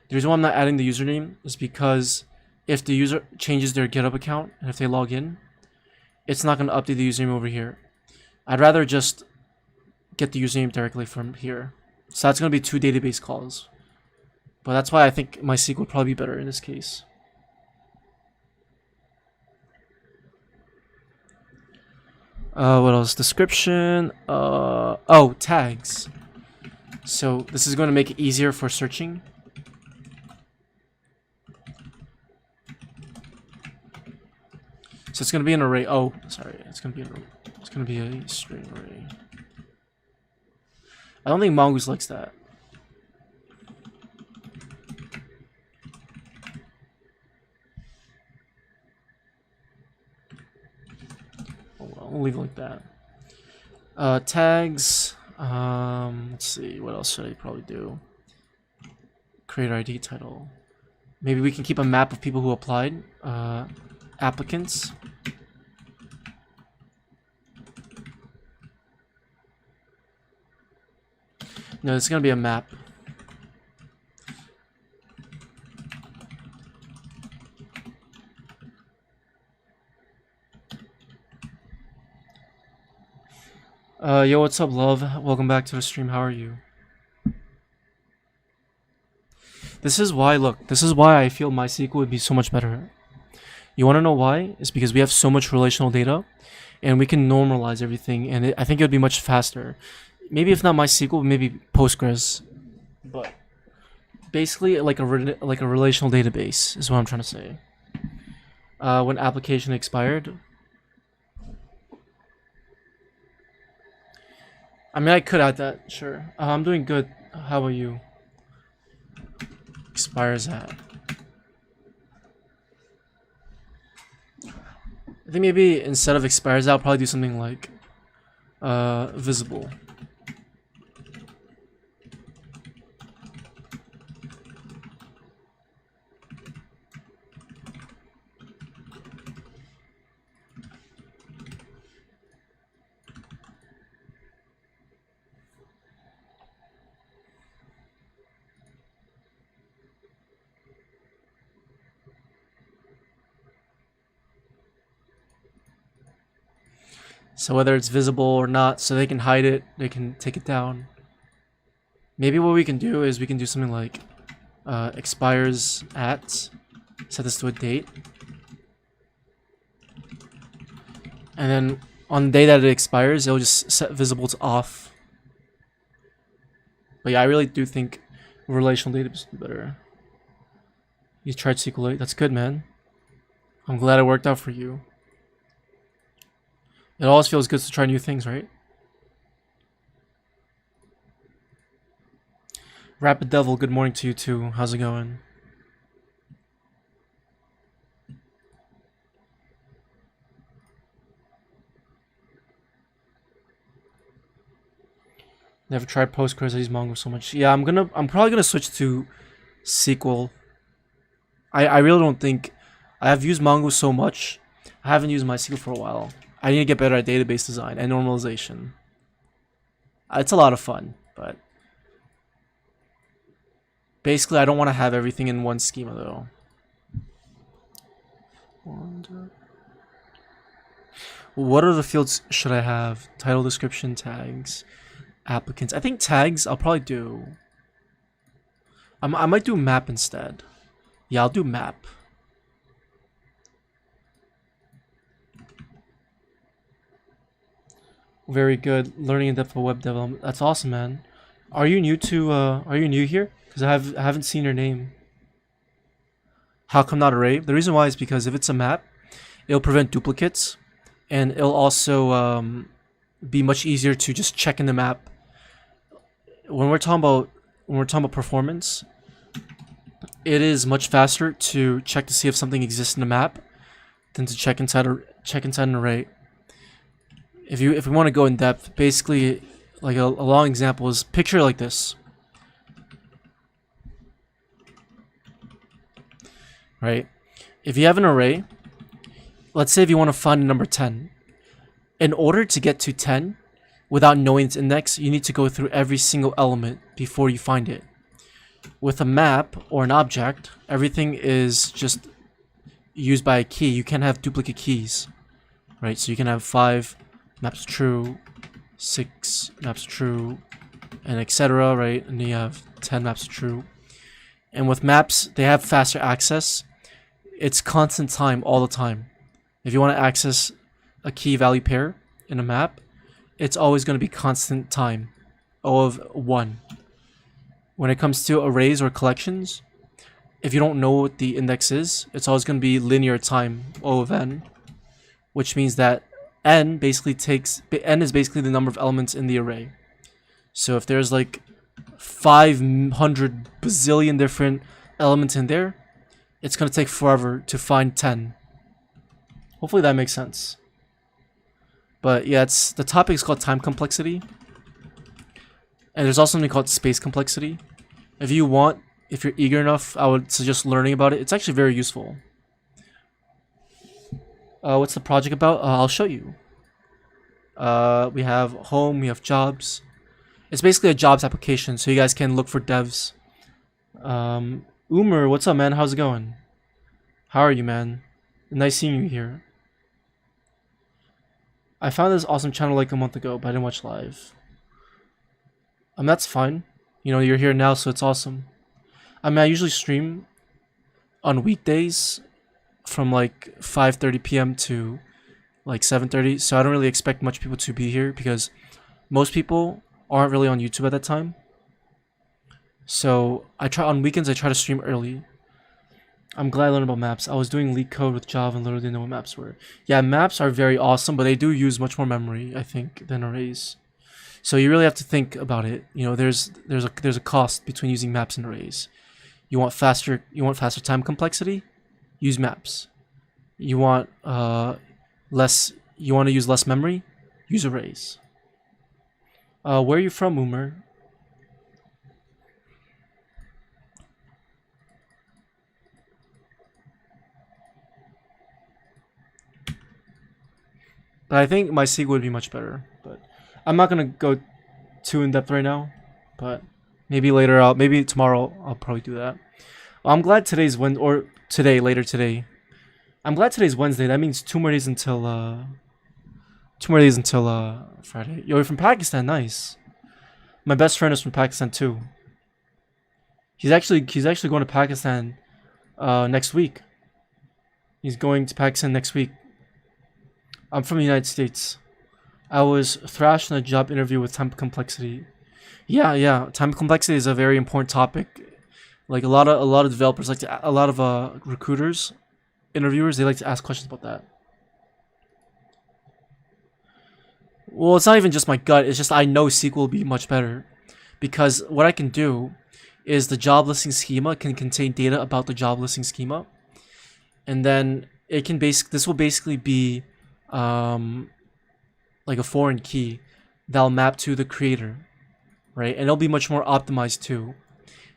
The reason why I'm not adding the username is because if the user changes their GitHub account and if they log in, it's not going to update the username over here. I'd rather just get the username directly from here. So that's going to be 2 database calls. But that's why I think MySQL would probably be better in this case. What else? Description. Oh, tags. So this is going to make it easier for searching. So it's going to be an array. Oh, sorry. It's going to be a string array. I don't think Mongoose likes that. I'll leave it like that. Tags. Let's see. What else should I probably do? Create ID title. Maybe we can keep a map of people who applied. Applicants. No, it's gonna be a map. Yo, what's up, love? Welcome back to the stream. How are you? This is why, look, this is why I feel MySQL would be so much better. You want to know why? It's because we have so much relational data, and we can normalize everything, and I think it would be much faster. Maybe if not MySQL, maybe Postgres. But basically, like a relational database is what I'm trying to say. When application expired. I mean, I could add that, sure. I'm doing good. How about you? Expires at. I think maybe instead of expires at, I'll probably do something like visible. So whether it's visible or not, so they can hide it, they can take it down. Maybe what we can do is we can do something like expires at, set this to a date. And then on the day that it expires, it'll just set visible to off. But yeah, I really do think relational database is better. You tried SQLite, that's good, man. I'm glad it worked out for you. It always feels good to try new things, right? Rapid Devil, good morning to you too. How's it going? Never tried Postgres. I use Mongo so much. Yeah, I'm probably gonna switch to SQL. I really don't think I have used Mongo so much. I haven't used MySQL for a while. I need to get better at database design and normalization. It's a lot of fun, but basically I don't want to have everything in one schema though. What other fields should I have? Title, description, tags, applicants. I think tags I'll probably do. I might do map instead. Yeah, I'll do map. Very good. Learning in depth of web development. That's awesome, man. Are you new to? Are you new here? Because I haven't seen your name. How come not array? The reason why is because if it's a map, it'll prevent duplicates, and it'll also be much easier to just check in the map. When we're talking about performance, it is much faster to check to see if something exists in the map than to check inside an array. If we want to go in depth, basically, like a long example is picture like this, right? If you have an array, let's say if you want to find a number 10, in order to get to 10 without knowing its index, you need to go through every single element before you find it. With a map or an object, everything is just used by a key. You can't have duplicate keys, right? So you can have 5 maps true, 6 maps true, and etc., right? And then you have 10 maps true. And with maps, they have faster access. It's constant time all the time. If you want to access a key value pair in a map, it's always going to be constant time, O of 1. When it comes to arrays or collections, if you don't know what the index is, it's always going to be linear time, O of n, which means that n is basically the number of elements in the array. So if there's like 500 bazillion different elements in there, it's going to take forever to find 10. Hopefully that makes sense. But yeah, the topic is called time complexity. And there's also something called space complexity. If you're eager enough, I would suggest learning about it. It's actually very useful. What's the project about? I'll show you. We have home, we have jobs. It's basically a jobs application, so you guys can look for devs. Umer, what's up, man? How's it going? How are you, man? Nice seeing you here. I found this awesome channel like a month ago, but I didn't watch live. That's fine. You know, you're here now, so it's awesome. I mean, I usually stream on weekdays from like 5:30 p.m. to like 7:30, so I don't really expect much people to be here because most people aren't really on YouTube at that time. So on weekends I try to stream early. I'm glad I learned about maps. I was doing leak code with Java and literally didn't know what maps were. Yeah, maps are very awesome, but they do use much more memory, I think, than arrays. So you really have to think about it. You know, there's a cost between using maps and arrays. You want faster time complexity? Use maps. You want to use less memory? Use arrays. Where are you from, Umer? But I think MySQL would be much better. But I'm not gonna go too in depth right now. But maybe later, maybe tomorrow, I'll probably do that. I'm glad today's later today. I'm glad today's Wednesday. That means 2 more days until Friday. Yo, you're from Pakistan. Nice. My best friend is from Pakistan too. He's actually going to Pakistan next week. He's going to Pakistan next week. I'm from the United States. I was thrashed in a job interview with time complexity. Yeah. Time complexity is a very important topic. Like a lot of developers a lot of recruiters, interviewers, they like to ask questions about that. Well, it's not even just my gut. It's just I know SQL will be much better, because what I can do is the job listing schema can contain data about the job listing schema, and then this will basically be like a foreign key that'll map to the creator, right? And it'll be much more optimized too.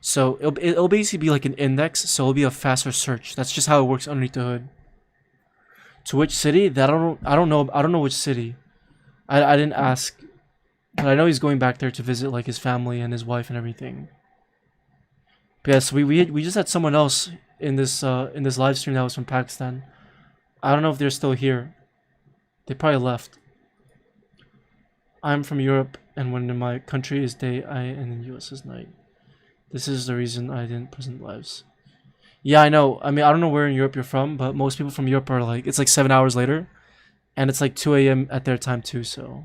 So it'll basically be like an index, so it'll be a faster search. That's just how it works underneath the hood. To which city? That I don't know which city. I didn't ask, but I know he's going back there to visit like his family and his wife and everything. But yes, we just had someone else in this live stream that was from Pakistan. I don't know if they're still here. They probably left. I'm from Europe, and when in my country is day, and in US is night. This is the reason I didn't present lives. Yeah, I know. I mean, I don't know where in Europe you're from, but most people from Europe are like, it's like 7 hours later, and it's like 2 a.m. at their time too, so.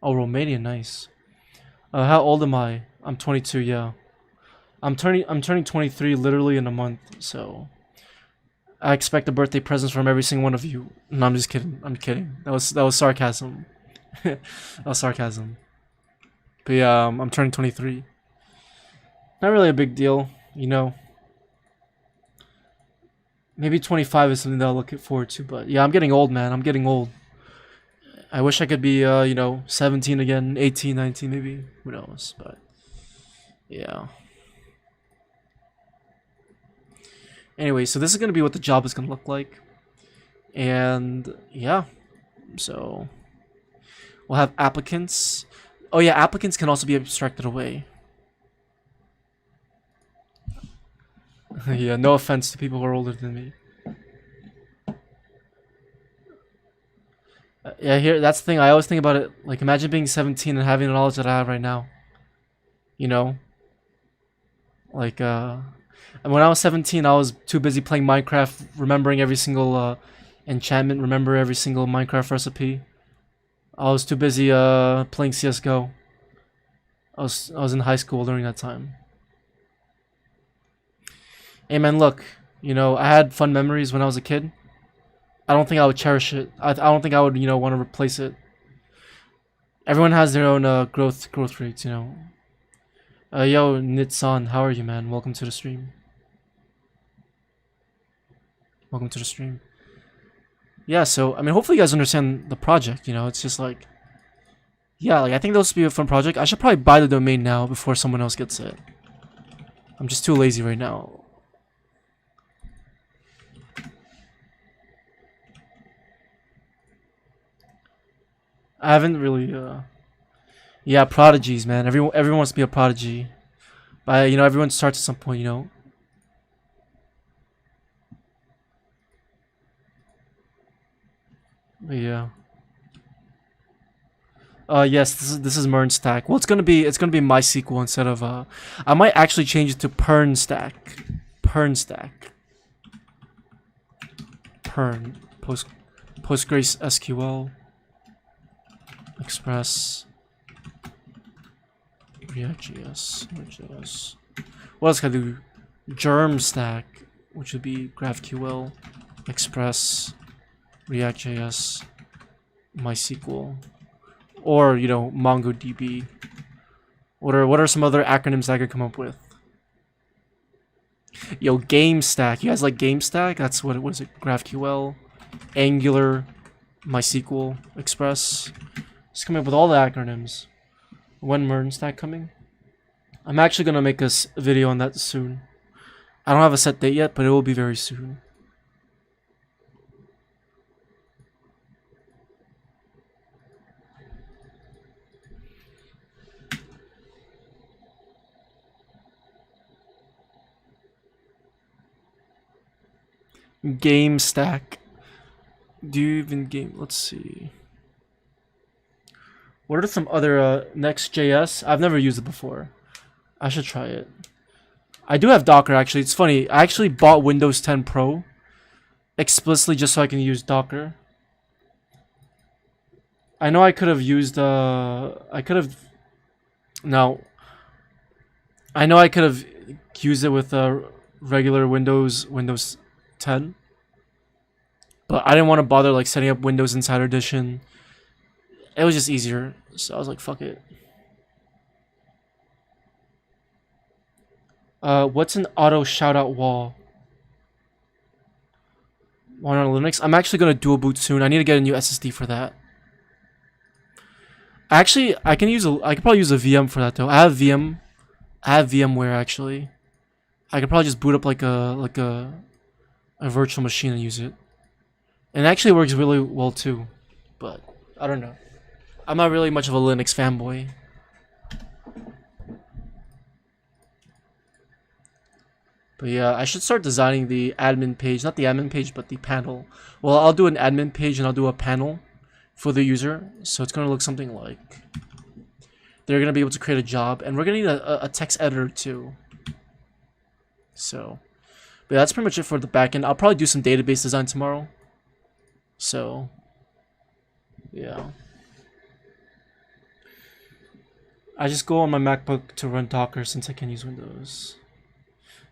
Oh, Romania, nice. How old am I? I'm 22. Yeah, I'm turning 23 literally in a month. So I expect a birthday presents from every single one of you. No, I'm just kidding. I'm kidding. That was sarcasm. That was sarcasm. But yeah, I'm turning 23. Not really a big deal, you know. Maybe 25 is something that I'll look forward to. But yeah, I'm getting old, man. I'm getting old. I wish I could be, 17 again, 18, 19, maybe. Who knows? But yeah. Anyway, so this is gonna be what the job is gonna look like, and yeah. So we'll have applicants. Oh yeah, applicants can also be abstracted away. Yeah, no offense to people who are older than me. Yeah, here that's the thing. I always think about it. Like, imagine being 17 and having the knowledge that I have right now. You know, like and when I was 17, I was too busy playing Minecraft, remembering every single enchantment, remember every single Minecraft recipe. I was too busy playing CS:GO. I was in high school during that time. Hey man, look, I had fun memories when I was a kid. I don't think I would cherish it. I don't think I would, want to replace it. Everyone has their own growth rates. Yo, Nitsan, how are you, man? Welcome to the stream. Welcome to the stream. Yeah, so I mean, hopefully you guys understand the project. It's just like, yeah, like I think this would be a fun project. I should probably buy the domain now before someone else gets it. I'm just too lazy right now. I haven't really, yeah, prodigies, man. Everyone wants to be a prodigy. But, everyone starts at some point. But yeah. Yes, this is Mern Stack. Well, it's gonna be MySQL instead of I might actually change it to Pern Stack. Pern Stack. Pern. Postgres SQL. Express. React.js. Node.js. What else can I do? Germ Stack, which would be GraphQL, Express, React.js, MySQL, or MongoDB. What are some other acronyms I could come up with? Yo, Game Stack. You guys like Game Stack? That's what is it? GraphQL, Angular, MySQL, Express. Just coming up with all the acronyms. When Mern Stack coming? I'm actually gonna make a video on that soon. I don't have a set date yet, but it will be very soon. Game Stack. Do you even game? Let's see. What are some other Next.js? I've never used it before. I should try it. I do have Docker actually. It's funny. I actually bought Windows 10 Pro explicitly just so I can use Docker. I know I could have used I could have no. I know I could have used it with regular Windows 10. But I didn't want to bother like setting up Windows Insider Edition. It was just easier, so I was like, fuck it. What's an auto shoutout wall? One on Linux? I'm actually gonna dual boot soon. I need to get a new SSD for that. Actually, I could probably use a VM for that though. I have VMware actually. I could probably just boot up like a virtual machine and use it. And it actually works really well too. But I don't know. I'm not really much of a Linux fanboy. But yeah, I should start designing the admin page. Not the admin page, but the panel. Well, I'll do an admin page and I'll do a panel for the user. So it's going to look something like... They're going to be able to create a job. And we're going to need a text editor too. So... But that's pretty much it for the backend. I'll probably do some database design tomorrow. So... Yeah. I just go on my MacBook to run Docker since I can use Windows.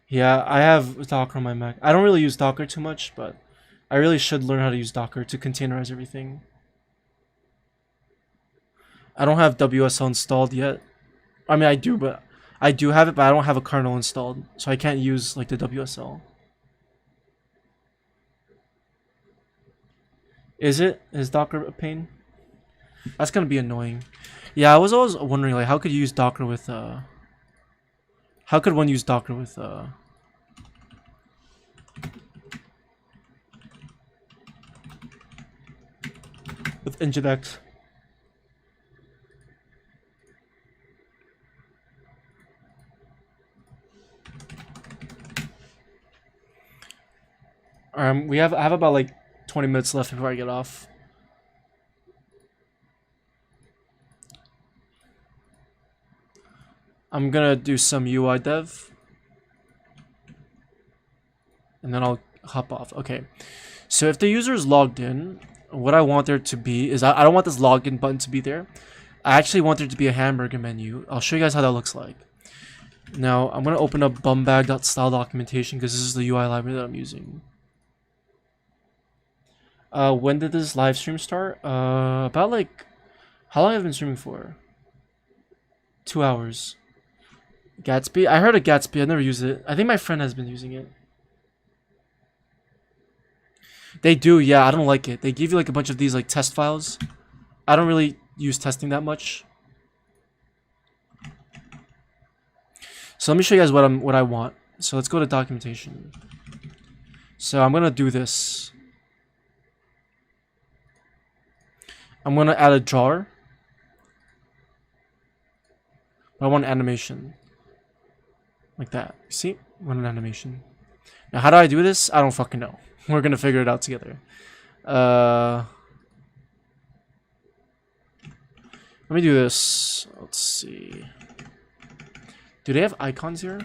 Yeah, I have Docker on my Mac. I don't really use Docker too much, but I really should learn how to use Docker to containerize everything. I don't have WSL installed yet. I mean, I do, but I do have it, but I don't have a kernel installed, so I can't use like the WSL. Is Docker a pain? That's gonna be annoying. Yeah, I was always wondering like how could you use Docker with how could one use Docker with Nginx? I have about like 20 minutes left before I get off. I'm gonna do some UI dev, and then I'll hop off. Okay, so if the user is logged in, what I want there to be is I don't want this login button to be there. I actually want there to be a hamburger menu. I'll show you guys how that looks like. Now I'm gonna open up bumbag.style documentation because this is the UI library that I'm using. When did this live stream start? About like, how long have I been streaming for? 2 hours. Gatsby? I heard of Gatsby, I never used it. I think my friend has been using it. They do, yeah, I don't like it. They give you like a bunch of these like test files. I don't really use testing that much. So let me show you guys what I want. So let's go to documentation. So I'm gonna do this. I'm gonna add a jar. I want an animation. Like that. See? I want an animation. Now how do I do this? I don't fucking know. We're gonna figure it out together. Let me do this. Let's see. Do they have icons here?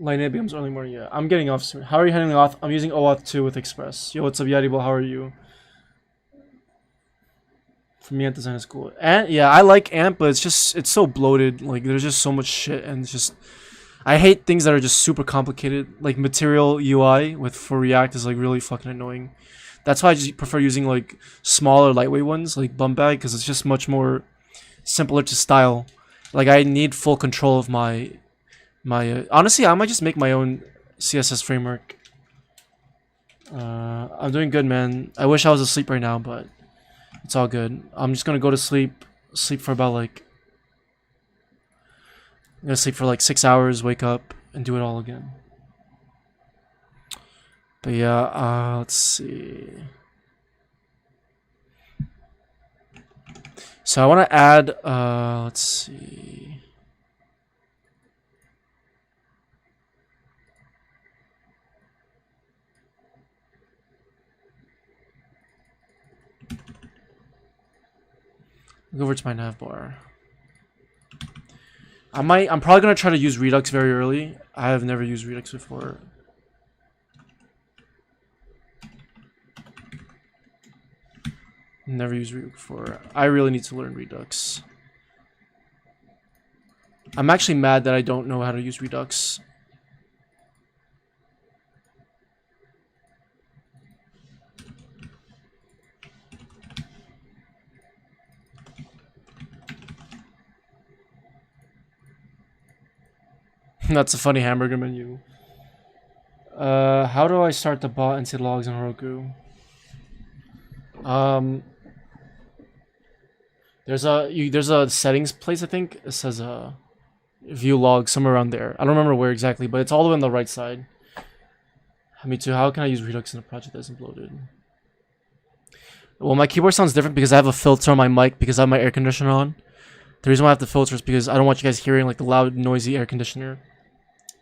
Line A becomes early morning. Yeah, I'm getting off soon. How are you handling auth? I'm using OAuth 2 with Express. Yo, what's up, Yadible? How are you? For me, Ant design is cool. And yeah, I like Ant, but it's so bloated. Like there's just so much shit, and it's just I hate things that are just super complicated. Like Material UI for React is like really fucking annoying. That's why I just prefer using like smaller, lightweight ones like Bumbag because it's just much more simpler to style. Like I need full control of my honestly, I might just make my own CSS framework. I'm doing good, man. I wish I was asleep right now, but it's all good. I'm just gonna go to sleep for about like I'm gonna sleep for like 6 hours, wake up, and do it all again. But yeah, let's see. So I want to add, let's see. Go over to my navbar. I'm probably gonna try to use Redux very early. I have never used Redux before. Never used Redux before. I really need to learn Redux. I'm actually mad that I don't know how to use Redux. That's a funny hamburger menu. How do I start the bot and see logs on Heroku? There's a settings place, I think. It says view logs somewhere around there. I don't remember where exactly, but it's all the way on the right side. Me too. How can I use Redux in a project that isn't loaded? Well, my keyboard sounds different because I have a filter on my mic because I have my air conditioner on. The reason why I have the filter is because I don't want you guys hearing like the loud, noisy air conditioner.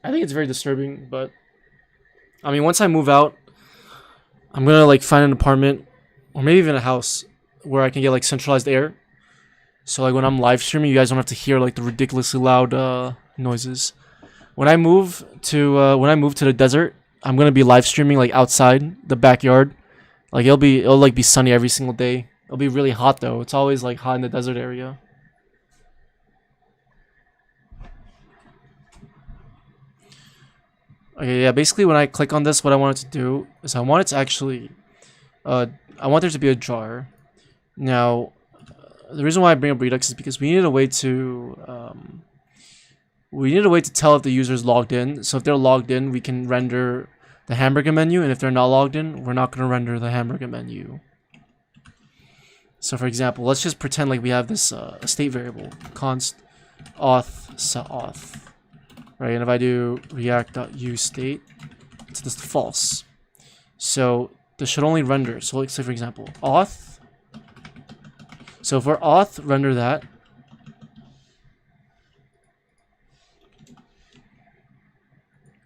I think it's very disturbing, but I mean, once I move out, I'm gonna like find an apartment or maybe even a house where I can get like centralized air. So like when I'm live streaming, you guys don't have to hear like the ridiculously loud noises. When I move to the desert, I'm gonna be live streaming like outside the backyard. Like it'll like be sunny every single day. It'll be really hot though. It's always like hot in the desert area. Okay, yeah. Basically, when I click on this, what I want it to do is I want it to actually, uh, I want there to be a jar. Now, the reason why I bring up Redux is because we need a way to tell if the user is logged in. So if they're logged in, we can render the hamburger menu, and if they're not logged in, we're not going to render the hamburger menu. So for example, let's just pretend like we have this state variable, const auth set auth, right? And if I do react.useState, it's just false. So this should only render. So let's say for example, auth. So for auth, render that.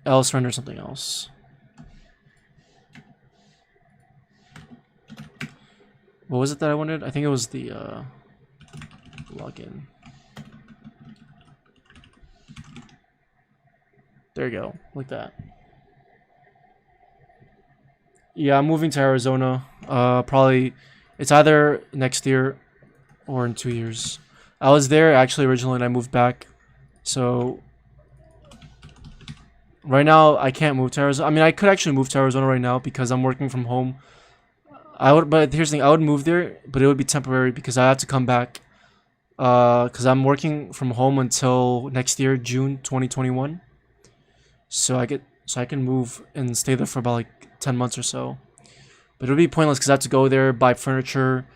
Else render something else. What was it that I wanted? I think it was the login. There you go, like that. Yeah, I'm moving to Arizona. Probably it's either next year or in 2 years. I was there actually originally and I moved back. So right now I can't move to Arizona. I mean, I could actually move to Arizona right now because I'm working from home. But here's the thing, I would move there, but it would be temporary because I have to come back. Because I'm working from home until next year, June 2021. So I can move and stay there for about like 10 months or so. But it would be pointless because I have to go there, buy furniture,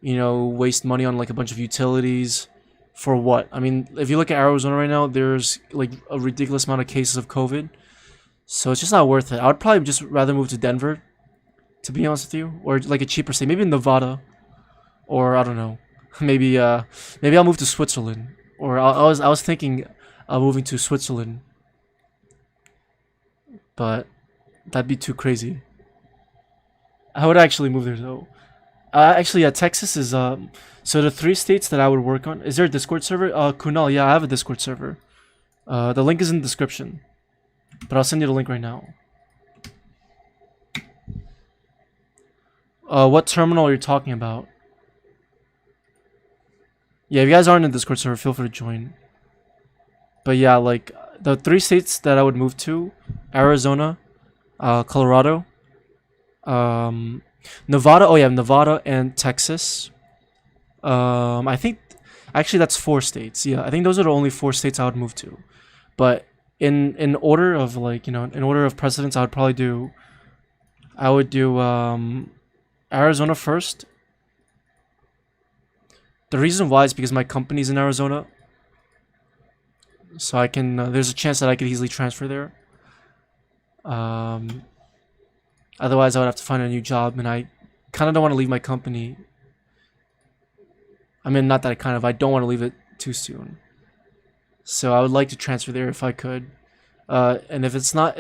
waste money on like a bunch of utilities. For what? I mean, if you look at Arizona right now, there's like a ridiculous amount of cases of COVID. So it's just not worth it. I would probably just rather move to Denver, to be honest with you, or like a cheaper state, maybe in Nevada, or I don't know, maybe I'll move to Switzerland, or I was thinking of moving to Switzerland, but that'd be too crazy. I would actually move there though. Actually, yeah, Texas is so the 3 states that I would work on. Is there a Discord server? Kunal, yeah, I have a Discord server. The link is in the description, but I'll send you the link right now. What terminal are you talking about? Yeah, if you guys aren't in the Discord server, feel free to join. But yeah, like the 3 states that I would move to: Arizona, Colorado, Nevada. Oh yeah, Nevada and Texas. I think actually that's 4 states. Yeah, I think those are the only 4 states I would move to. But in order of like in order of precedence, I would do Arizona first. The reason why is because my company's in Arizona, so I can. There's a chance that I could easily transfer there. Otherwise, I would have to find a new job, and I kind of don't want to leave my company. I mean, not that I don't want to leave it too soon. So I would like to transfer there if I could. And if it's not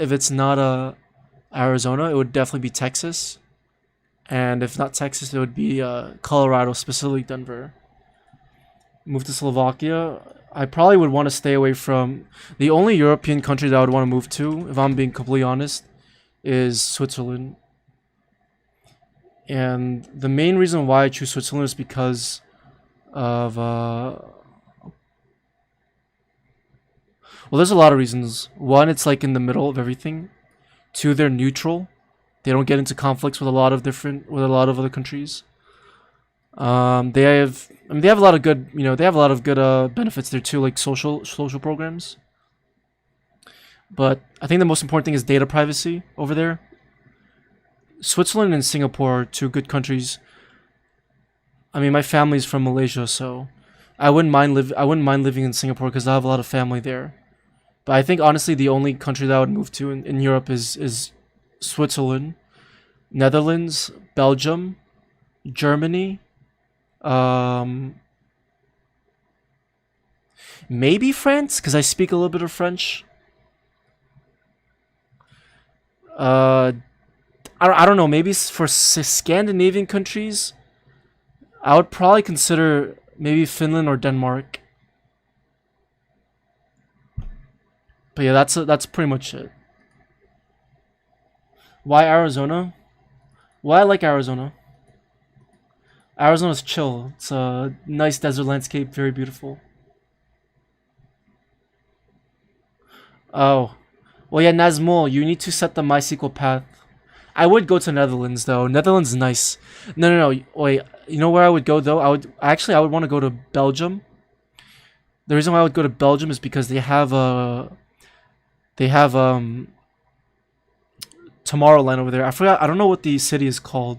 Arizona, it would definitely be Texas. And if not Texas, it would be Colorado, specifically Denver. Move to Slovakia. I probably would want to stay away from the only European country that I would want to move to, if I'm being completely honest, is Switzerland. And the main reason why I choose Switzerland is because of well, there's a lot of reasons. One, it's like in the middle of everything. 2, they're neutral. They don't get into conflicts with a lot of other countries. They have a lot of good, benefits there too, like social programs. But I think the most important thing is data privacy over there. Switzerland and Singapore are 2 good countries. I mean, my family's from Malaysia, so I wouldn't mind living in Singapore because I have a lot of family there. But I think honestly, the only country that I would move to in Europe is Switzerland, Netherlands, Belgium, Germany, maybe France because I speak a little bit of French. Uh, I don't know. Maybe for Scandinavian countries, I would probably consider maybe Finland or Denmark. But yeah, that's pretty much it. Why Arizona? Why I like Arizona? Arizona's chill. It's a nice desert landscape, very beautiful. Oh, well, yeah, Nazmul, you need to set the MySQL path. I would go to Netherlands though. Netherlands is nice. No, no, no. Wait, you know where I would go though? I would want to go to Belgium. The reason why I would go to Belgium is because they have Tomorrowland over there. I forgot. I don't know what the city is called.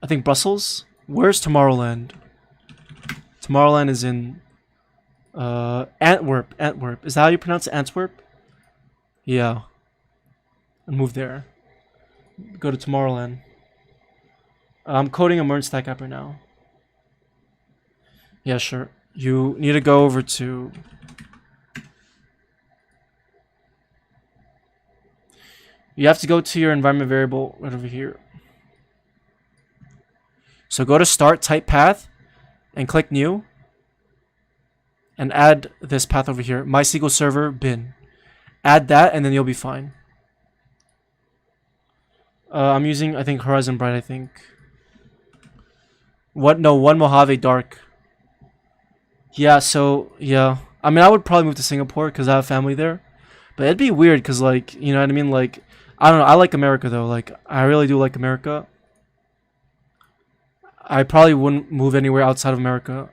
I think Brussels. Where's Tomorrowland? Tomorrowland is in Antwerp. Antwerp. Is that how you pronounce it? Antwerp? Yeah. And move there. Go to Tomorrowland. I'm coding a MERN stack app right now. Yeah, sure. You need to go over to. You have to go to your environment variable right over here. So go to start, type path, and click new. And add this path over here. MySQL server bin. Add that and then you'll be fine. I'm using, I think, Horizon Bright, I think. What? No, one Mojave Dark. Yeah, so, yeah. I mean, I would probably move to Singapore because I have family there. But it'd be weird because, like, you know what I mean? Like, I don't know. I like America, though. Like, I really do like America. I probably wouldn't move anywhere outside of America.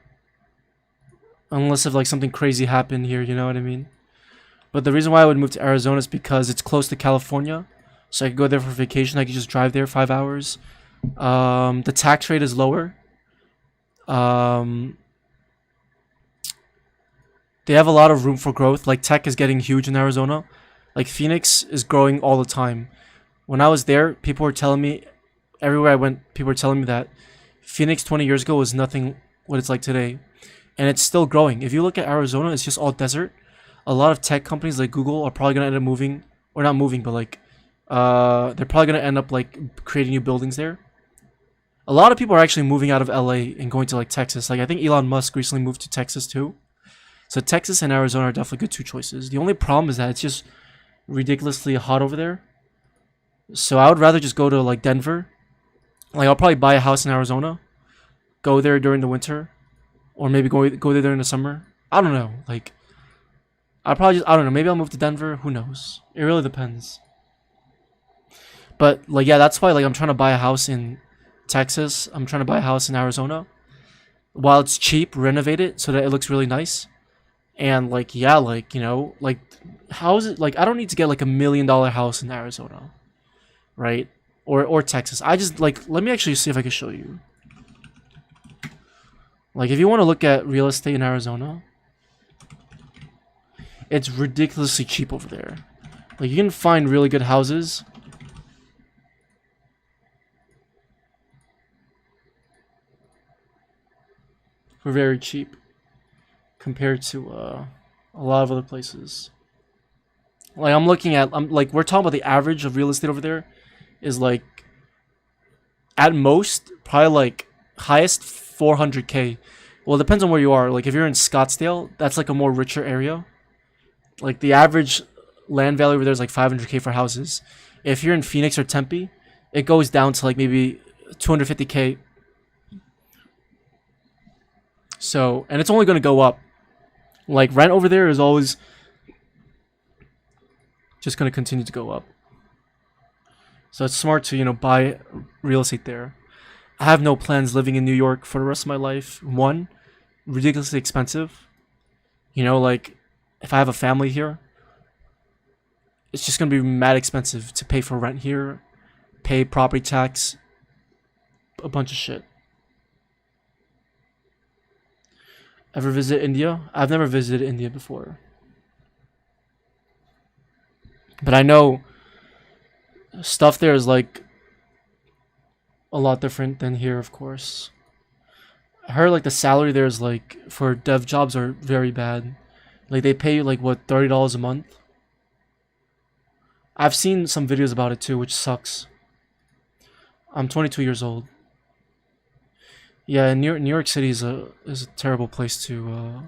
Unless if, like, something crazy happened here, you know what I mean? But the reason why I would move to Arizona is because it's close to California. So I could go there for vacation. I could just drive there 5 hours. The tax rate is lower. They have a lot of room for growth. Like, tech is getting huge in Arizona. Like, Phoenix is growing all the time. When I was there, people were telling me, everywhere I went, people were telling me that Phoenix 20 years ago was nothing what it's like today. And it's still growing. If you look at Arizona, it's just all desert. A lot of tech companies like Google are probably going to end up moving, or not moving, but like, they're probably going to end up like creating new buildings there. A lot of people are actually moving out of LA and going to like Texas. Like, I think Elon Musk recently moved to Texas too. So Texas and Arizona are definitely good two choices. The only problem is that it's just ridiculously hot over there. So I would rather just go to like Denver. Like, I'll probably buy a house in Arizona, go there during the winter, or maybe go there during the summer. I don't know. Like, I don't know. Maybe I'll move to Denver. Who knows? It really depends. But like, yeah, that's why like I'm trying to buy a house in Texas. I'm trying to buy a house in Arizona. While it's cheap, renovate it so that it looks really nice. And like, yeah, like, you know, like, how is it like? I don't need to get like $1 million house in Arizona, right? Or Texas. I just like, let me actually see if I can show you. Like, if you want to look at real estate in Arizona, it's ridiculously cheap over there. Like, you can find really good houses for very cheap compared to a lot of other places. Like, I'm like, we're talking about the average of real estate over there is like, at most, probably like highest 400K. Well, it depends on where you are. Like, if you're in Scottsdale, that's like a more richer area. Like, the average land value over there is like 500K for houses. If you're in Phoenix or Tempe, it goes down to like maybe 250K. So, and it's only going to go up. Like, rent over there is always just going to continue to go up. So it's smart to, you know, buy real estate there. I have no plans living in New York for the rest of my life. One, ridiculously expensive. You know, like, if I have a family here, it's just going to be mad expensive to pay for rent here, pay property tax, a bunch of shit. Ever visit India? I've never visited India before. But I know stuff there is like a lot different than here, of course. I heard like the salary there is like, for dev jobs, are very bad. Like, they pay you like what, $30 a month? I've seen some videos about it too, which sucks. I'm 22 years old. Yeah, New York City is a terrible place to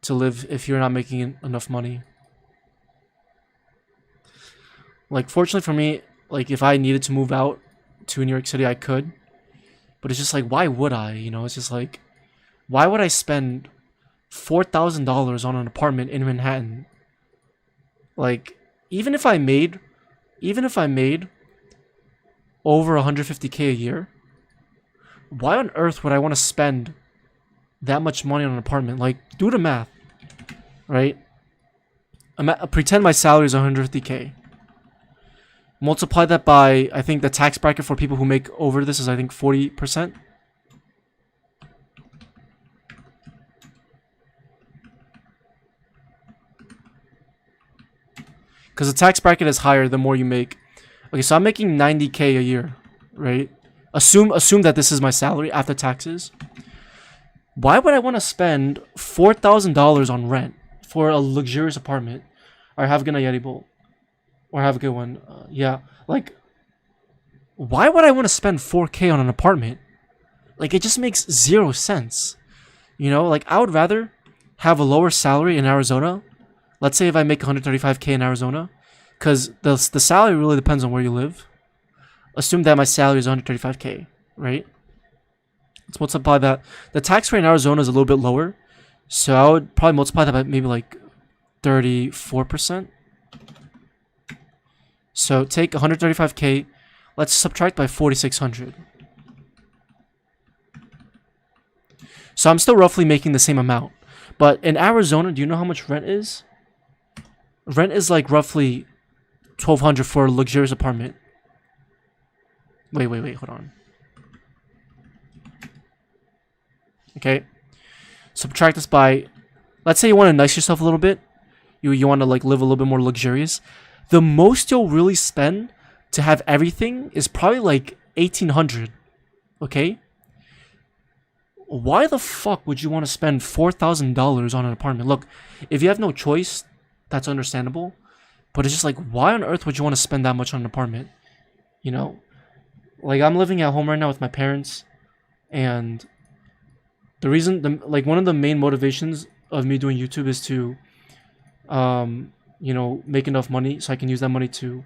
live if you're not making enough money. Like, fortunately for me, like if I needed to move out to New York City, I could. But it's just like, why would I? You know, it's just like, why would I spend $4,000 on an apartment in Manhattan? Like, even if I made over 150K a year, why on earth would I want to spend that much money on an apartment? Like, do the math, right? Pretend my salary is 150K. Multiply that by, I think the tax bracket for people who make over this is, I think, 40%. Because the tax bracket is higher the more you make. Okay, so I'm making 90K a year, right? Assume that this is my salary after taxes. Why would I want to spend $4,000 on rent for a luxurious apartment? Or have a good night, Yeti Bolt. Or have a good one. Yeah, like, why would I want to spend 4K on an apartment? Like, it just makes zero sense. You know, like, I would rather have a lower salary in Arizona. Let's say if I make 135K in Arizona, because the salary really depends on where you live. Assume that my salary is 135K, right? Let's multiply that. The tax rate in Arizona is a little bit lower, so I would probably multiply that by maybe like 34%. So take 135K, let's subtract by 4,600. So I'm still roughly making the same amount. But in Arizona, do you know how much rent is? Rent is like roughly 1,200 for a luxurious apartment. Wait, hold on. Okay. Subtract this by, let's say you want to nice yourself a little bit. You want to like live a little bit more luxurious. The most you'll really spend to have everything is probably like 1,800. Okay? Why the fuck would you want to spend $4,000 on an apartment? Look, if you have no choice, that's understandable. But it's just like, why on earth would you want to spend that much on an apartment? You know? Like, I'm living at home right now with my parents. And the reason, like, one of the main motivations of me doing YouTube is to, you know, make enough money so I can use that money to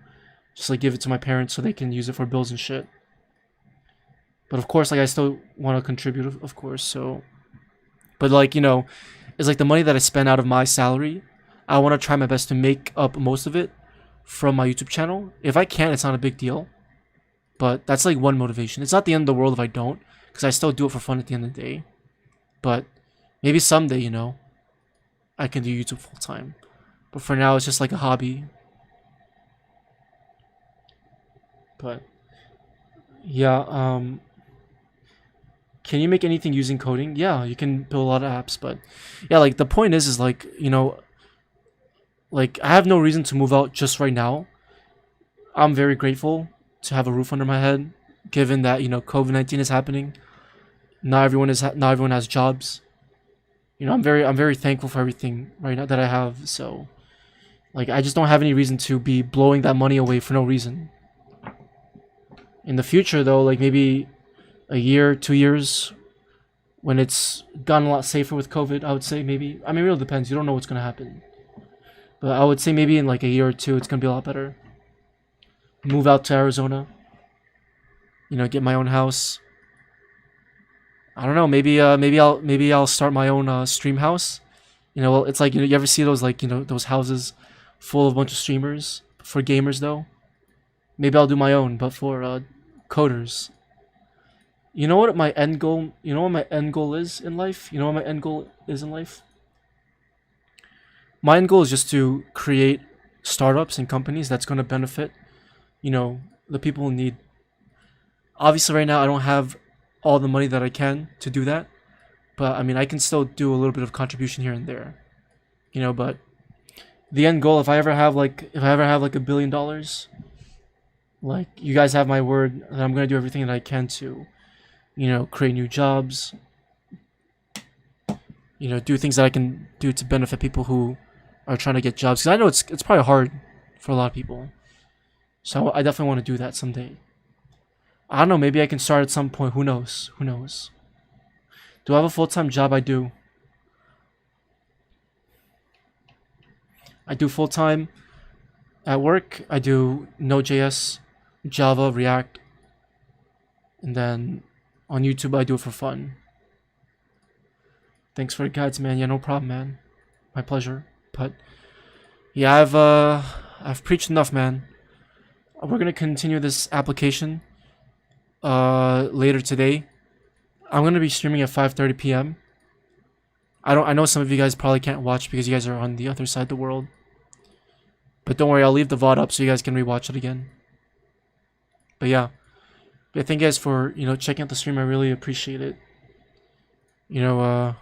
just, like, give it to my parents so they can use it for bills and shit. But, of course, like, I still want to contribute, of course, so... But, like, you know, it's like the money that I spend out of my salary, I want to try my best to make up most of it from my YouTube channel. If I can, it's not a big deal. But that's, like, one motivation. It's not the end of the world if I don't, because I still do it for fun at the end of the day. But maybe someday, you know, I can do YouTube full time. But for now, it's just like a hobby. But yeah, can you make anything using coding? Yeah, you can build a lot of apps. But yeah, like the point is like, you know, like I have no reason to move out just right now. I'm very grateful to have a roof under my head, given that, you know, COVID-19 is happening. Not everyone has jobs. You know, I'm very thankful for everything right now that I have. So, like, I just don't have any reason to be blowing that money away for no reason. In the future, though, like maybe a year, 2 years, when it's gotten a lot safer with COVID, I would say maybe. I mean, it really depends. You don't know what's gonna happen. But I would say maybe in like a year or two, it's gonna be a lot better. Move out to Arizona. You know, get my own house. I don't know. Maybe I'll start my own stream house. You know, it's like, you know, you ever see those, like, you know, those houses full of a bunch of streamers for gamers though. Maybe I'll do my own, but for coders. You know what my end goal? You know what my end goal is in life? You know what my end goal is in life? My end goal is just to create startups and companies that's going to benefit, you know, the people who need. Obviously, right now I don't have all the money that I can to do that, but I mean, I can still do a little bit of contribution here and there, you know. But the end goal, if I ever have like $1 billion, like, you guys have my word that I'm gonna do everything that I can to, you know, create new jobs, you know, do things that I can do to benefit people who are trying to get jobs. Because I know it's probably hard for a lot of people. So I definitely want to do that someday. I don't know, maybe I can start at some point. Who knows? Who knows? Do I have a full-time job? I do. I do full-time at work. I do Node.js, Java, React, and then on YouTube I do it for fun. Thanks for the guides, man. Yeah, no problem, man. My pleasure. But yeah, I've preached enough, man. We're gonna continue this application later today. I'm gonna be streaming at 5:30 p.m. I know some of you guys probably can't watch because you guys are on the other side of the world. But don't worry, I'll leave the VOD up so you guys can rewatch it again. But yeah. But thank you guys for, checking out the stream. I really appreciate it. I'm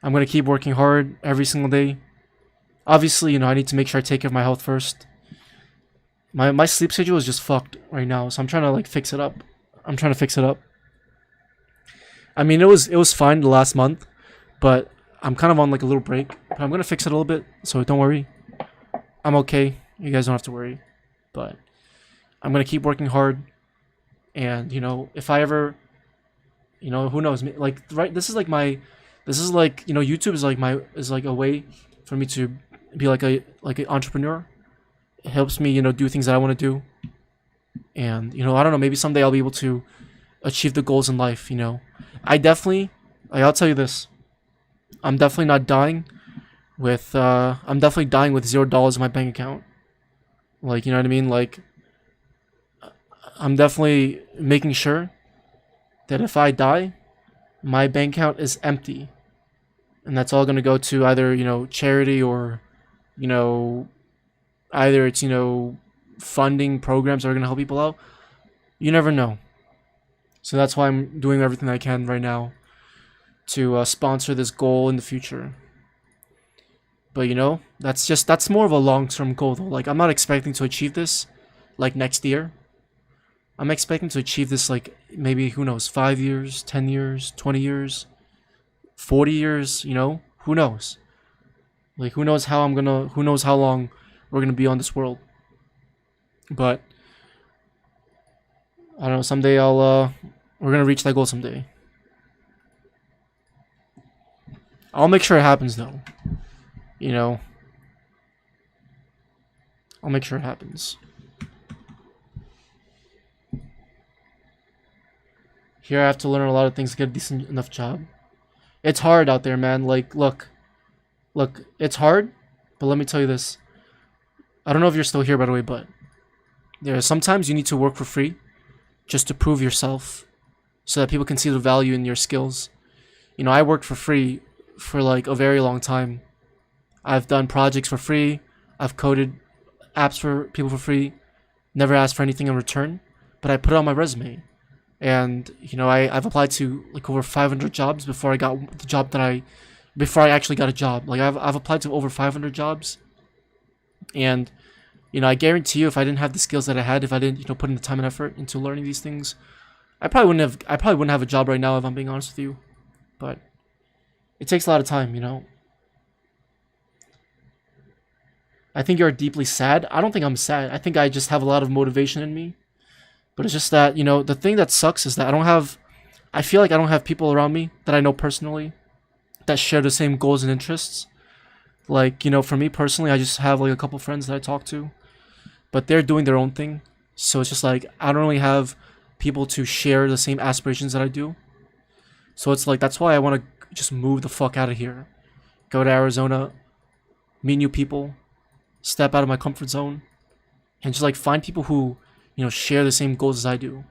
gonna keep working hard every single day. Obviously, I need to make sure I take care of my health first. My sleep schedule is just fucked right now, so I'm trying to fix it up. I mean, it was fine the last month, but I'm kind of on a little break. But I'm gonna fix it a little bit, so don't worry. I'm okay. You guys don't have to worry. But I'm gonna keep working hard, and if I ever, who knows? This is YouTube is a way for me to be an entrepreneur. It helps me, do things that I want to do. And, I don't know, maybe someday I'll be able to achieve the goals in life, I definitely, I'll tell you this. I'm definitely not dying with, I'm definitely dying with $0 in my bank account. You know what I mean? I'm definitely making sure that if I die, my bank account is empty. And that's all going to go to either, charity or, either it's, funding programs that are going to help people out. You never know. So that's why I'm doing everything I can right now to sponsor this goal in the future. But, that's more of a long-term goal, though. I'm not expecting to achieve this, next year. I'm expecting to achieve this, maybe, who knows, 5 years, 10 years, 20 years, 40 years, Who knows? Who knows how long we're gonna be on this world. But I don't know, someday we're gonna reach that goal someday. I'll make sure it happens though. I'll make sure it happens. Here I have to learn a lot of things to get a decent enough job. It's hard out there, man. Look, it's hard, but let me tell you this. I don't know if you're still here, by the way, but sometimes you need to work for free just to prove yourself so that people can see the value in your skills. I worked for free for a very long time. I've done projects for free. I've coded apps for people for free. Never asked for anything in return, but I put it on my resume. And, I've applied to over 500 jobs before I got the job before I actually got a job. I've applied to over 500 jobs. And, I guarantee you if I didn't have the skills that I had, if I didn't, put in the time and effort into learning these things, I probably wouldn't have a job right now if I'm being honest with you. But it takes a lot of time, I think you're deeply sad. I don't think I'm sad. I think I just have a lot of motivation in me. But it's just that, the thing that sucks is that I feel like I don't have people around me that I know personally that share the same goals and interests. For me personally, I just have a couple friends that I talk to, but they're doing their own thing. So it's just I don't really have people to share the same aspirations that I do. So it's that's why I want to just move the fuck out of here. Go to Arizona, meet new people, step out of my comfort zone, and just find people who share the same goals as I do.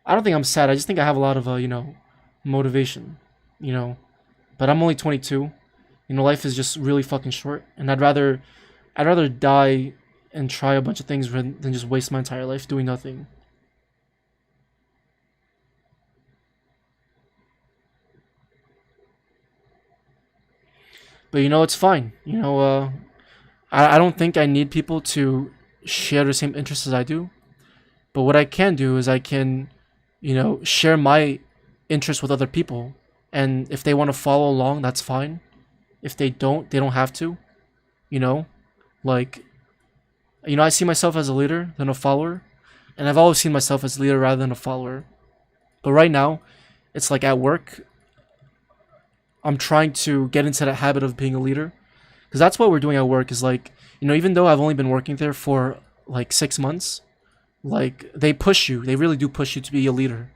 I don't think I'm sad. I just think I have a lot of, motivation, But I'm only 22. Life is just really fucking short, and I'd rather die and try a bunch of things than just waste my entire life doing nothing. But it's fine. I don't think I need people to share the same interests as I do. But what I can do is I can, share my interests with other people. And if they want to follow along, that's fine. If they don't have to. You know, like, I see myself as a leader than a follower, and I've always seen myself as a leader rather than a follower. But right now, it's like at work, I'm trying to get into that habit of being a leader, because that's what we're doing at work. Is like, even though I've only been working there for like 6 months, like they push you. They really do push you to be a leader.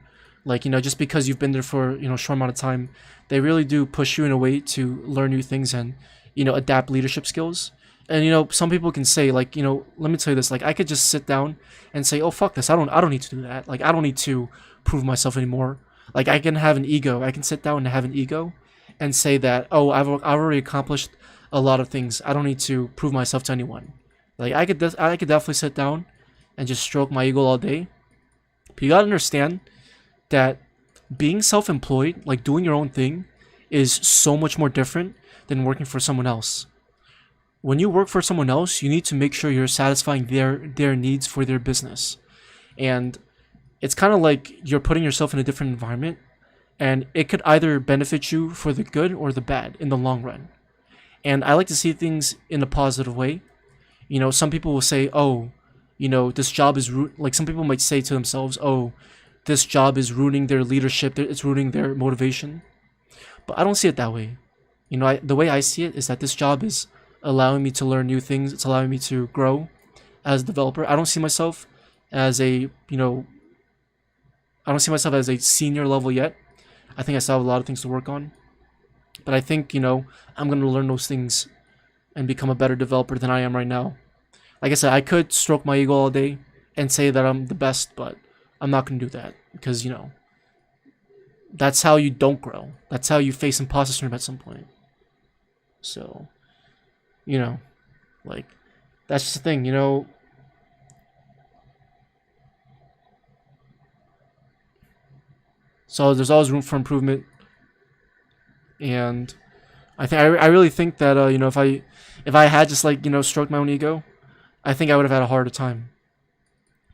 Like, just because you've been there for a short amount of time, they really do push you in a way to learn new things and adapt leadership skills. And some people can say, like, let me tell you this, like, I could just sit down and say, oh, fuck this, I don't need to do that. Like, I don't need to prove myself anymore. Like, I can have an ego. I can sit down and have an ego and say that, oh, I've already accomplished a lot of things. I don't need to prove myself to anyone. Like, I could definitely sit down and just stroke my ego all day. But you gotta understand that being self-employed, like doing your own thing, is so much more different than working for someone else. When you work for someone else, you need to make sure you're satisfying their needs for their business. And it's kind of like you're putting yourself in a different environment, and it could either benefit you for the good or the bad in the long run. And I like to see things in a positive way. Some people will say, oh, this job is like, some people might say to themselves, oh, this job is ruining their leadership, it's ruining their motivation. But I don't see it that way. The way I see it is that this job is allowing me to learn new things. It's allowing me to grow as a developer. I don't see myself as I don't see myself as a senior level yet. I think I still have a lot of things to work on. But I think, I'm going to learn those things and become a better developer than I am right now. Like I said, I could stroke my ego all day and say that I'm the best, but I'm not going to do that because, that's how you don't grow. That's how you face imposter syndrome at some point. So, like, that's just the thing, So there's always room for improvement. And I really think that, if I had just, like, stroked my own ego, I think I would have had a harder time.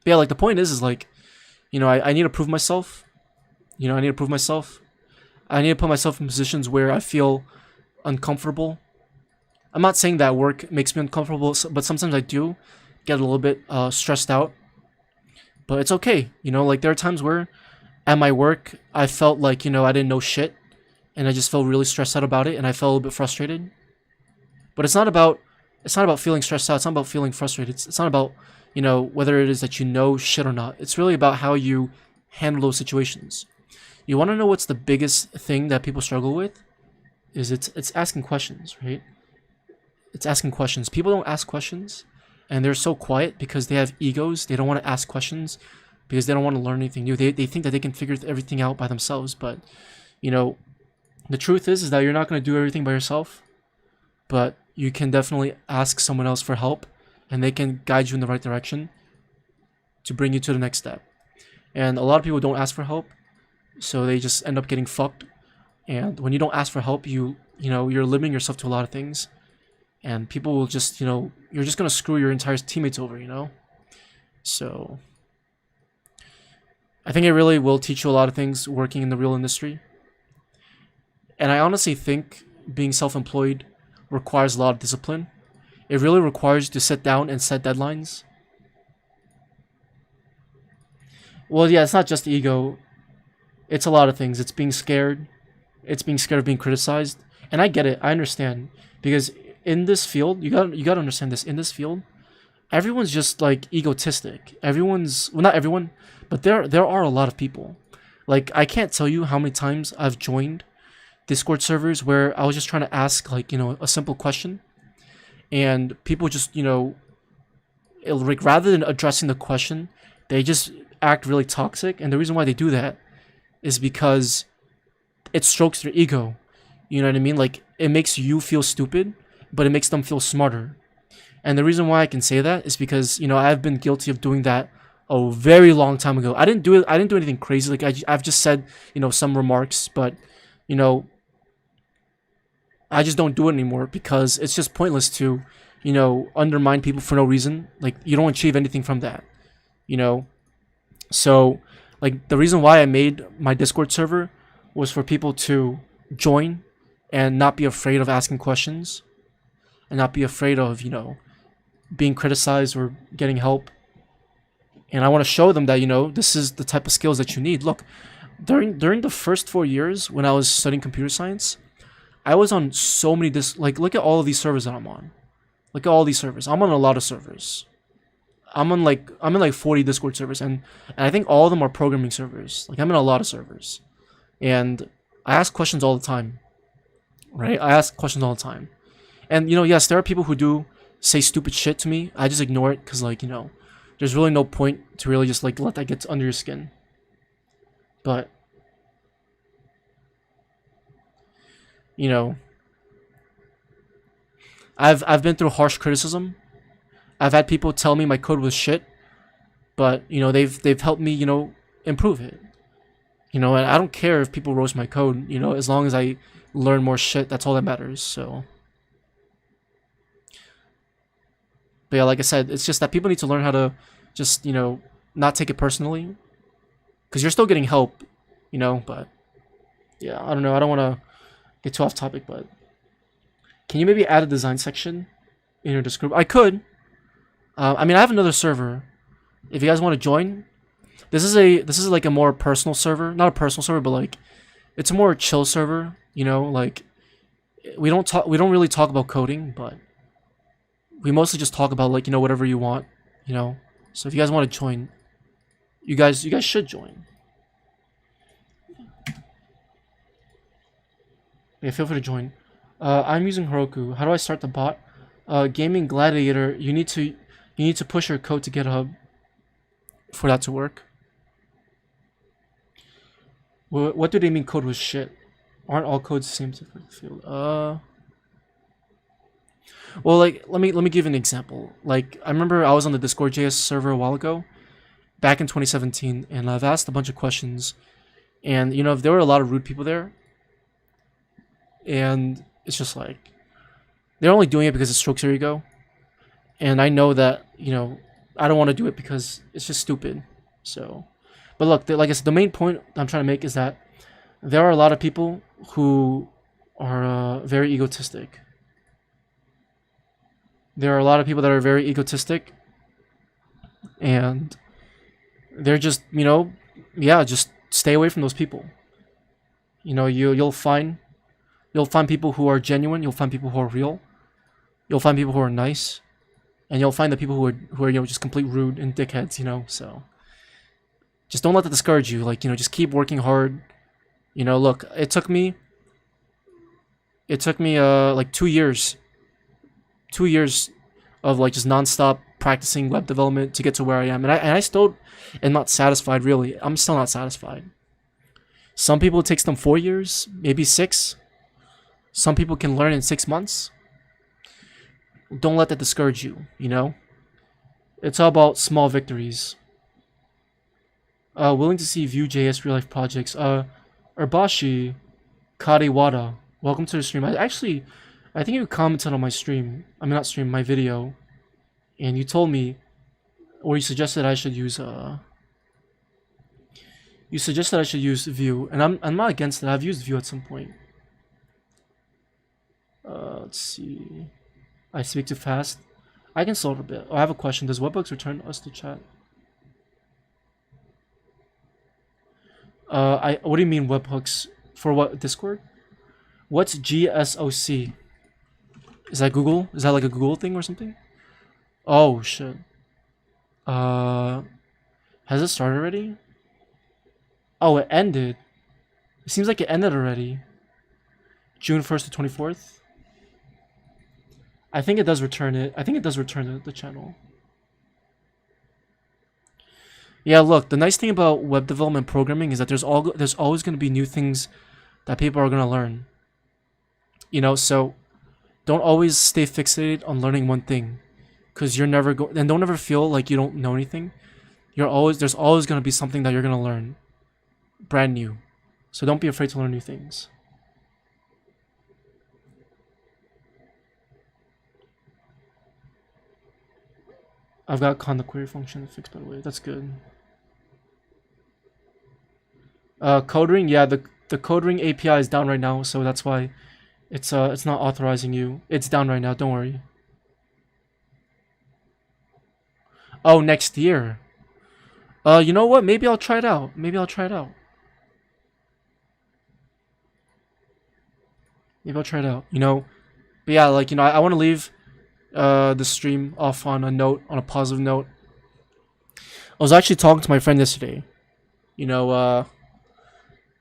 But yeah, like, the point is like, I need to prove myself. I need to prove myself. I need to put myself in positions where I feel uncomfortable. I'm not saying that work makes me uncomfortable, but sometimes I do get a little bit stressed out. But it's okay. Like, there are times where at my work, I felt like, I didn't know shit. And I just felt really stressed out about it. And I felt a little bit frustrated. But it's not about feeling stressed out. It's not about feeling frustrated. It's not about, whether it is that you know shit or not. It's really about how you handle those situations. You want to know what's the biggest thing that people struggle with? It's asking questions, right? It's asking questions. People don't ask questions, and they're so quiet because they have egos. They don't want to ask questions because they don't want to learn anything new. They think that they can figure everything out by themselves. But, the truth is that you're not going to do everything by yourself. But you can definitely ask someone else for help, and they can guide you in the right direction to bring you to the next step. And a lot of people don't ask for help, so they just end up getting fucked. And when you don't ask for help, you're limiting yourself to a lot of things. And people will just, you're just going to screw your entire teammates over, So, I think it really will teach you a lot of things working in the real industry. And I honestly think being self-employed requires a lot of discipline. It really requires you to sit down and set deadlines. Well, yeah, it's not just ego. It's a lot of things. It's being scared. It's being scared of being criticized. And I get it. I understand. Because in this field, you got to understand this. In this field, everyone's just like egotistic. Well, not everyone, but there are a lot of people. Like, I can't tell you how many times I've joined Discord servers where I was just trying to ask, like, a simple question, and people just, like, rather than addressing the question, they just act really toxic. And the reason why they do that is because it strokes their ego. You know what I mean? Like, it makes you feel stupid, but it makes them feel smarter. And the reason why I can say that is because, I've been guilty of doing that a very long time ago. I didn't do anything crazy. Like, I've just said, some remarks, but, I just don't do it anymore because it's just pointless to, undermine people for no reason. Like, you don't achieve anything from that, So, like, the reason why I made my Discord server was for people to join and not be afraid of asking questions. and not be afraid of, being criticized or getting help. And I want to show them that, this is the type of skills that you need. Look, during the first 4 years when I was studying computer science, I was on so many look at all of these servers that I'm on. Look at all these servers. I'm on a lot of servers. I'm in like 40 Discord servers, and I think all of them are programming servers. Like, I'm in a lot of servers. And I ask questions all the time. Right? I ask questions all the time. And yes, there are people who do say stupid shit to me. I just ignore it because, there's really no point to really just let that get under your skin. But I've been through harsh criticism. I've had people tell me my code was shit, but they've helped me improve it. And I don't care if people roast my code. As long as I learn more shit, that's all that matters. So, but yeah, like I said, it's just that people need to learn how to just not take it personally, because you're still getting help. But yeah, I don't know. I don't want to get too off topic, but can you maybe add a design section in your Discord? I could. I mean, I have another server. If you guys want to join, this is like a more personal server, not a personal server, but it's a more chill server. We don't really talk about coding, but we mostly just talk about whatever you want. So if you guys want to join, you guys should join. Yeah, feel free to join. I'm using Heroku. How do I start the bot? Gaming Gladiator. You need to push your code to GitHub for that to work. What do they mean code was shit? Aren't all codes the same to the field? Well, let me give an example. I remember I was on the Discord.js server a while ago, back in 2017, and I've asked a bunch of questions, and there were a lot of rude people there, and it's just they're only doing it because it strokes your ego, and I know that I don't want to do it because it's just stupid. So, but look, like I said, the main point I'm trying to make is that there are a lot of people who are very egotistic. There are a lot of people that are very egotistic, and they're just just stay away from those people. You'll find people who are genuine. You'll find people who are real. You'll find people who are nice, and you'll find the people who are just complete rude and dickheads. So just don't let that discourage you. Just keep working hard. Look, it took me 2 years. 2 years of just nonstop practicing web development to get to where I am, and I still am not satisfied. Really, I'm still not satisfied. Some people it takes them 4 years, maybe 6. Some people can learn in 6 months. Don't let that discourage you. It's all about small victories. Willing to see Vue.js real life projects. Urbashi Kariwada, welcome to the stream. I think you commented on my stream. I mean, not stream, my video, and you told me, or you suggested I should use Vue, and I'm not against it. I've used Vue at some point. Let's see. I speak too fast. I can slow it a bit. I have a question. Does Webhooks return us to chat? What do you mean webhooks? For what, Discord? What's GSOC? Is that Google? Is that like a Google thing or something? Oh shit. Has it started already? Oh, it ended. It seems like it ended already. June 1st to 24th. I think it does return it. I think it does return the channel. Yeah, look, the nice thing about web development programming is that there's always going to be new things that people are going to learn. So don't always stay fixated on learning one thing, because you're never and don't ever feel like you don't know anything. There's always going to be something that you're going to learn, brand new. So don't be afraid to learn new things. I've got conda query function fixed, by the way. That's good. Code ring, yeah, the code ring API is down right now, so that's why It's not authorizing you. It's down right now. Don't worry. Oh, next year. You know what? Maybe I'll try it out. Maybe I'll try it out. Maybe I'll try it out. You know, but yeah, like, you know, I want to leave the stream off on a note, on a positive note. I was actually talking to my friend yesterday. You know,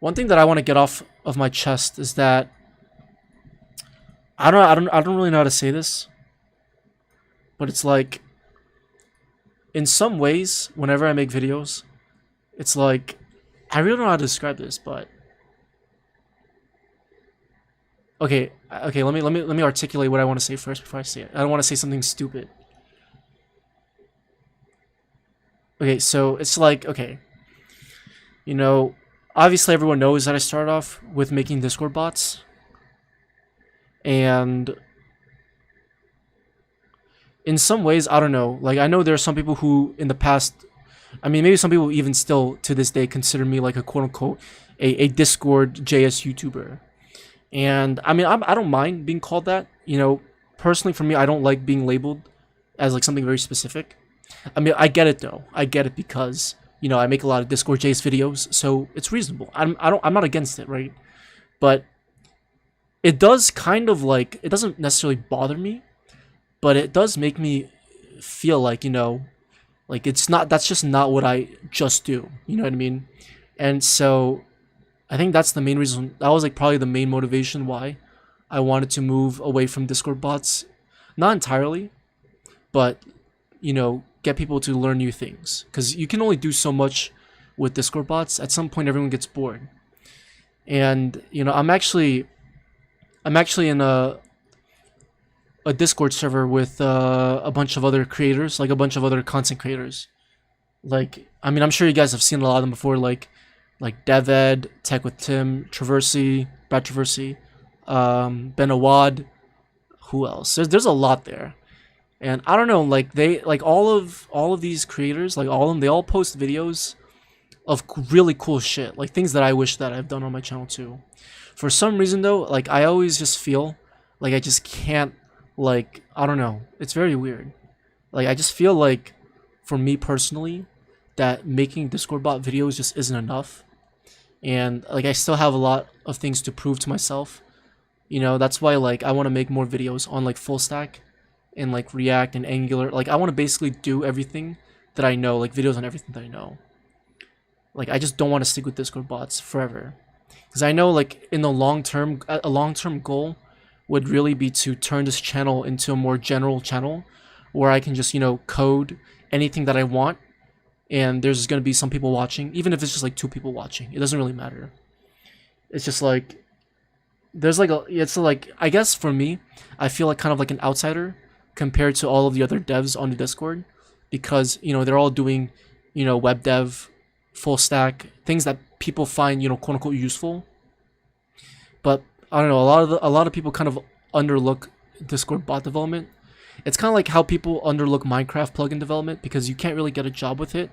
one thing that I want to get off of my chest is that I don't really know how to say this, but it's like, in some ways, whenever I make videos, it's like, I really don't know how to describe this, but okay, let me articulate what I want to say first before I say it. I don't want to say something stupid. Okay, so it's like, okay, you know, obviously everyone knows that I started off with making Discord bots, and in some ways, I don't know, like, I know there are some people who in the past, I mean, maybe some people even still to this day consider me like a quote-unquote a Discord JS YouTuber. And I mean, I don't mind being called that. You know, personally for me, I don't like being labeled as like something very specific. I mean, I get it though. I get it because, you know, I make a lot of Discord JS videos, so it's reasonable. I'm not against it, right? But it does kind of like, it doesn't necessarily bother me, but it does make me feel like, you know, like that's just not what I just do. You know what I mean? And so I think that's the main reason. That was like probably the main motivation why I wanted to move away from Discord bots. Not entirely, but, you know, get people to learn new things. Because you can only do so much with Discord bots. At some point, everyone gets bored. And, you know, I'm actually in a Discord server with a bunch of other creators, like a bunch of other content creators. Like, I mean, I'm sure you guys have seen a lot of them before, like DevEd, Tech with Tim, Traversy, Brad Traversy, Ben Awad. Who else? There's a lot there, and I don't know. Like all of these creators, like all of them, they all post videos of really cool shit, like things that I wish that I've done on my channel too. For some reason though, like I always just feel like I just can't. Like, I don't know. It's very weird. Like, I just feel like, for me personally, that making Discord bot videos just isn't enough. And, like, I still have a lot of things to prove to myself. You know, that's why, like, I want to make more videos on, like, full stack and, like, React and Angular. Like, I want to basically do everything that I know. Like, videos on everything that I know. Like, I just don't want to stick with Discord bots forever. Because I know, like, in the long term, a long-term goal would really be to turn this channel into a more general channel where I can just, you know, code anything that I want, and there's going to be some people watching, even if it's just like 2 people watching. It doesn't really matter. It's just like there's like it's like, I guess for me, I feel like kind of like an outsider compared to all of the other devs on the Discord, because, you know, they're all doing, you know, web dev, full stack, things that people find, you know, quote unquote useful. But I don't know, a lot of people kind of underlook Discord bot development. It's kind of like how people underlook Minecraft plugin development, because you can't really get a job with it.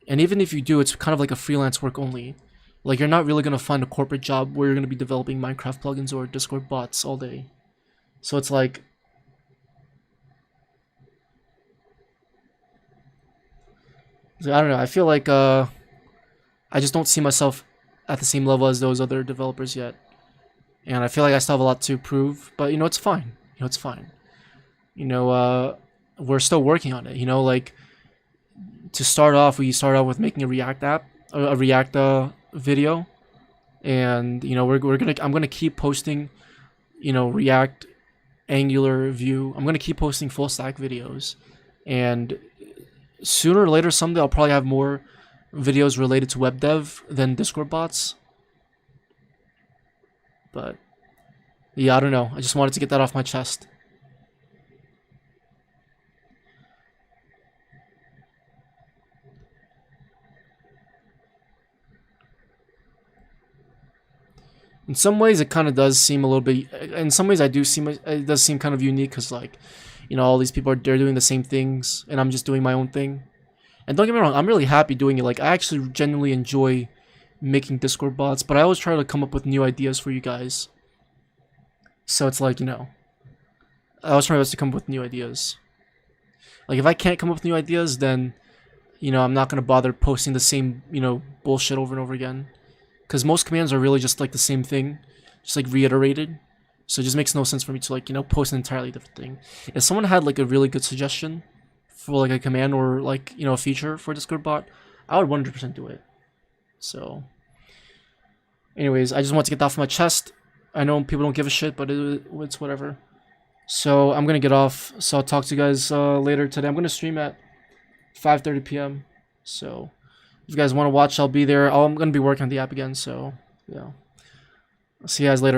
And even if you do, it's kind of like a freelance work only. Like, you're not really going to find a corporate job where you're going to be developing Minecraft plugins or Discord bots all day. So it's like, I don't know, I feel like I just don't see myself at the same level as those other developers yet. And I feel like I still have a lot to prove, but, you know, it's fine. You know, it's fine. You know, we're still working on it. You know, like, to start off, we started off with making a React app, a React video, and, you know, I'm gonna keep posting, you know, React, Angular, Vue. I'm gonna keep posting full stack videos, and sooner or later, someday, I'll probably have more videos related to web dev than Discord bots. But yeah, I don't know. I just wanted to get that off my chest. In some ways, it kind of does seem a little bit. In some ways, it does seem kind of unique, because, like, you know, all these people they're doing the same things, and I'm just doing my own thing. And don't get me wrong, I'm really happy doing it. Like, I actually genuinely enjoy making Discord bots, but I always try to come up with new ideas for you guys. So it's like, you know, I always try my best to come up with new ideas. Like if I can't come up with new ideas, then you know I'm not gonna bother posting the same bullshit over and over again, because most commands are really just like the same thing, just like reiterated. So it just makes no sense for me to like post an entirely different thing. If someone had like a really good suggestion for like a command or like a feature for Discord bot, I would 100% do it. So, anyways, I just want to get that off my chest. I know people don't give a shit, but it's whatever. So I'm gonna get off. So I'll talk to you guys later today. I'm gonna stream at 5:30 p.m. So if you guys want to watch, I'll be there. I'm gonna be working on the app again. So yeah, I'll see you guys later.